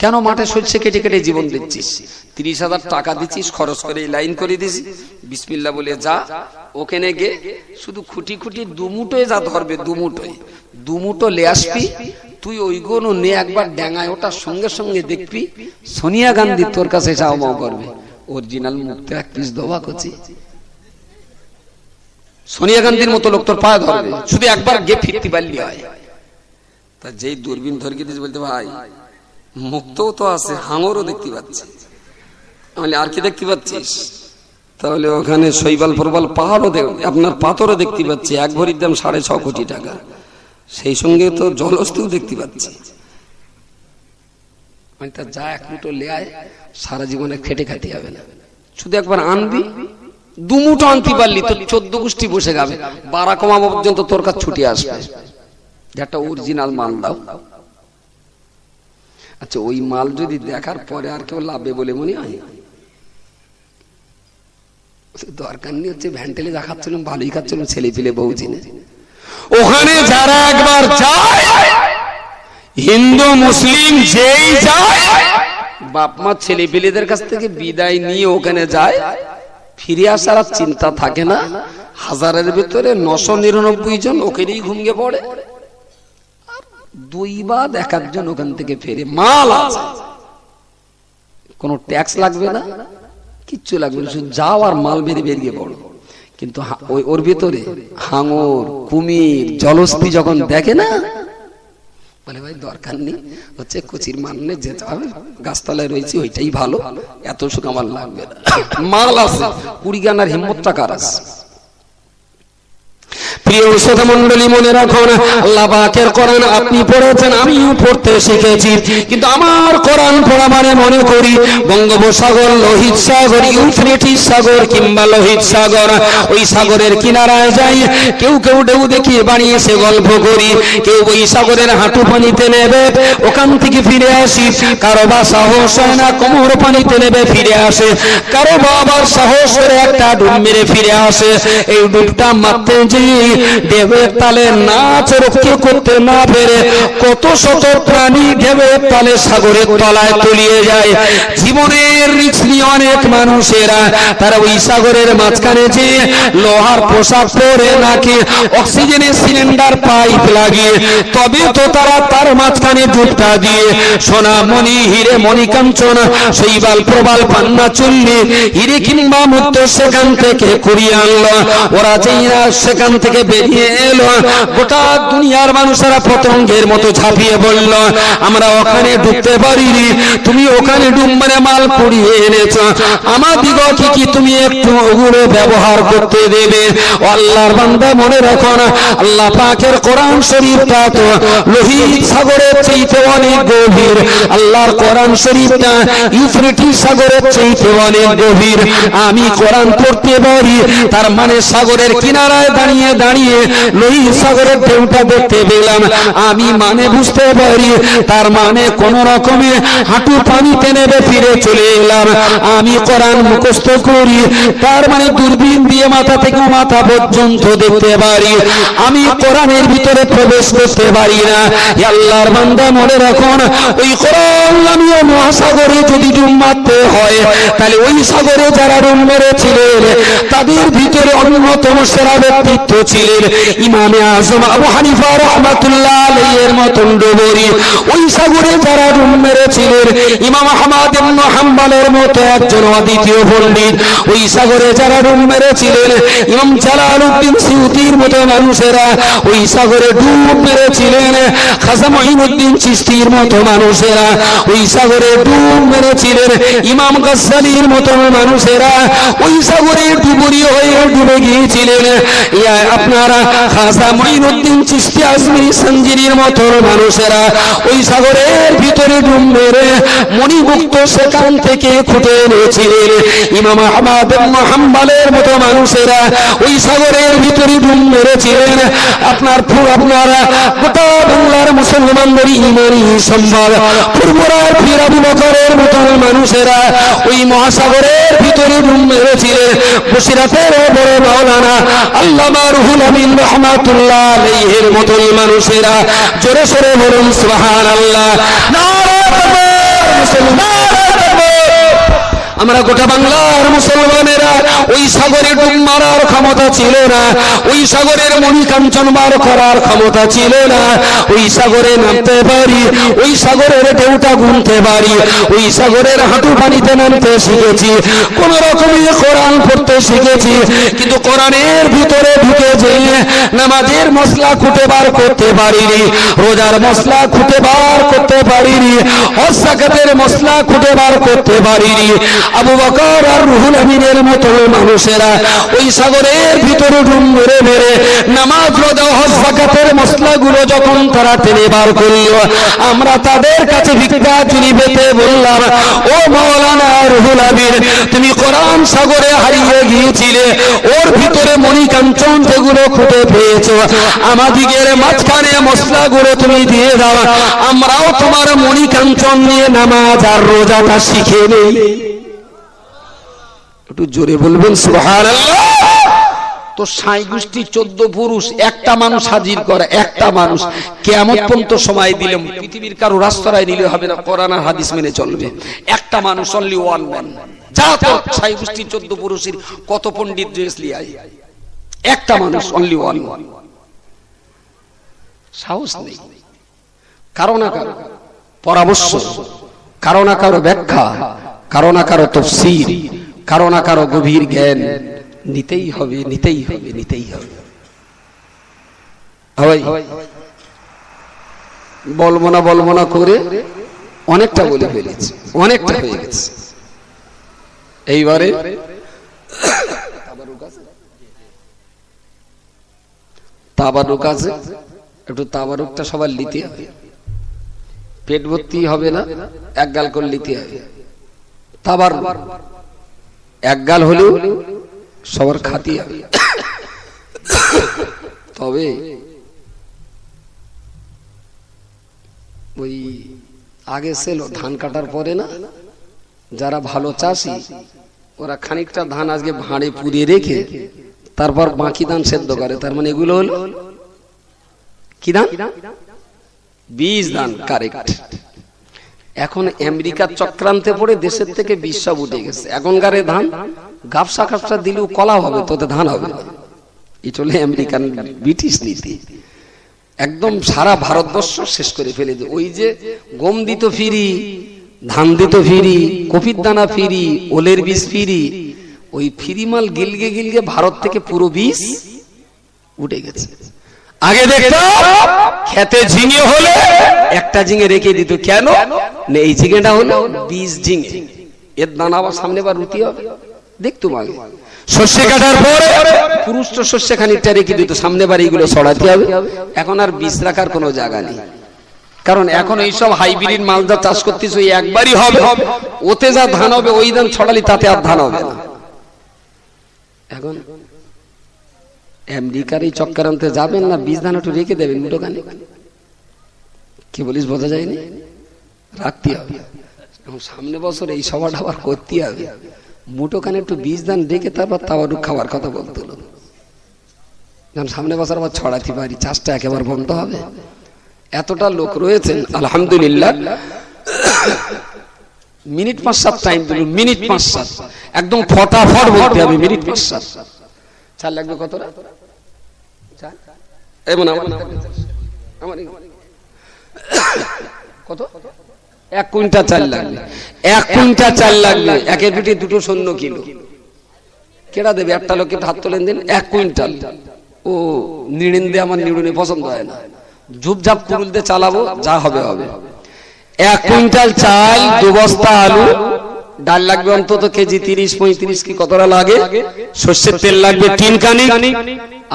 কেন মাঠে সরষে কেটে কেটে জীবন দিচ্ছিস, 30,000 টাকা দিচ্ছিস, খরচ করে লাইন করে দিছিস, বিসমিল্লাহ বলে যা, ওখানে গে শুধু খুঁটি খুঁটি দুমুটোয় যা ধরবে, দুমুটো লে আসবি, তুই ওই গুলো নে একবার ড্যাঙায়, ওটার সঙ্গে সঙ্গে দেখবি সোনিয়া গান্ধী তোর কাছে চাও মাও করবে, অরিজিনাল মুক্ত 1 পিস দোয়া করছি, সোনিয়া গান্ধীর মতো লোক তোর পায়ে ধরবে, শুধু একবার গে ফিরতে পারলি হয়। তা যেই দূরবীন ধরে দিস, বলতে ভাই মুক্তও তো আছে, হাঙরও দেখতে পাচ্ছি, আমি আর কি দেখতে পাচ্ছিস, তাহলে ওখানে শৈবাল প্রবাল পাহাড়ও আপনার পাথরও দেখতে পাচ্ছি, এক ভরির দাম 6.5 কোটি টাকা, সেই সঙ্গে তো জলস্থিও দেখতে পাচ্ছি। মানে তা যা 1 মুঠো লে আয়, সারা জীবনে খেটে খাইতে হবে না, শুধু একবার আনবি, 2 মুঠো আনতে পারলি তো 14 গোষ্ঠী বসে যাবে, 12 কমাবো পর্যন্ত তোর কাছে ছুটি আসবে, একটা অরিজিনাল মাল দাও। আচ্ছা, ওই মাল যদি দেখার পরে আর কেউ লাভে বলে মনে হয়, দরকার নেই হচ্ছে ভ্যান্টেলে দেখাচ্ছিলাম, ভালোই খাচ্ছিলাম, ছেলে পেলে বউ চিনে, ওখানে যারা একবার যায়, হিন্দু মুসলিম যেই যায়, বাপ মা ছেলে পেলেদের কাছ থেকে বিদায় নিয়ে ওখানে যায়, ফিরে আসার আর চিন্তা থাকে না। হাজারের ভিতরে 999 জন ওখানেই ঘুমিয়ে পড়ে, 2 বা 1 জন ওখান থেকে ফেরে। মাল আছে, কোনো ট্যাক্স লাগবে না, কিচ্ছু লাগবে না, শুধু যাও আর মাল মেরে বেরিয়ে পড়ো। কিন্তু ওর ভিতরে হাঙর, কুমির, জলস্থি যখন দেখে না, বলে ভাই দরকার নেই, হচ্ছে কুচির মানে যেতে হবে, গাছতলায় রয়েছে ওইটাই ভালো, এত সুখ আমার লাগবে না। মাল আছে, 20 গানার হিম্মতটা কার আছে? প্রিয় শ্রোতা মণ্ডলী, মনে রাখুন, আল্লাহ পাকের কোরআন আপনি পড়েছেন, আমিও পড়তে শিখেছি, কিন্তু আমার কোরআন পড়া মানে মনে করি বঙ্গোপসাগর, লোহিত সাগর, ইউফ্রেটিস সাগর কিংবা লোহিত সাগর, ওই সাগরের কিনারায় যাই, কেউ কেউ ঢেউ দেখিয়ে বানিয়েছে গল্প করি, কেউ ওই সাগরের হাঁটু পানিতে নেবে, ওখান থেকে ফিরে আসি, কারো বা সাহস হয় না কোমর পানিতে নেবে ফিরে আসে, কারো বা আবার সাহস করে একটা ডুব মেরে ফিরে আসে। এই ডুবটা মারতে যে ঢেউয়ের তালে নাচ রক্ষা করতে না পেরে কত শত প্রাণী ঢেউয়ের তালে সাগরের তলায় তলিয়ে যায়। জীবনের রিস্ক নিয়ে অনেক মানুষেরা তারা ওই সাগরের মাঝখানে যে লোহার পোশাক পরে, নাকি অক্সিজেনের সিলিন্ডার পাইপ লাগিয়ে, তবে তো তারা তার মাঝখানে ডুবটা দিয়ে সোনা মণি, হিরে মণিকাঞ্চন, শৈবাল প্রবাল পান্না চুল্লি, হিরে কিংবা মুক্ত সেখান থেকে কুড়িয়ে আনলো। ওরা যেই সেখান থেকে বেরিয়ে এলো, গোটা দুনিয়ার মানুষেরা পতঙ্গের মতো ঝাঁপিয়ে বলল, আমরা ওখানে ডুবতে পারিনি, তুমি ওখানে ডুব মেরে মাল কুড়িয়ে এনেছ, আমাদিগকে কি তুমি একটু ওগুলো ব্যবহার করতে দেবে? আল্লাহর বান্দা, মনে রাখো না, আল্লাহ পাকের কোরআন শরীফটা তো লোহিত সাগরের চাইতে অনেক গভীর, আল্লাহর কোরআন শরীফটা ইউফ্রেটিস সাগরের চাইতে অনেক গভীর। আমি কোরআন পড়তে পারি, তার মানে সাগরের কিনারায় দাঁড়িয়ে দাঁড়িয়ে লোহিত সাগরের ঢেউটা দেখতে পেলাম, আমি মানে বুঝতে পারি, তার মানে কোন রকমে হাঁটু পানিতে নেবে ফিরে চলে এলাম। আমি কোরআন মুখস্থ করি, তার মানে দূরবীন দিয়ে মাথা থেকে মাথা পর্যন্ত দেখতে পারি, আমি কোরআনের ভিতরে প্রবেশ করতে পারি না। আল্লাহর বান্দা, মনে রাখুন, ওই কোরআন নামীয় মহাসাগরে যদি ডুব মারতে হয়, তাহলে ওই সাগরে যারা ডুব মেরেছিলেন তাদের ভিতরে অন্যতম সেরা ব্যক্তিত্ব ছিলেন ইমামে আজম আবু হানিফা রাহমাতুল্লাহ আলাইহির মতন ডুবুরি। ওই সাগরে যারা ডুব মেরেছিলেন ইমাম আহমদ ইবনে হাম্বলের মতো একজন অদ্বিতীয় পণ্ডিত। ওই সাগরে যারা ডুব মেরেছিলেন ইমাম জালালউদ্দিন সিউতির মতো মানুষেরা। ওই সাগরে ডুব মেরেছিলেন খাজা মুঈনুদ্দিন চিশতির মতো মানুষেরা। ওই সাগরে ডুব মেরেছিলেন ইমাম গাজ্জালির মতো মানুষেরা। ওই সাগরে ডুবুরি হয়ে ডুবে গিয়েছিলেন আপনারা খাজা মুঈনুদ্দিন চিশতি আজমিরি সঞ্জিরির মতো মানুষেরা। ওই সাগরের ভিতরে ডুব মেরে মণিমুক্ত সেখান থেকে খুঁটে এনেছিলেন ইমাম আহমদ ইবনে হাম্বলের মতো মানুষেরা। ওই সাগরের ভিতরে ডুব মেরেছিলেন আপনারা গোটা বাংলার মুসলমানদের ইমানি সম্ভার পূর্বরার পীর আবু বকরের মতো মানুষেরা। ওই মহাসাগরের ভিতরে ডুব মেরেছিলেন বসিরাতের বড় মাওলানা আল্লামা রুহুল আমিন রাহমাতুল্লাহ আলাইহির মতো মানুষেরা। জোরে সোরে বলুন সুবহানাল্লাহ, নারে তাকবীর, মুসলমান। আমরা গোটা বাংলার মুসলমানেরা ওই সাগরে ডুব মারার ক্ষমতা ছিল না, ওই সাগরের মণিকাঞ্চন বার করার ক্ষমতা ছিল না। ওই সাগরে নামতে পারি, ওই সাগরের ঢেউটা গুনতে পারি, ওই সাগরের হাঁটু পানিতে নামতে শিখেছি, কোন রকমে কোরআন পড়তে শিখেছি, কিন্তু কোরআনের ভিতরে ঢুকে যেয়ে নামাজের মশলা খুঁটে বার করতে পারিনি, রোজার মশলা খুঁটে বার করতে পারিনি, হজ যাকাতের মশলা খুঁটে বার করতে পারিনি। আবু বকর আর রুহুল আমিনের মতো মানুষেরা ওই সাগরের ভিতরে ডুব মেরে মেরে নামাজ, রোজা, হজ, যাকাতের মশলাগুলো যখন তারা টেনে বার করল, আমরা তাদের কাছে ভিক্ষা চুরি পেতে বললাম, ও মাওলানা রুহুল আমিন, তুমি কোরআন সাগরে হারিয়ে গিয়েছিলে, ওর ভিতরে মণিকাঞ্চন যেগুলো খুঁজে পেয়েছো, আমাদিগের মাঝখানে মশলাগুলো তুমি দিয়ে দাও, আমরাও তোমার মণিকাঞ্চন নিয়ে নামাজ আর রোজাটা শিখে নেই। একটু জোরে বলবেন সুবহানাল্লাহ। তো ৬ গোষ্ঠী ১৪ পুরুষ একটা মানুষ হাজির করা, একটা মানুষ কিয়ামত পর্যন্ত সময় দিলাম, পৃথিবীর কারো রাস্তায় নিলে হবে না, কোরআন আর হাদিস মেনে চলবে। একটা মানুষ, অনলি ওয়ান ম্যান। যা তো ৬ গোষ্ঠী ১৪ পুরুষের কত পণ্ডিত ড্রেস লিয়াই, একটা মানুষ, অনলি ওয়ান। সাহস নেই কারো না কারো পরামর্শ, কারো না কারো ব্যাখ্যা, কারো না কারো তাফসীর, কারো না কারো গভীর জ্ঞান নিতেই হবে, নিতেই হবে, নিতেই হবে। বলবো না করে অনেকটা বলে ফেলেছি, অনেকটা হয়ে গেছে। এইবারে তাবারুক আছে, একটু তাবারুকটা সবার নিতে হবে। পেট ভর্তি হবে না, এক গাল করে নিতে হবে। তাবারুক এক গাল হলেও সবার খাতি হবে। তবে ওই আগে ছিল ধান কাটার পরে না, যারা ভালো চাষি ওরা খানিকটা ধান আজকে ভাঁড়ে পুড়িয়ে রেখে তারপর বাকি ধান সেদ্ধ করে। তার মানে এগুলো হলো কি ধান? বীজ ধান। কারেক্ট। এখন আমেরিকার চক্রান্তে পড়ে দেশের থেকে বীজ সব উঠে গেছে। এখনকার ধান গাবসা খাপসা দিলেও কলা হবে, তোতে ধান হবে না। এই চলে আমেরিকান ব্রিটিশ নীতি। একদম সারা ভারতবর্ষ শেষ করে ফেলে দিয়ে। ওই যে গম দিত ফিরি, ধান দিত ফিরি, কপির দানা ফিরি, ওলের বীজ ফিরি, ওই ফিরি মাল গিলগে গিলগে ভারত থেকে পুরো বীজ উঠে গেছে। আগে দেখতো খেতে ঝিঙে হলে একটা ঝিঙে রেখে দিত। কেন? এই ঝিঙেটা হলো বীজ ঝিঙে, এর দানা আবার সামনে বার রুটি হবে। দেখতুম আগে শস্য কাটার পরে পুরুষ তো শস্য খানিকটা রেখে দিত, সামনে বার এইগুলো ছড়াতে হবে। এখন আর বীজ রাখার কোনো জায়গা নেই, কারণ এখন এইসব হাইব্রিড মালদা চাষ করতেছে, ওই একবারই হবে, ওতে যা ধান হবে ওই ধান ছড়ালি তাতে আর ধান হবে না। এখন আমেরিকার এই চক্রান্তে যাবেন না, বীজ ধান একটু রেখে দেবেন মুঠোখানে। কি বলিস বোঝা যায়নি, রাখতে হবে। এখন সামনে বছর এই সভাটা আবার করতে হবে, মুঠোখানে একটু বীজ ধান রেখে তারপর তাবারুক খাওয়ার কথা বলতে হলো। যখন সামনে বছর আবার ছড়াতে পারি, চাষটা একেবারে বন্ধ হবে। এতটা লোক রয়েছেন আলহামদুলিল্লাহ। মিনিট ৫-৭ টাইম দিল, মিনিট ৫-৭ একদম ফটাফট বলতে হবে। মিনিট ৫-৭ চাল লাগবে কত? কত? ১ কুইন্টাল চাল লাগবে। ১ কুইন্টাল চাল লাগবে। একের পিঠে 2 শূন্য কিলো। কেডা দেবে? একটা লোককে হাত তোলেন দিন। ১ কুইন্টাল। ও নিড়িন দিয়ে আমার নিড়ুনি পছন্দ হয় না, ঝুপঝাপ কুরুল দিয়ে চালাবো, যা হবে হবে। ১ কুইন্টাল চাল, 2 বস্তা আলু, ডাল লাগবে অন্তত কেজি ৩০-৩৫ কি কতটা লাগে, সর্ষের তেল লাগবে 3 কানি,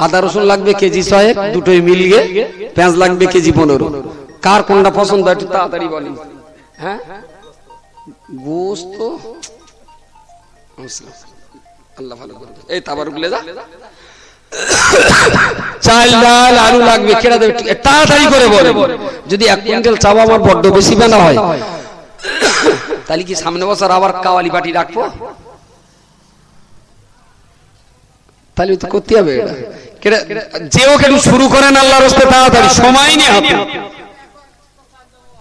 আদা রসুন লাগবে কেজি 6, দুটোই মিলিয়ে, পেঁয়াজ লাগবে কেজি 15। কার কোনটা পছন্দ একটু তাড়াতাড়ি বলেন। হ্যাঁ, গোস্ত আল্লাহ ভালো করে। এই তাবারুক লে যা। চাল ডাল আলু লাগবে, কেডা দেবে? তাড়াতাড়ি করে বলে। যদি 1 কুইন্টাল চাওয়া আমার বড্ড বেশি বেনা হয়, তাহলে কি সামনে বছর আবার কাওয়ালি পাটি রাখবো? তাহলে তো করতে হবে এটা। যেও কেন শুরু করেন আল্লাহর রাস্তে তাড়াতাড়ি, সময় নেই হাতে।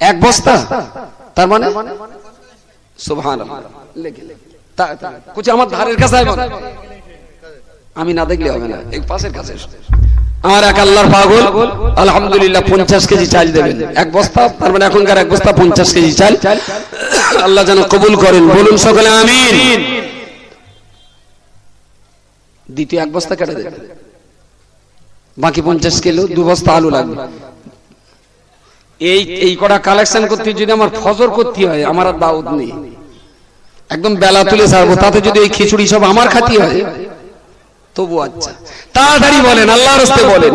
1 বস্তা, তার মানে সুবহানাল্লাহ। কুছ আমার ধারের কাছে আমি না দেখলে হবে না, এই পাশের কাছে। আমার এক আল্লাহর পাগল আলহামদুলিল্লাহ 50 কেজি চাল দেবেন 1 বস্তা, তার মানে এখনকার 1 বস্তা 50 কেজি চাল। আল্লাহ যেন কবুল করেন, বলুন সকলে আমিন। দ্বিতীয় 1 বস্তা কেটে দেবেন, বাকি 50 কিলো 2 বস্তা আলু লাগবে। এই কটা কালেকশন করতে যদি আমার ফজর করতে হয়, আমার আর দাওয়াত নেই, একদম বেলা তুলে ছাড়বো। তাতে যদি ওই খিচুড়ি সব আমার খাতি হয় তবু আচ্ছা। তাড়াতাড়ি বলেন, আল্লাহর রাস্তে বলেন।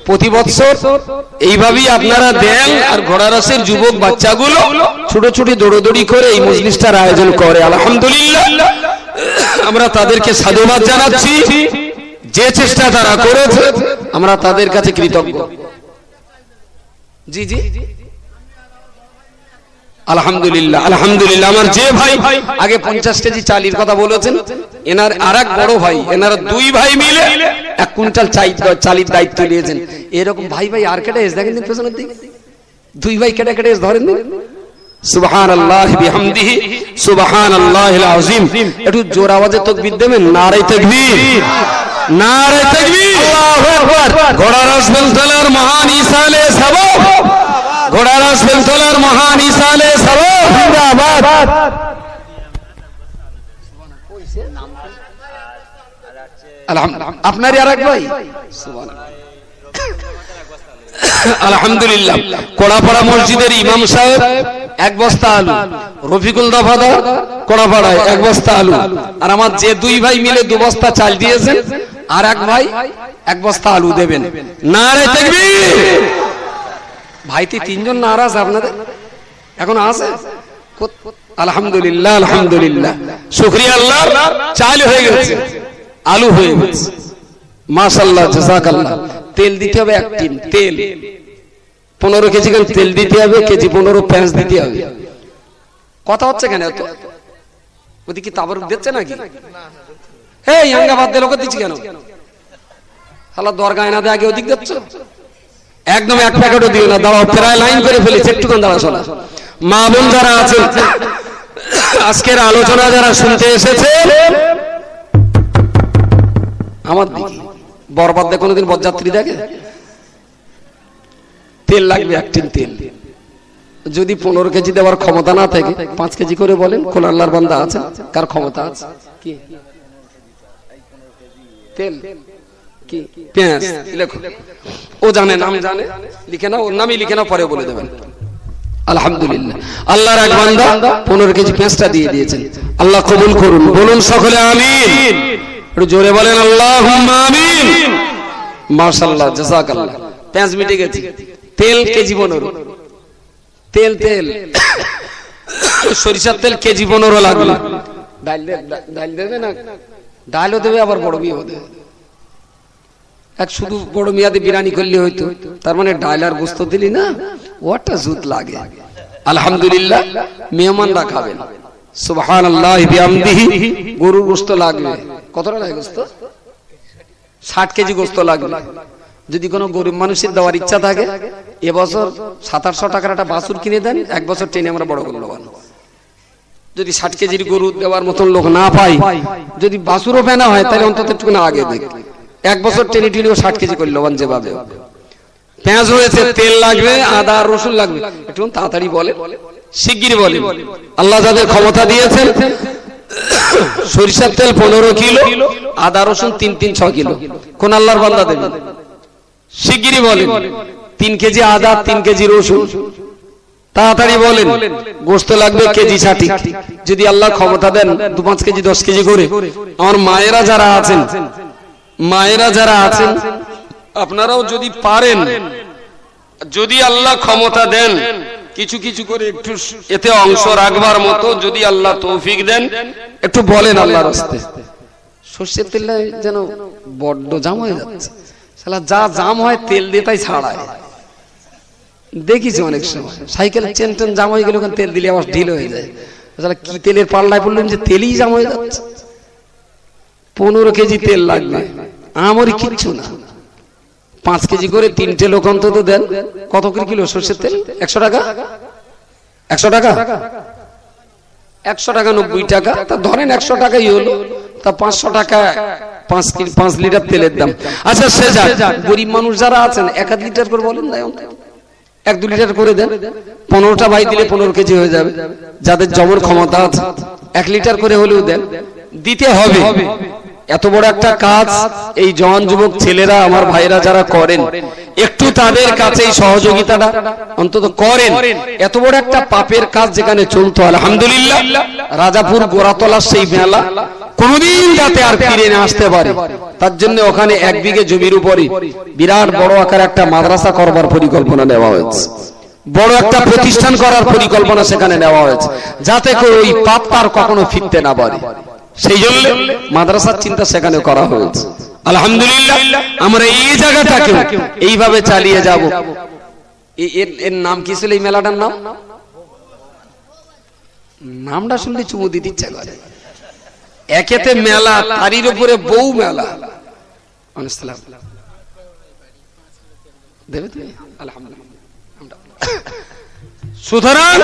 প্রতি বছর এইভাবেই আপনারা দেন। আর ঘোড়ারসের যুবক বাচ্চাগুলো ছোট ছোট দৌড়দৌড়ি করে এই মজলিসটার আয়োজন করে, আলহামদুলিল্লাহ আমরা তাদেরকে সাধুবাদ জানাচ্ছি। যে চেষ্টা তারা করেছে আমরা তাদের কাছে কৃতজ্ঞ। জি জি আলহামদুলিল্লাহ আলহামদুলিল্লাহ। আমার যে ভাই আগে 50 কেজি চালের কথা বলেছেন, এনার আরেক বড় ভাই, এনার দুই ভাই মিলে 1 কুইন্টাল চালের দায়িত্ব নিয়েছেন। এরকম ভাই ভাই আর কেটে এসে দেখেন পেছনের দিকে, দুই ভাই কেটে কেটে এসে ধরেন। সুবহানাল্লাহ বিহামদিহি সুবহানাল্লাহিল আযীম। একটু জোর আওয়াজে তাকবীর দেবেন। নারে তাকবীর, নারে তাকবীর, আল্লাহু আকবার। ঘোড়া রাসূল তোলার মহান ইসালে সবাব, ঘোড়া রাসূল তোলার মহান ইসালে সবাব জিন্দাবাদ। আলহামদুলিল্লাহ। আপনারই আরেক ভাই সুবহানাল্লাহ আলহামদুলিল্লাহ। কোড়াপাড়া মসজিদের ইমাম সাহেব 1 বস্তা আলু, রফিকুল দফাদার কোড়াপাড়ায় 1 বস্তা আলু, আর আমার যে দুই ভাই মিলে 2 বস্তা চাল দিয়েছেন, আর এক ভাই 1 বস্তা আলু দেবেন। নারে তাকবীর। ভাইতে 3 জন নারাজ আপনাদের এখন আছে। আলহামদুলিল্লাহ আলহামদুলিল্লাহ, শুকরিয়া আল্লাহ। চাল হয়ে গেছে, আলু হয়ে গেছে, মাশাআল্লাহ জাযাকাল্লাহ। তেল দিতে হবে 1 টিন তেল, 15 কেজি তেল দিতে হবে, কেজি 15 পেঁয়াজ দিতে হবে। কথা হচ্ছে কেন এত? ওদিকে কি তাবরুক দিচ্ছে নাকি? এই আঙ্গাবাদ দিল লোক দিচ্ছি কেন? শালা দরগায় না দে আগে ওদিক দিচ্ছ। একদম 1 প্যাকেটও দিও না, দাঁড়াও, প্রায় লাইন করে ফেলেছে, একটুখান দাঁড়াও। শোনা মা বোন যারা আছেন, আজকের আলোচনা যারা শুনতে এসেছে আমার দিকে, বরবাদ দেখে কোনোদিন বরযাত্রী দেখে? তেল লাগবে 1 টিন তেল। যদি 15 কেজি দেওয়ার ক্ষমতা না থাকে 5 কেজি করে বলেন। কোন আল্লাহর বান্দা আছে কার ক্ষমতা আছে? কি তেল কি পেঁয়াজ লেখো, ও জানে, নাম জানে, লিখে নাও, ওর নামই লিখে নাও, পরে বলে দেবেন। আলহামদুলিল্লাহ, আল্লাহর এক বান্দা 15 কেজি পেঁয়াজটা দিয়ে দিয়েছেন। আল্লাহ কবুল করুন, বলুন সকলে আমিন। একটু জোরে বলেন আল্লাহুম্মা আমিন। মাশাআল্লাহ জাযাকাল্লাহ। পেঁয়াজ মিটে গেছে, তেল কেজি 15, তেল তেল সরিষার তেল কেজি 15 লাগবে। ডাল দেবে না? ডালও দেবে, আবার বড় বিয়ে দেবে। এক শুধু বড় মিয়াদে বিরিয়ানি করলে হইতো, তার মানে ডাল আর গোস্ত দিলি না, ওটা জুত লাগে। আলহামদুলিল্লাহ, মেহমানরা খাবেন। সুবহানাল্লাহ বিহামদিহি। গরুর গোস্ত লাগবে, কতটা লাগে গোস্ত? 60 কেজি গোস্ত লাগবে। যদি কোনো গরিব মানুষের দেওয়ার ইচ্ছা থাকে, এবছর 700-800 টাকার একটা বাছুর কিনে দেন, 1 বছর টেনে আমরা বড় করে নেব। যদি 60 কেজির গরু দেওয়ার মতন লোক না পাই, যদি বাছুরও ফেনা হয়, তাহলে অন্তত একটু না আগে দেখ, 1 বছর টেনে টেনেও 60 কেজি করে নেবেন। যেভাবে পেঁয়াজ হয়েছে, তেল লাগবে, আদা রসুন লাগবে। একটু তাড়াতাড়ি বলে, শিগগিরই বলে। আল্লাহ যাদের ক্ষমতা দিয়েছেন, সরিষার তেল 15 কিলো, আদা রসুন 3-6 কিলো। কোন আল্লাহর বান্দা দেবেন? শিগগিরই বলেন। 3 কেজি আদা, 3 কেজি রসুন, তাড়াতাড়ি বলেন। গোশত লাগবে কেজি 60। যদি আল্লাহ ক্ষমতা দেন 2-5 কেজি 10 কেজি করে। আমার মায়েরা যারা আছেন, মায়েরা যারা আছেন, আপনারাও যদি পারেন, যদি আল্লাহ ক্ষমতা দেন, কিছু কিছু করে একটু এতে অংশ রাখবার মতো যদি আল্লাহ তৌফিক দেন, একটু বলেন আল্লাহর রাস্তে। সরষের তেল যেন বড্ড জাম হয়ে যাচ্ছে, শালা যা জাম হয় তেল দিয়ে তাই ছাড়ায়। দেখিছি অনেক সময় সাইকেল চেন টেন জাম হয়ে গেল, তেল দিলে আবার ঢিল হয়ে যায়। শালা কি তেলের পাল্লায় পড়লেন যে তেলই জাম হয়ে যাচ্ছে। 15 কেজি তেল লাগবে, আমারই কিচ্ছু না। 5 কেজি করে 3টে লোক অন্তত দেন। কত করে কিলো সরষের তেল? 100 টাকা। 100 টাকা, 100 টাকা 90 টাকা। তা ধরেন 100 টাকাই হলো, তা 500 টাকা 5 লিটার তেলের দাম। আচ্ছা সে যাক, গরিব মানুষ যারা আছেন 1 লিটার করে বলেন না, 1-2 লিটার করে দেন। 15টা ভাই দিলে 15 কেজি হয়ে যাবে। যাদের জমর ক্ষমতা আছে 1 লিটার করে হলেও দেন, দিতে হবে। এত বড় একটা কাজ এই জওয়ান যুবক ছেলেরা, আমার ভাইরা যারা করেন, একটু তাদের কাছে এই সহযোগিতাটা অন্তত করেন। এত বড় একটা পাপের কাজ যেখানে চলতো, আলহামদুলিল্লাহ, রাজাপুর গোড়াতলার সেই মেলা কোনদিন যাতে আর ফিরে না আসতে পারে, তার জন্য ওখানে 1 বিঘে জমির উপরে বিরাট বড় আকার একটা মাদ্রাসা করবার পরিকল্পনা নেওয়া হয়েছে। বড় একটা প্রতিষ্ঠান করার পরিকল্পনা সেখানে নেওয়া হয়েছে, যাতে করে ওই পাপ তার কখনো ফিরতে না পারে। সেই জন্য মাদ্রাসার চিন্তা সেখানে করা হয়েছে। আলহামদুলিল্লাহ, আমরা এই জায়গাটাকে এইভাবে চালিয়ে যাব। এর নাম কি ছিল এই মেলাটার নাম? নামটা শুনলে চুমু দিতে ইচ্ছা করে। একেতে মেলা, তারির উপরে বউ মেলা। দেবে তুমি? সুতরাং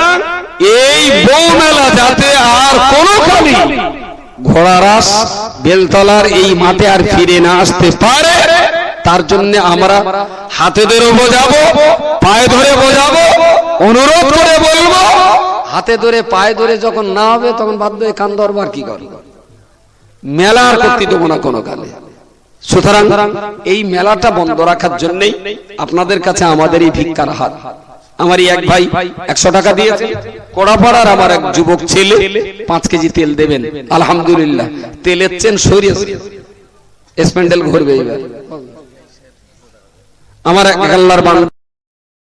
এই বউ মেলা যাতে আর কোনো কালে ঘোড়ারাস বেলতলার এই মাঠে আর ফিরে না আসতে পারে, তার জন্য আমরা হাতে ধরে বোঝাবো, পায়ে ধরে বোঝাবো, অনুরোধ করে বলবো। হাতে ধরে পায়ে ধরে যখন না হবে তখন বাধ্য হয়ে কান ধরবার কি করব, মেলা আর করতে দেবো না কোনো কালে। সুতরাং এই মেলাটা বন্ধ রাখার জন্যই আপনাদের কাছে আমাদের এই ভিক্ষার হাত। আমার এক ভাই 100 টাকা দিয়েছে, কোড়াপাড়ার আমার এক যুবক ছেলে 5 কেজি তেল দেবেন। আলহামদুলিল্লাহ, তেলের চেন সরিয়ে স্প্যান্ডেল ঘুরবে। এবার আমার এক আল্লাহর বান্দা